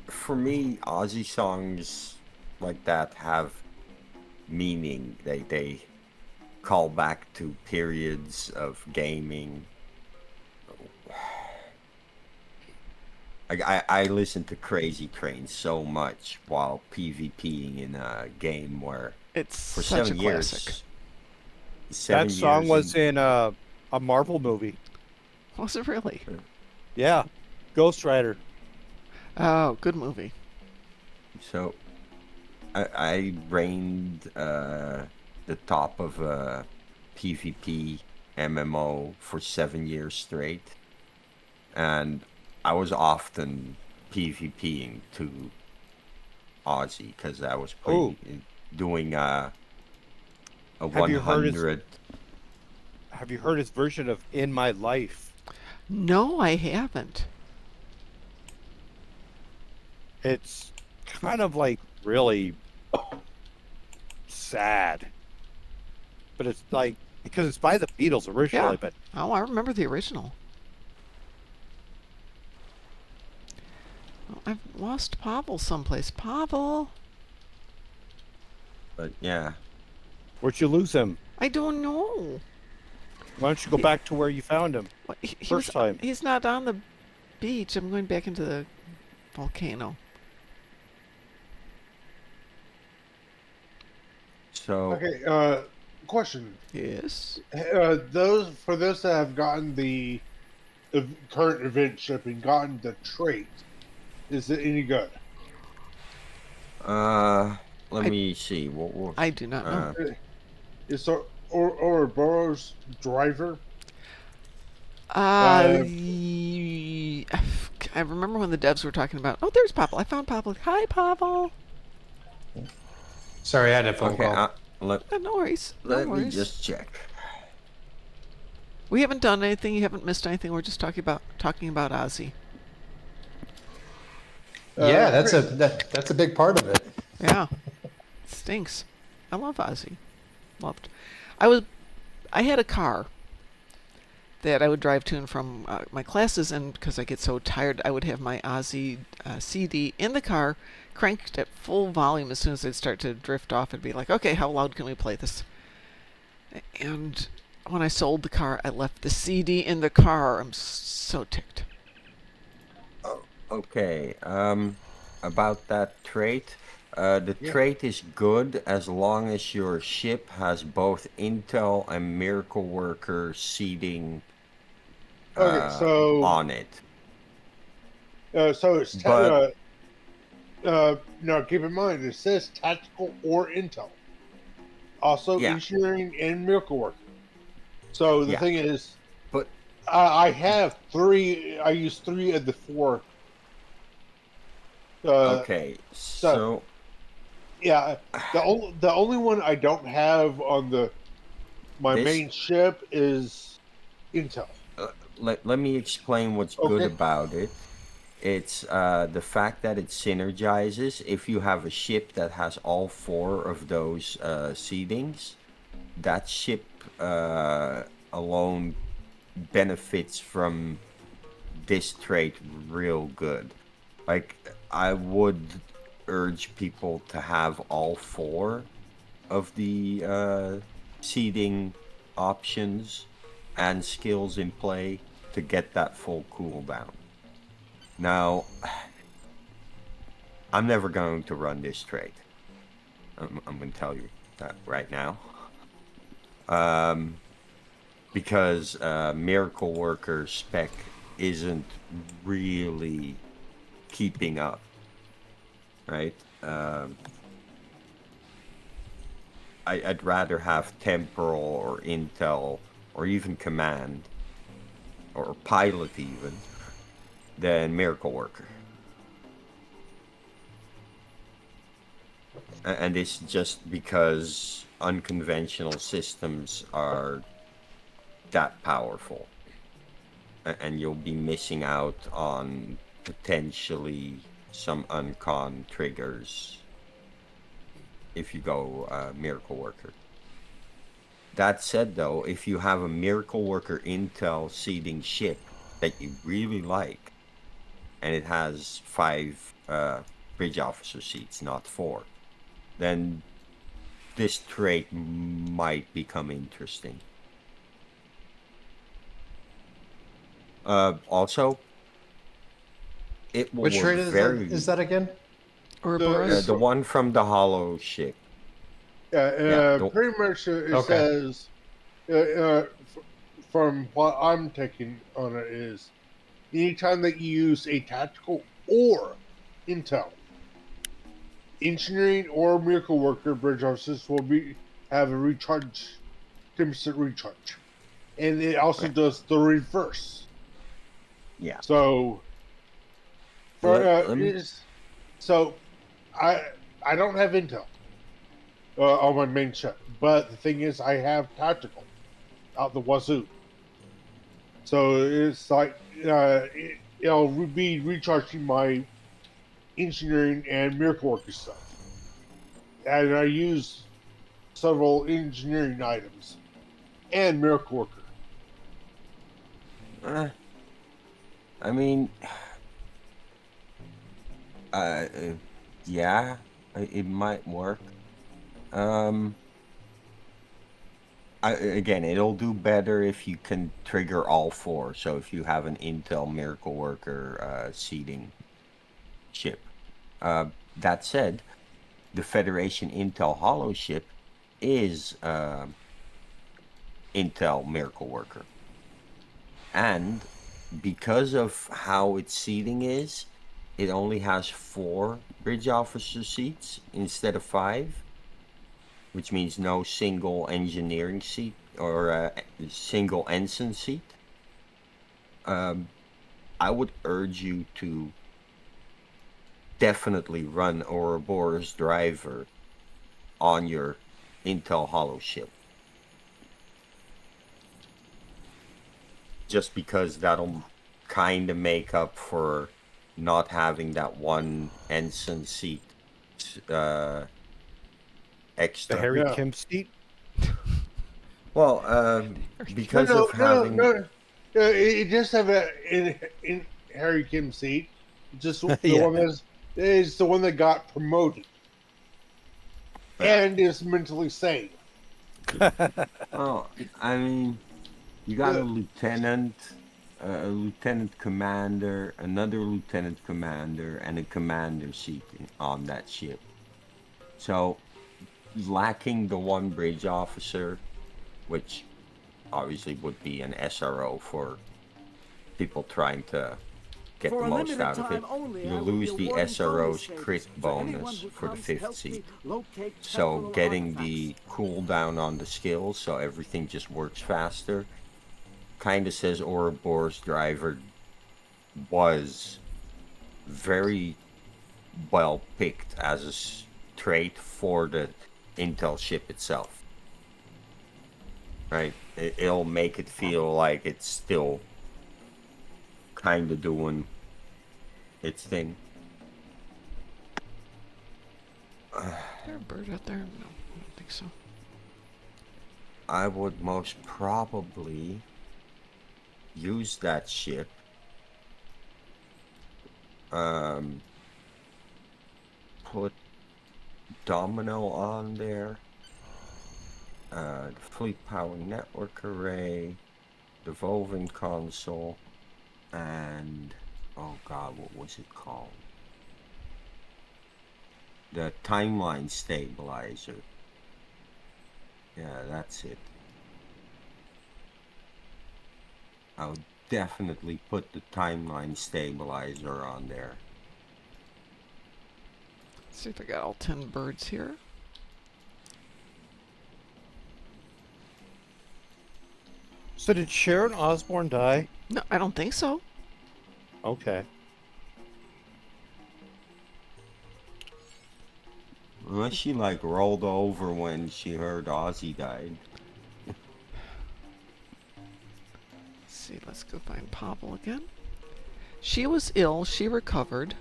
[SPEAKER 2] For me, Aussie songs like that have meaning. They call back to periods of gaming. I listen to Crazy Train so much while PvPing in a game where
[SPEAKER 1] It's
[SPEAKER 2] for
[SPEAKER 1] such
[SPEAKER 2] 7
[SPEAKER 1] a
[SPEAKER 2] years.
[SPEAKER 1] classic.
[SPEAKER 2] 7
[SPEAKER 6] That song
[SPEAKER 2] years
[SPEAKER 6] was in a Marvel movie.
[SPEAKER 1] Was it really?
[SPEAKER 6] Yeah, Ghost Rider.
[SPEAKER 1] Oh, good movie.
[SPEAKER 2] So I reigned the top of a PvP MMO for 7 years straight, and I was often PvPing to Aussie because I was doing a
[SPEAKER 6] Have you heard
[SPEAKER 2] 100.
[SPEAKER 6] Have you heard his version of "In My Life"?
[SPEAKER 1] No, I haven't.
[SPEAKER 6] It's kind of like really sad, but it's like because it's by the Beatles originally.
[SPEAKER 1] Yeah.
[SPEAKER 6] But
[SPEAKER 1] Oh, I remember the original. Oh, I've lost Pavel someplace. Pavel.
[SPEAKER 2] But yeah,
[SPEAKER 6] where'd you lose him?
[SPEAKER 1] I don't know.
[SPEAKER 6] Why don't you go back to where you found him first time?
[SPEAKER 1] He's not on the beach. I'm going back into the volcano.
[SPEAKER 2] so
[SPEAKER 3] Okay, question.
[SPEAKER 1] Yes.
[SPEAKER 3] Those that have gotten the current event ship and gotten the trait, is it any good?
[SPEAKER 2] let me see. What
[SPEAKER 1] I do not know.
[SPEAKER 3] Is Ouroboros driver?
[SPEAKER 1] I remember when the devs were talking about. Oh, there's Pavel. I found Pavel. Hi, Pavel.
[SPEAKER 12] Sorry, I had a phone call.
[SPEAKER 1] No worries.
[SPEAKER 2] Let me just check.
[SPEAKER 1] We haven't done anything. You haven't missed anything. We're just talking about Ozzy.
[SPEAKER 12] Yeah, that's a big part of it.
[SPEAKER 1] Yeah, stinks. I love Ozzy. Loved. I had a car that I would drive to and from my classes, and because I get so tired, I would have my Ozzy CD in the car, cranked at full volume. As soon as I'd start to drift off, it'd be like, okay, how loud can we play this? And when I sold the car, I left the CD in the car. I'm so ticked.
[SPEAKER 2] Oh, okay. About that trait. The trait is good as long as your ship has both Intel and Miracle Worker seeding on it.
[SPEAKER 3] So it's now keep in mind it says tactical or Intel, also engineering and Miracle Worker. So the thing is,
[SPEAKER 2] but
[SPEAKER 3] I have 3. I use 3 of the 4.
[SPEAKER 2] Okay, so
[SPEAKER 3] yeah, the only one I don't have on my main ship is Intel.
[SPEAKER 2] Let me explain what's good about it. It's the fact that it synergizes. If you have a ship that has all 4 of those seedings, that ship alone benefits from this trait real good. Like, I would urge people to have all 4 of the seeding options and skills in play to get that full cooldown. Now, I'm never going to run this trait. I'm going to tell you that right now. Because Miracle Worker spec isn't really keeping up, right? I'd rather have Temporal or Intel or even Command or Pilot even than Miracle Worker. And it's just because unconventional systems are that powerful. And you'll be missing out on potentially some uncon triggers if you go Miracle Worker. That said, though, if you have a Miracle Worker Intel seeding ship that you really like, and it has 5 bridge officer seats, not 4, then this trait might become interesting. Also, it will
[SPEAKER 12] Which
[SPEAKER 2] work
[SPEAKER 12] trait
[SPEAKER 2] very...
[SPEAKER 12] is that again?
[SPEAKER 1] Ouroboros?
[SPEAKER 2] the one from the hollow ship.
[SPEAKER 3] Pretty much it says, from what I'm taking on it is, anytime that you use a tactical or intel, engineering or miracle worker bridge officers will have a recharge, 10% recharge, and it also does the reverse.
[SPEAKER 2] Yeah.
[SPEAKER 3] So, so I don't have intel on my main ship, but the thing is, I have tactical out the wazoo. So it's like it'll be recharging my engineering and miracle worker stuff, and I use several engineering items and miracle worker.
[SPEAKER 2] I mean, yeah, it might work. Again, it'll do better if you can trigger all 4. So if you have an Intel Miracle Worker seeding ship. That said, the Federation Intel Hollow ship is Intel Miracle Worker. And because of how its seating is, it only has 4 bridge officer seats instead of 5, which means no single engineering seat or single ensign seat. I would urge you to definitely run Ouroboros driver on your Intel Hollow ship. Just because that'll kind of make up for not having that one ensign seat extra.
[SPEAKER 6] The Harry Kim seat?
[SPEAKER 2] Well, because of having...
[SPEAKER 3] it just have in Harry Kim seat. Just the one is the one that got promoted and is mentally sane.
[SPEAKER 2] Oh, I mean, you got a lieutenant commander, another lieutenant commander, and a commander seat on that ship. So, lacking the one bridge officer, which obviously would be an SRO for people trying to get the most out of it, you lose the SRO's crit bonus for the 5th seat. So getting the cooldown on the skills so everything just works faster kind of says Ouroboros driver was very well picked as a trait for the Intel ship itself. Right? It'll make it feel like it's still kind of doing its thing.
[SPEAKER 1] Is there a bird out there? No, I don't think so.
[SPEAKER 2] I would most probably use that ship. Put Domino on there. The Fleet Power Network Array. The Volvin Console. And, oh god, what was it called? The Timeline Stabilizer. Yeah, that's it. I'll definitely put the Timeline Stabilizer on there.
[SPEAKER 1] Let's see if I got all 10 birds here.
[SPEAKER 6] So did Sharon Osbourne die?
[SPEAKER 1] No, I don't think so.
[SPEAKER 6] Okay.
[SPEAKER 2] Well, she like rolled over when she heard Ozzy died.
[SPEAKER 1] Let's see, let's go find Pavel again. She was ill, she recovered.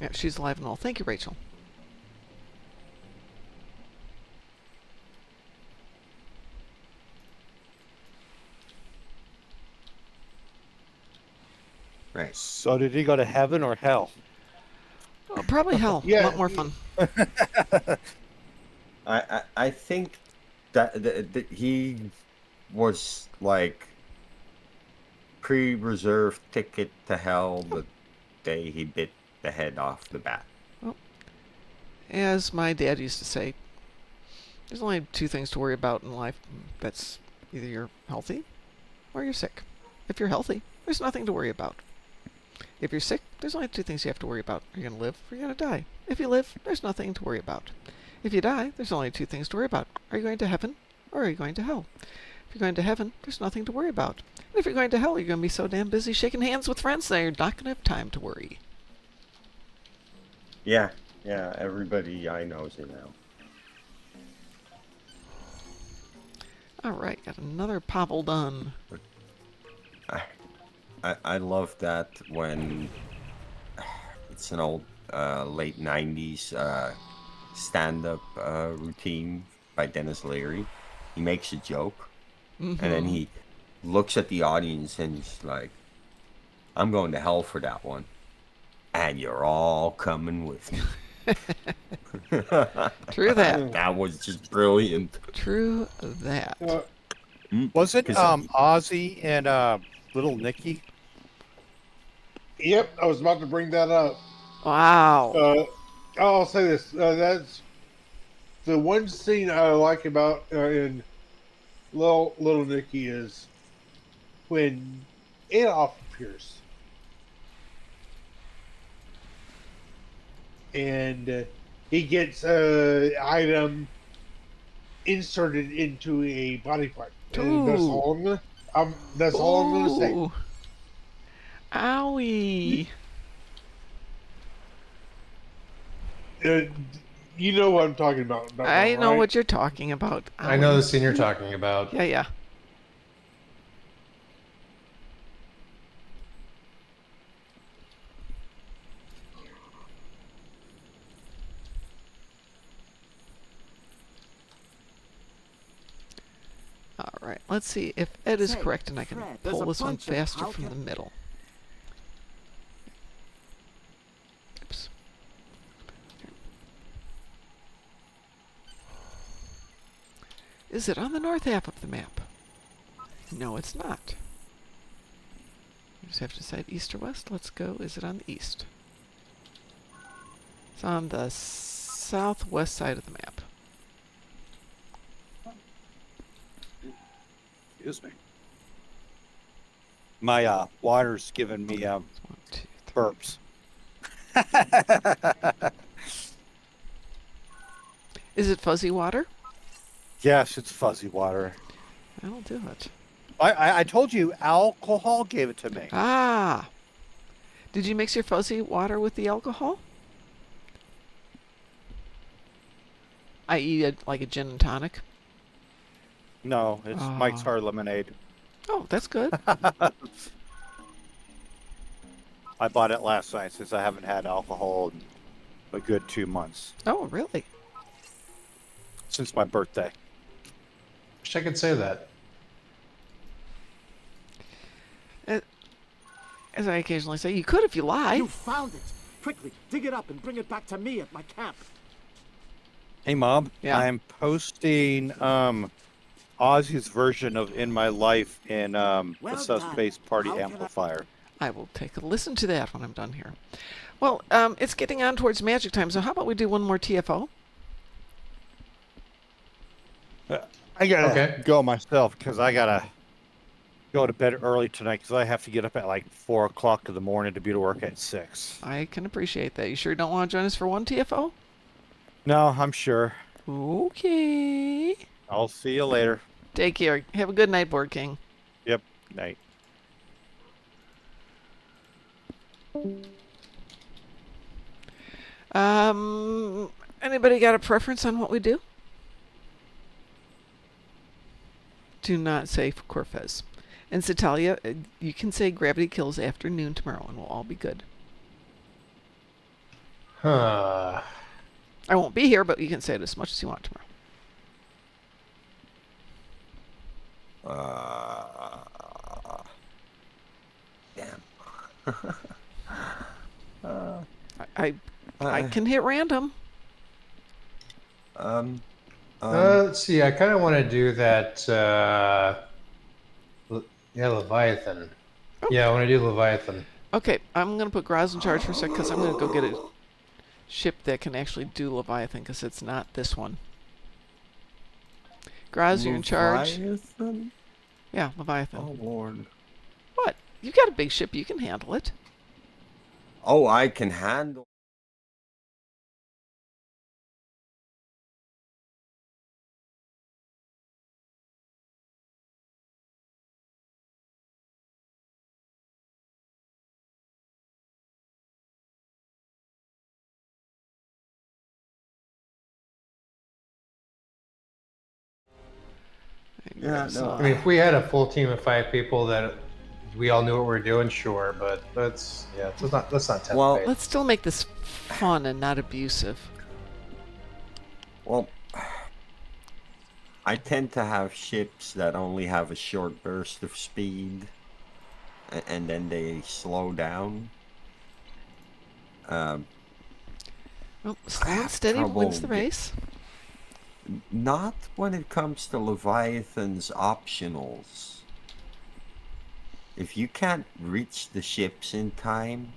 [SPEAKER 1] Yeah, she's alive and well. Thank you, Rachel.
[SPEAKER 2] Right.
[SPEAKER 6] So did he go to heaven or hell?
[SPEAKER 1] Oh, probably hell. A lot more fun.
[SPEAKER 2] I think that he was like pre-reserved ticket to hell the day he bit the head off the bat.
[SPEAKER 1] Well, as my dad used to say, there's only two things to worry about in life. That's either you're healthy or you're sick. If you're healthy, there's nothing to worry about. If you're sick, there's only two things you have to worry about. Are you going to live or are you going to die? If you live, there's nothing to worry about. If you die, there's only two things to worry about. Are you going to heaven or are you going to hell? If you're going to heaven, there's nothing to worry about. And if you're going to hell, you're going to be so damn busy shaking hands with friends that you're not going to have time to worry.
[SPEAKER 2] Yeah, everybody I know is in hell.
[SPEAKER 1] All right, got another Pavel done.
[SPEAKER 2] I love that when it's an old late 90s stand-up routine by Dennis Leary. He makes a joke, and then he looks at the audience and he's like, I'm going to hell for that one. And you're all coming with me.
[SPEAKER 1] True that.
[SPEAKER 2] That was just brilliant.
[SPEAKER 1] True that.
[SPEAKER 6] Was it Ozzy and Little Nicky?
[SPEAKER 3] Yep, I was about to bring that up.
[SPEAKER 1] Wow.
[SPEAKER 3] I'll say this. That's the one scene I like about in Little Nicky is when Adolf appears. And he gets an item inserted into a body part. And that's all I'm gonna say.
[SPEAKER 1] Owie.
[SPEAKER 3] You know what I'm talking about.
[SPEAKER 1] I know what you're talking about. Owie.
[SPEAKER 12] I know the scene you're talking about.
[SPEAKER 1] Yeah. All right, let's see if Ed is correct and I can pull this one faster from the middle. Oops. Is it on the north half of the map? No, it's not. You just have to decide east or west. Let's go. Is it on the east? It's on the southwest side of the map.
[SPEAKER 6] Excuse me. My water's giving me burps.
[SPEAKER 1] Is it fuzzy water?
[SPEAKER 6] Yes, it's fuzzy water.
[SPEAKER 1] That'll do it.
[SPEAKER 6] I told you alcohol gave it to me.
[SPEAKER 1] Ah. Did you mix your fuzzy water with the alcohol? I.e. like a gin and tonic?
[SPEAKER 6] No, it's Mike's Hard Lemonade.
[SPEAKER 1] Oh, that's good.
[SPEAKER 6] I bought it last night since I haven't had alcohol in a good 2 months.
[SPEAKER 1] Oh, really?
[SPEAKER 6] Since my birthday.
[SPEAKER 12] Wish I could say that.
[SPEAKER 1] As I occasionally say, you could if you lie.
[SPEAKER 13] You found it. Quickly, dig it up and bring it back to me at my camp.
[SPEAKER 6] Hey, Mom.
[SPEAKER 1] Yeah.
[SPEAKER 6] I'm posting Ozzy's version of In My Life in the Sus-Based Party Amplifier.
[SPEAKER 1] I will take a listen to that when I'm done here. Well, it's getting on towards magic time, so how about we do one more TFO?
[SPEAKER 6] I gotta go myself because I gotta go to bed early tonight because I have to get up at like 4 o'clock in the morning to be to work at 6.
[SPEAKER 1] I can appreciate that. You sure don't want to join us for one TFO?
[SPEAKER 6] No, I'm sure.
[SPEAKER 1] Okay.
[SPEAKER 6] I'll see you later.
[SPEAKER 1] Take care. Have a good night, Board King.
[SPEAKER 6] Yep. Night.
[SPEAKER 1] Anybody got a preference on what we do? Do not say Corfez. And Citalia, you can say gravity kills after noon tomorrow and we'll all be good.
[SPEAKER 12] Huh.
[SPEAKER 1] I won't be here, but you can say it as much as you want tomorrow.
[SPEAKER 2] Damn.
[SPEAKER 1] I can hit random.
[SPEAKER 12] Let's see. I kind of want to do that. Leviathan.
[SPEAKER 1] Oh.
[SPEAKER 12] Yeah, I want to do Leviathan.
[SPEAKER 1] Okay, I'm going to put Graz in charge for a sec because I'm going to go get a ship that can actually do Leviathan because it's not this one. Graz, you're in charge.
[SPEAKER 2] Leviathan?
[SPEAKER 1] Yeah, Leviathan.
[SPEAKER 2] Oh, Lord.
[SPEAKER 1] What? You got a big ship. You can handle it.
[SPEAKER 2] Oh, I can handle. Yeah, no.
[SPEAKER 12] I mean, if we had a full team of 5 people that we all knew what we were doing, sure, but let's not tempt fate.
[SPEAKER 1] Let's still make this fun and not abusive.
[SPEAKER 2] Well, I tend to have ships that only have a short burst of speed, and then they slow down.
[SPEAKER 1] Well, slow and steady wins the race.
[SPEAKER 2] Not when it comes to Leviathan's optionals. If you can't reach the ships in time,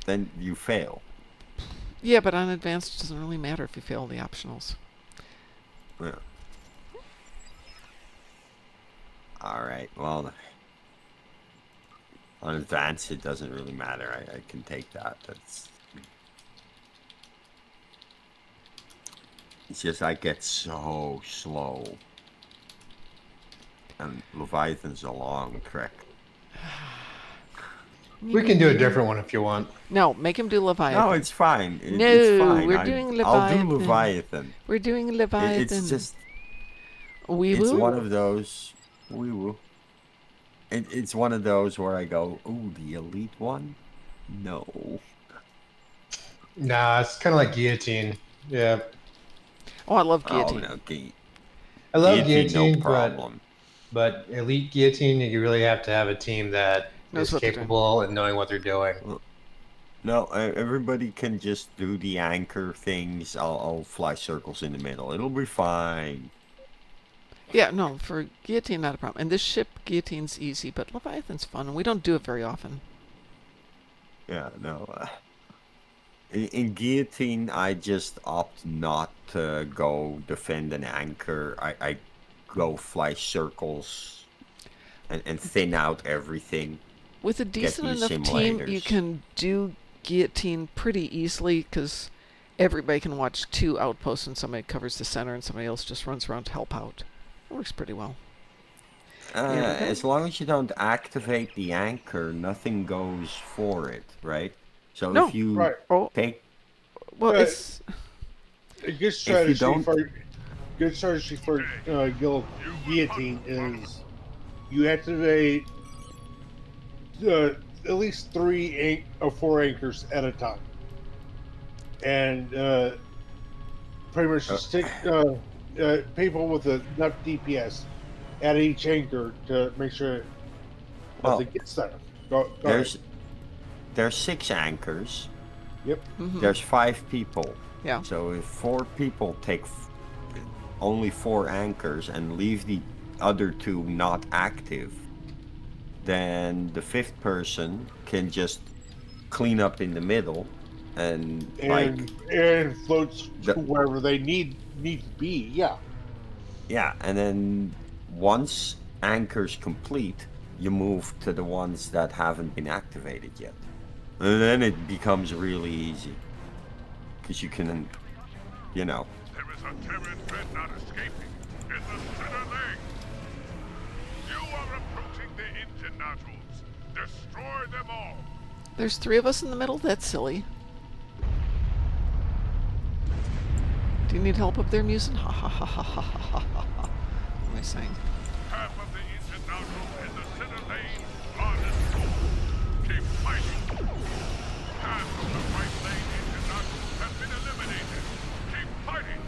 [SPEAKER 2] then you fail.
[SPEAKER 1] Yeah, but on advanced it doesn't really matter if you fail the optionals.
[SPEAKER 2] Yeah. Alright, well, on advanced it doesn't really matter. I can take that. It's just I get so slow. And Leviathan's a long trek.
[SPEAKER 12] We can do a different one if you want.
[SPEAKER 1] No, make him do Leviathan.
[SPEAKER 2] No, it's fine.
[SPEAKER 1] No,
[SPEAKER 2] it's fine.
[SPEAKER 1] we're doing Leviathan.
[SPEAKER 2] I'll do Leviathan.
[SPEAKER 1] We're doing Leviathan.
[SPEAKER 2] It's just...
[SPEAKER 1] Wee
[SPEAKER 2] it's
[SPEAKER 1] woo?
[SPEAKER 2] one of those... Wee woo. It's one of those where I go, ooh, the elite one? No.
[SPEAKER 12] Nah, it's kind of like Guillotine. Yeah.
[SPEAKER 1] Oh, I love Guillotine.
[SPEAKER 2] Oh, no,
[SPEAKER 12] I love Guillotine,
[SPEAKER 2] no problem.
[SPEAKER 12] But Elite Guillotine, you really have to have a team that is capable and knowing what they're doing.
[SPEAKER 2] No, everybody can just do the anchor things. I'll fly circles in the middle. It'll be fine.
[SPEAKER 1] Yeah, no, for Guillotine, not a problem. And this ship, Guillotine's easy, but Leviathan's fun, and we don't do it very often.
[SPEAKER 2] Yeah, no. In Guillotine, I just opt not to go defend an anchor. I go fly circles and thin out everything.
[SPEAKER 1] With a decent enough team, you can do Guillotine pretty easily because everybody can watch 2 outposts and somebody covers the center and somebody else just runs around to help out. It works pretty well.
[SPEAKER 2] As long as you don't activate the anchor, nothing goes for it, right? So
[SPEAKER 1] no,
[SPEAKER 2] if you take...
[SPEAKER 1] Well, it's...
[SPEAKER 3] A good strategy for Guillotine is you activate at least 3 or 4 anchors at a time. And pretty much stick people with enough DPS at each anchor to make sure that it gets there.
[SPEAKER 2] There's 6 anchors.
[SPEAKER 3] Yep.
[SPEAKER 1] Mm-hmm.
[SPEAKER 2] There's 5 people.
[SPEAKER 1] Yeah.
[SPEAKER 2] So if 4 people take only 4 anchors and leave the other 2 not active, then the 5th person can just clean up in the middle and
[SPEAKER 3] floats to wherever they need to be. Yeah.
[SPEAKER 2] Yeah, and then once anchor's complete, you move to the ones that haven't been activated yet. And then it becomes really easy. Because you can, you know.
[SPEAKER 14] There is a Terran Dreadnought escaping in the center lane. You are approaching the engine nodules. Destroy them all.
[SPEAKER 1] There's 3 of us in the middle? That's silly. Do you need help up there, Musin? Ha ha ha ha ha ha ha ha. What am I saying?
[SPEAKER 14] Half of the internationals in the center lane are destroyed. Keep fighting. Half of the right lane internationals have been eliminated. Keep fighting.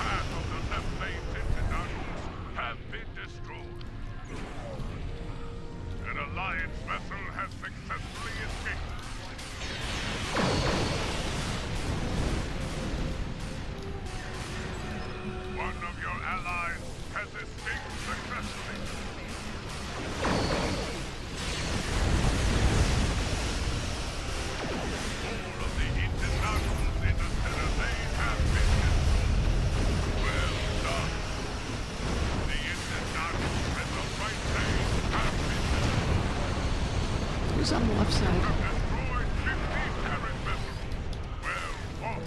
[SPEAKER 14] Half of the left lane internationals have been destroyed. An alliance vessel has successfully escaped. One of your allies has escaped successfully. All of the internationals in the center lane have been destroyed. Well done. The internationals in the right lane have been destroyed.
[SPEAKER 1] Who's on the left side?
[SPEAKER 14] Destroyed 50 Terran vessels. Well fought.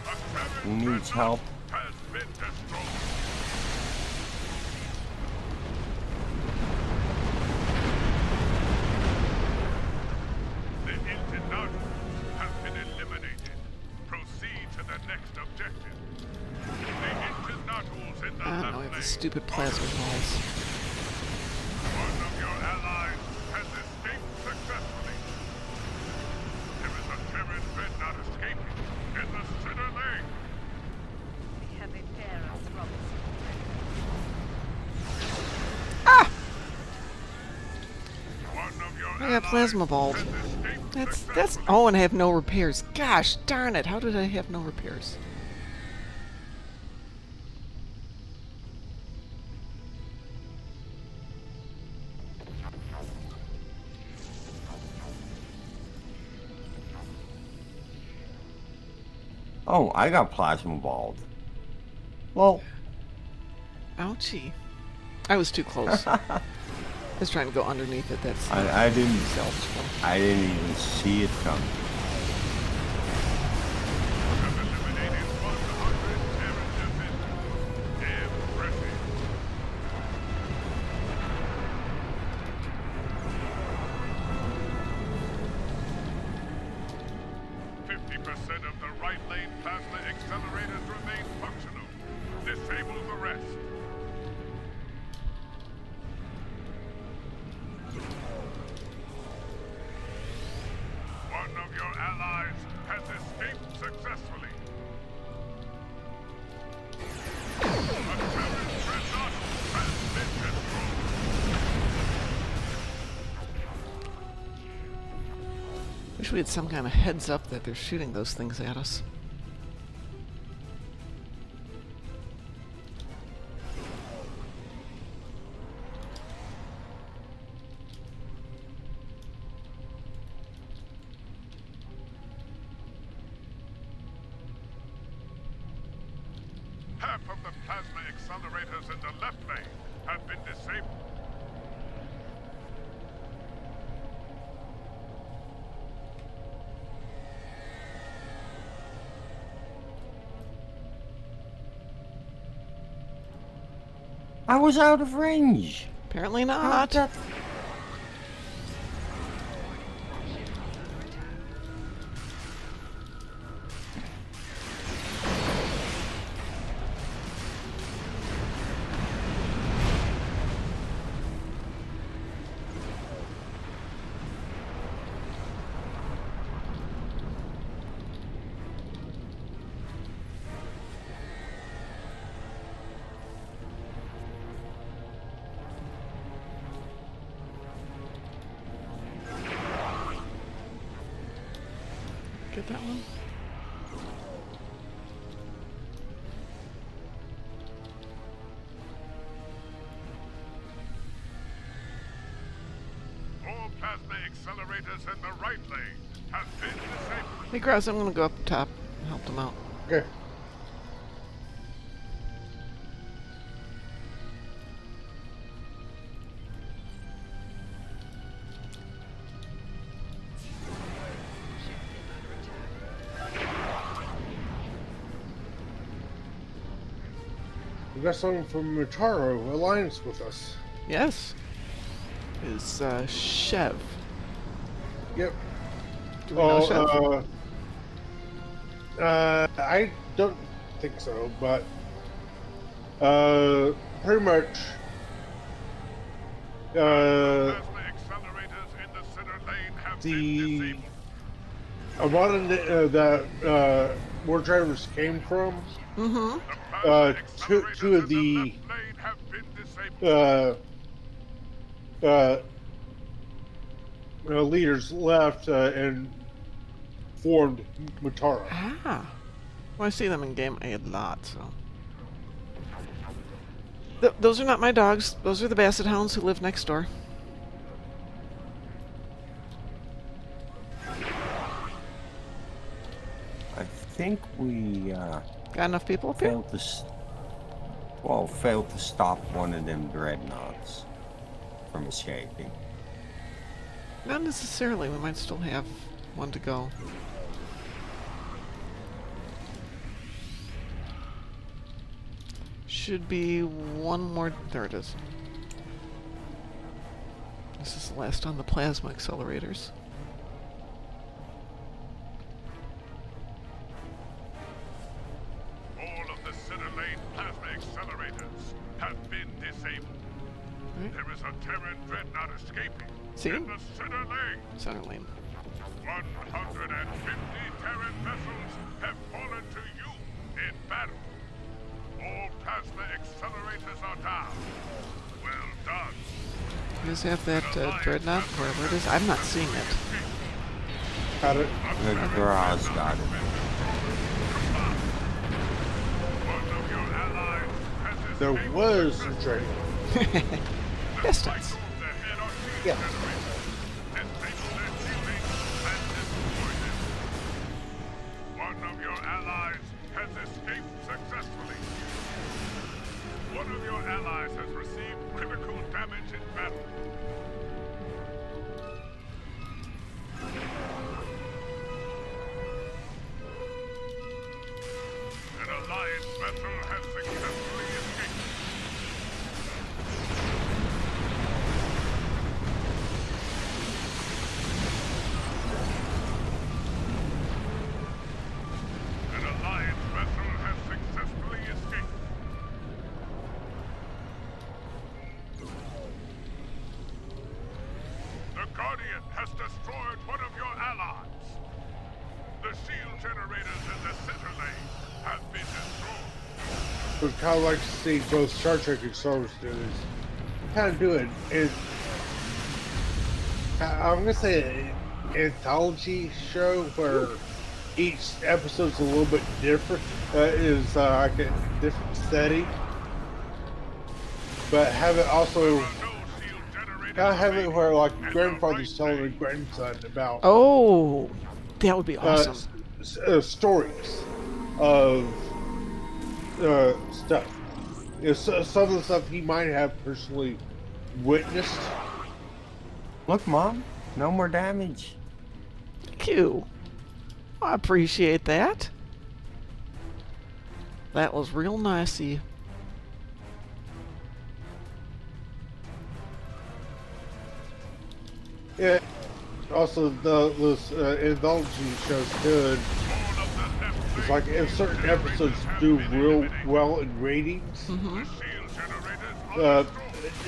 [SPEAKER 14] A Terran
[SPEAKER 2] Who needs help?
[SPEAKER 14] has been destroyed. The internationals have been eliminated. Proceed to the next objective. The internationals in the
[SPEAKER 1] I
[SPEAKER 14] left
[SPEAKER 1] don't know, I have the
[SPEAKER 14] lane
[SPEAKER 1] stupid plasma balls.
[SPEAKER 14] One of your allies has escaped successfully. There is a Terran Dreadnought escaping in the center lane.
[SPEAKER 9] We have a pair of troubles.
[SPEAKER 14] One of your
[SPEAKER 1] I got plasma balls. That's oh, and I have no repairs. Gosh darn it, how did I have no repairs?
[SPEAKER 2] Oh, I got plasma balled. Well,
[SPEAKER 1] Ouchie. I was too close. I was trying to go underneath it, that's
[SPEAKER 2] I didn't.
[SPEAKER 1] selfish.
[SPEAKER 2] I didn't even see it coming.
[SPEAKER 14] Have eliminated 100 Terran defenders. Impressive. 50% of the right lane plasma accelerators remain functional. Disable the rest. One of your allies has escaped successfully. A Terran Dreadnought has been destroyed.
[SPEAKER 1] Wish we had some kind of heads up that they're shooting those things at us.
[SPEAKER 14] Half of the plasma accelerators in the left lane have been disabled.
[SPEAKER 2] I was out of range.
[SPEAKER 1] Apparently
[SPEAKER 2] How
[SPEAKER 1] not.
[SPEAKER 2] did that-
[SPEAKER 1] Get that one?
[SPEAKER 14] All plasma accelerators in the right lane have been disabled.
[SPEAKER 1] Hey, Grouse, I'm gonna go up top and help them out.
[SPEAKER 3] Okay. We got someone from Mutaro Alliance with us.
[SPEAKER 1] Yes. Is Chev.
[SPEAKER 3] Yep.
[SPEAKER 1] Do we know Chev?
[SPEAKER 3] I don't think so, but pretty much. The a lot of that war drivers came from. Two of the leaders left and formed Matara.
[SPEAKER 1] Ah. Well, I see them in game a lot, so. Those are not my dogs. Those are the Basset Hounds who live next door.
[SPEAKER 2] I think we
[SPEAKER 1] got enough people up here?
[SPEAKER 2] Failed to stop one of them dreadnoughts from escaping.
[SPEAKER 1] Not necessarily. We might still have one to go. Should be one more. There it is. This is the last on the plasma accelerators.
[SPEAKER 14] All of the center lane plasma accelerators have been disabled.
[SPEAKER 1] Right.
[SPEAKER 14] There is a Terran dreadnought escaping in the center lane.
[SPEAKER 1] Center lane.
[SPEAKER 14] 150 Terran vessels have fallen to you in battle. All plasma accelerators are down. Well done.
[SPEAKER 1] You guys have that Dreadnought, wherever it is? I'm not seeing it.
[SPEAKER 3] Got it.
[SPEAKER 2] The garage got it.
[SPEAKER 3] There was a train.
[SPEAKER 1] Distance.
[SPEAKER 3] Yeah.
[SPEAKER 14] One of your allies has escaped successfully. One of your allies has received critical damage in battle. An alliance vessel has successfully escaped. An alliance vessel has successfully escaped. The Guardian has destroyed one of your allies. The shield generators in the center lane have been destroyed.
[SPEAKER 3] Would kind of like to see both Star Trek and Star Wars do this. Kind of do it. I'm gonna say an anthology show where each episode's a little bit different. Is like a different setting, but have it also kind of have it where like grandfather's telling a grandson about.
[SPEAKER 1] Oh, that would be awesome.
[SPEAKER 3] Stories of stuff. Some of the stuff he might have personally witnessed.
[SPEAKER 2] Look, Mom, no more damage.
[SPEAKER 1] Thank you. I appreciate that. That was real nicey.
[SPEAKER 3] Yeah. Also, those anthology shows good. It's like if certain episodes do real well in ratings,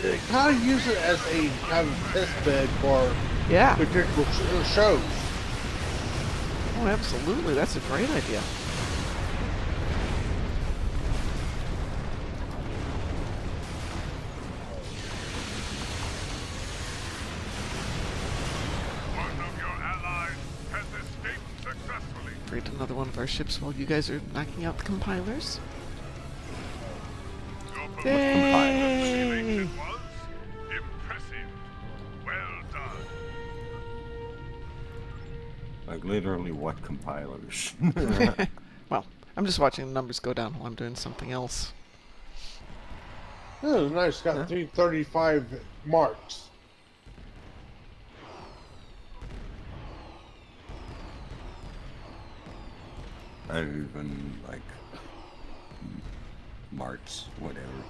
[SPEAKER 3] they kind of use it as a kind of test bed for particular shows.
[SPEAKER 1] Oh, absolutely. That's a great idea. Create another one of our ships while you guys are knocking out the compilers. Yay!
[SPEAKER 14] Impressive. Well done.
[SPEAKER 2] Like literally what compilers?
[SPEAKER 1] Well, I'm just watching the numbers go down while I'm doing something else.
[SPEAKER 3] Oh, nice. Got 335 marks.
[SPEAKER 2] I don't even like marks, whatever.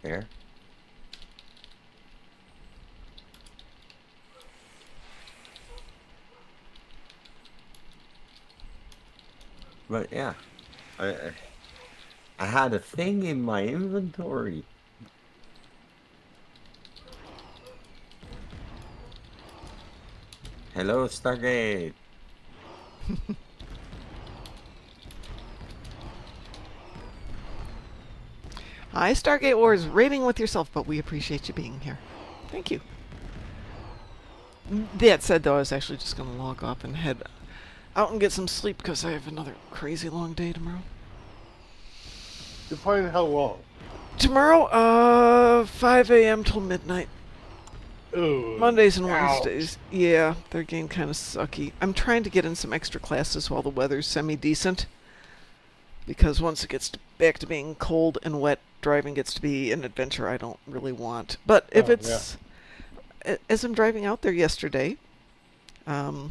[SPEAKER 2] There. But yeah, I had a thing in my inventory. Hello, Stargate.
[SPEAKER 1] Hi, Stargate Wars, raiding with yourself, but we appreciate you being here. Thank you. That said, though, I was actually just going to log off and head out and get some sleep because I have another crazy long day tomorrow.
[SPEAKER 3] Define how long?
[SPEAKER 1] Tomorrow, 5 a.m. till midnight.
[SPEAKER 3] Ooh,
[SPEAKER 1] Mondays and
[SPEAKER 3] ouch.
[SPEAKER 1] Wednesdays. Yeah, they're getting kind of sucky. I'm trying to get in some extra classes while the weather's semi-decent. Because once it gets back to being cold and wet, driving gets to be an adventure I don't really want. But if it's... Yeah. As I'm driving out there yesterday... that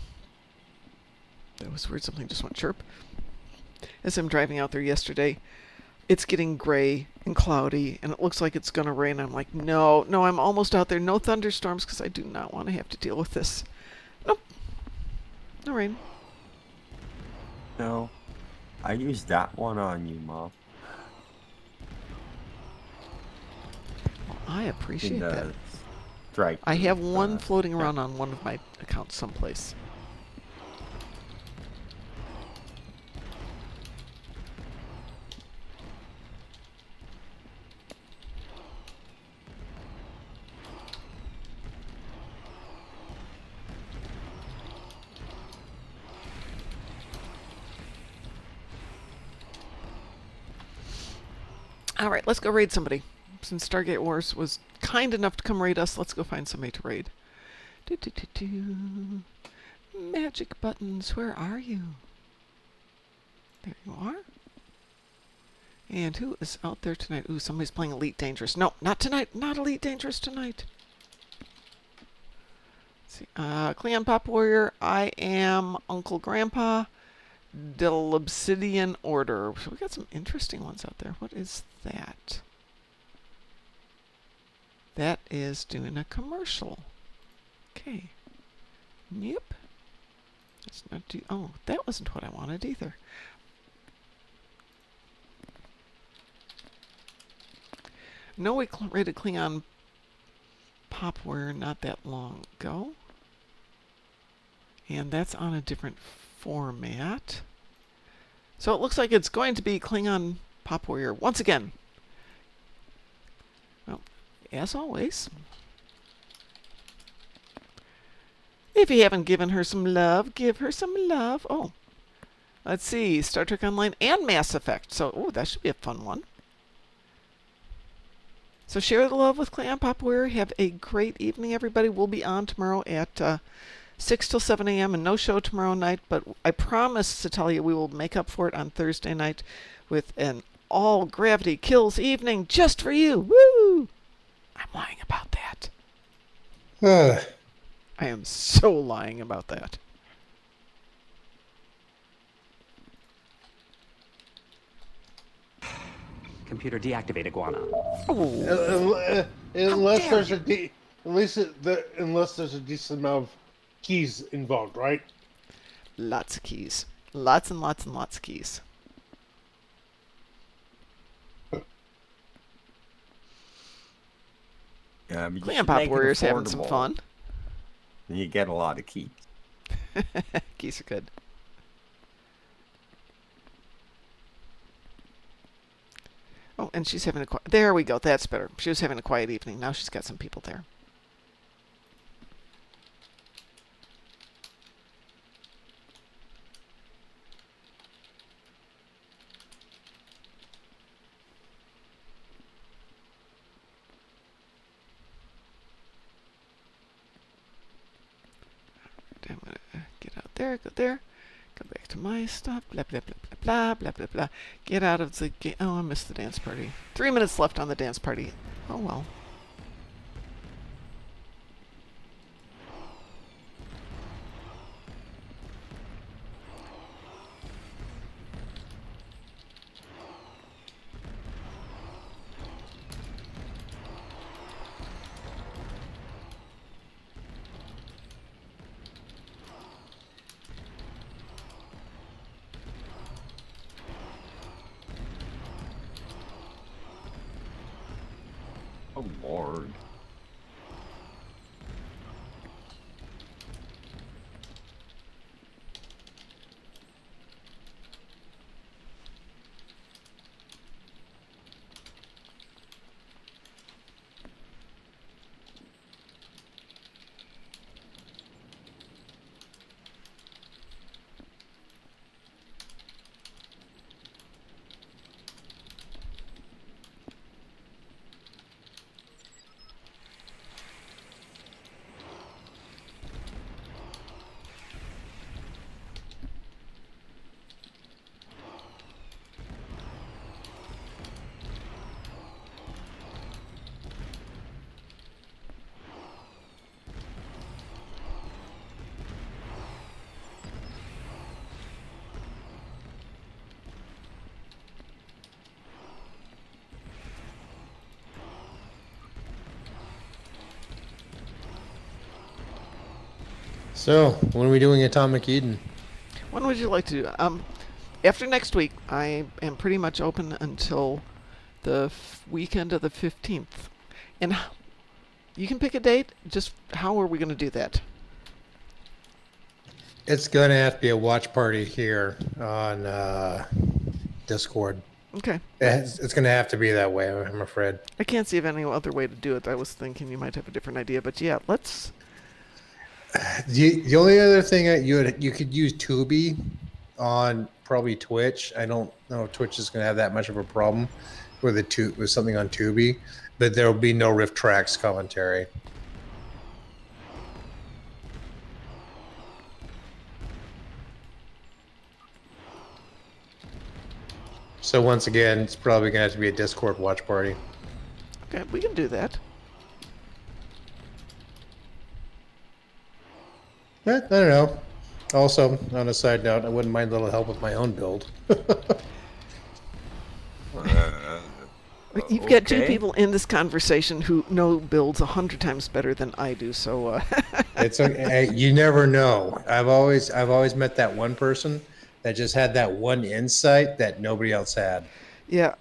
[SPEAKER 1] was weird, something just went chirp. As I'm driving out there yesterday, it's getting gray and cloudy, and it looks like it's going to rain. I'm like, no, I'm almost out there. No thunderstorms, because I do not want to have to deal with this. Nope. No rain.
[SPEAKER 2] No. I used that one on you, Mom.
[SPEAKER 1] Well, I appreciate that.
[SPEAKER 2] Strike.
[SPEAKER 1] I have one floating around on one of my accounts someplace. All right, let's go raid somebody. Since Stargate Wars was kind enough to come raid us, let's go find somebody to raid. Magic buttons, where are you? There you are. And who is out there tonight? Ooh, somebody's playing Elite Dangerous. No, not tonight. Not Elite Dangerous tonight. Let's see. Cleon Pop Warrior. I am Uncle Grandpa. Del Obsidian Order. So we got some interesting ones out there. What is that? That is doing a commercial. Okay. Yep. Let's not do. Oh, that wasn't what I wanted either. No, we rated Klingon Popware not that long ago. And that's on a different format. So it looks like it's going to be Klingon Pop Warrior once again. Well, as always. If you haven't given her some love, give her some love. Oh, let's see. Star Trek Online and Mass Effect. So, oh, that should be a fun one. So share the love with Klingon Pop Warrior. Have a great evening, everybody. We'll be on tomorrow at 6 till 7 a.m. and no show tomorrow night, but I promise to tell you we will make up for it on Thursday night with an all Gravity Kills evening just for you. Woo! I'm lying about that. I am so lying about that.
[SPEAKER 15] Computer deactivate iguana.
[SPEAKER 1] Oh.
[SPEAKER 3] Unless there's a decent amount of keys involved, right?
[SPEAKER 1] Lots of keys. Lots and lots and lots of keys.
[SPEAKER 2] Yeah, but
[SPEAKER 1] Klingon Pop Warrior's having some fun.
[SPEAKER 2] And you get a lot of keys.
[SPEAKER 1] Keys are good. Oh, and she's having a quiet... There we go. That's better. She was having a quiet evening. Now she's got some people there. I'm going to get out there, go there. Go back to my stuff. Blah, blah, blah, blah, blah, blah, blah, blah. Get out of the game. Oh, I missed the dance party. 3 minutes left on the dance party. Oh, well.
[SPEAKER 2] Oh, Lord.
[SPEAKER 12] So, when are we doing Atomic Eden?
[SPEAKER 1] When would you like to do? After next week, I am pretty much open until the weekend of the 15th. And you can pick a date. Just how are we going to do that?
[SPEAKER 12] It's going to have to be a watch party here on Discord.
[SPEAKER 1] Okay.
[SPEAKER 12] It's going to have to be that way, I'm afraid.
[SPEAKER 1] I can't see of any other way to do it. I was thinking you might have a different idea, but yeah, let's.
[SPEAKER 12] The only other thing you could use Tubi on probably Twitch. I don't know if Twitch is going to have that much of a problem with something on Tubi, but there will be no Rift Tracks commentary. So once again, it's probably going to have to be a Discord watch party.
[SPEAKER 1] Okay, we can do that.
[SPEAKER 12] I don't know. Also, on a side note, I wouldn't mind a little help with my own build.
[SPEAKER 1] You've got two people in this conversation who know builds 100 times better than I do, so
[SPEAKER 12] It's okay. You never know. I've always met that one person that just had that one insight that nobody else had.
[SPEAKER 1] Yeah,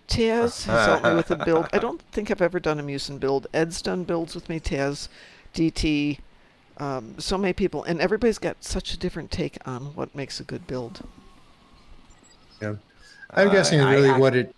[SPEAKER 1] Taz has helped me with a build. I don't think I've ever done a Musin build. Ed's done builds with me, Taz, DT, so many people, and everybody's got such a different take on what makes a good build.
[SPEAKER 12] Yeah. I'm guessing really what it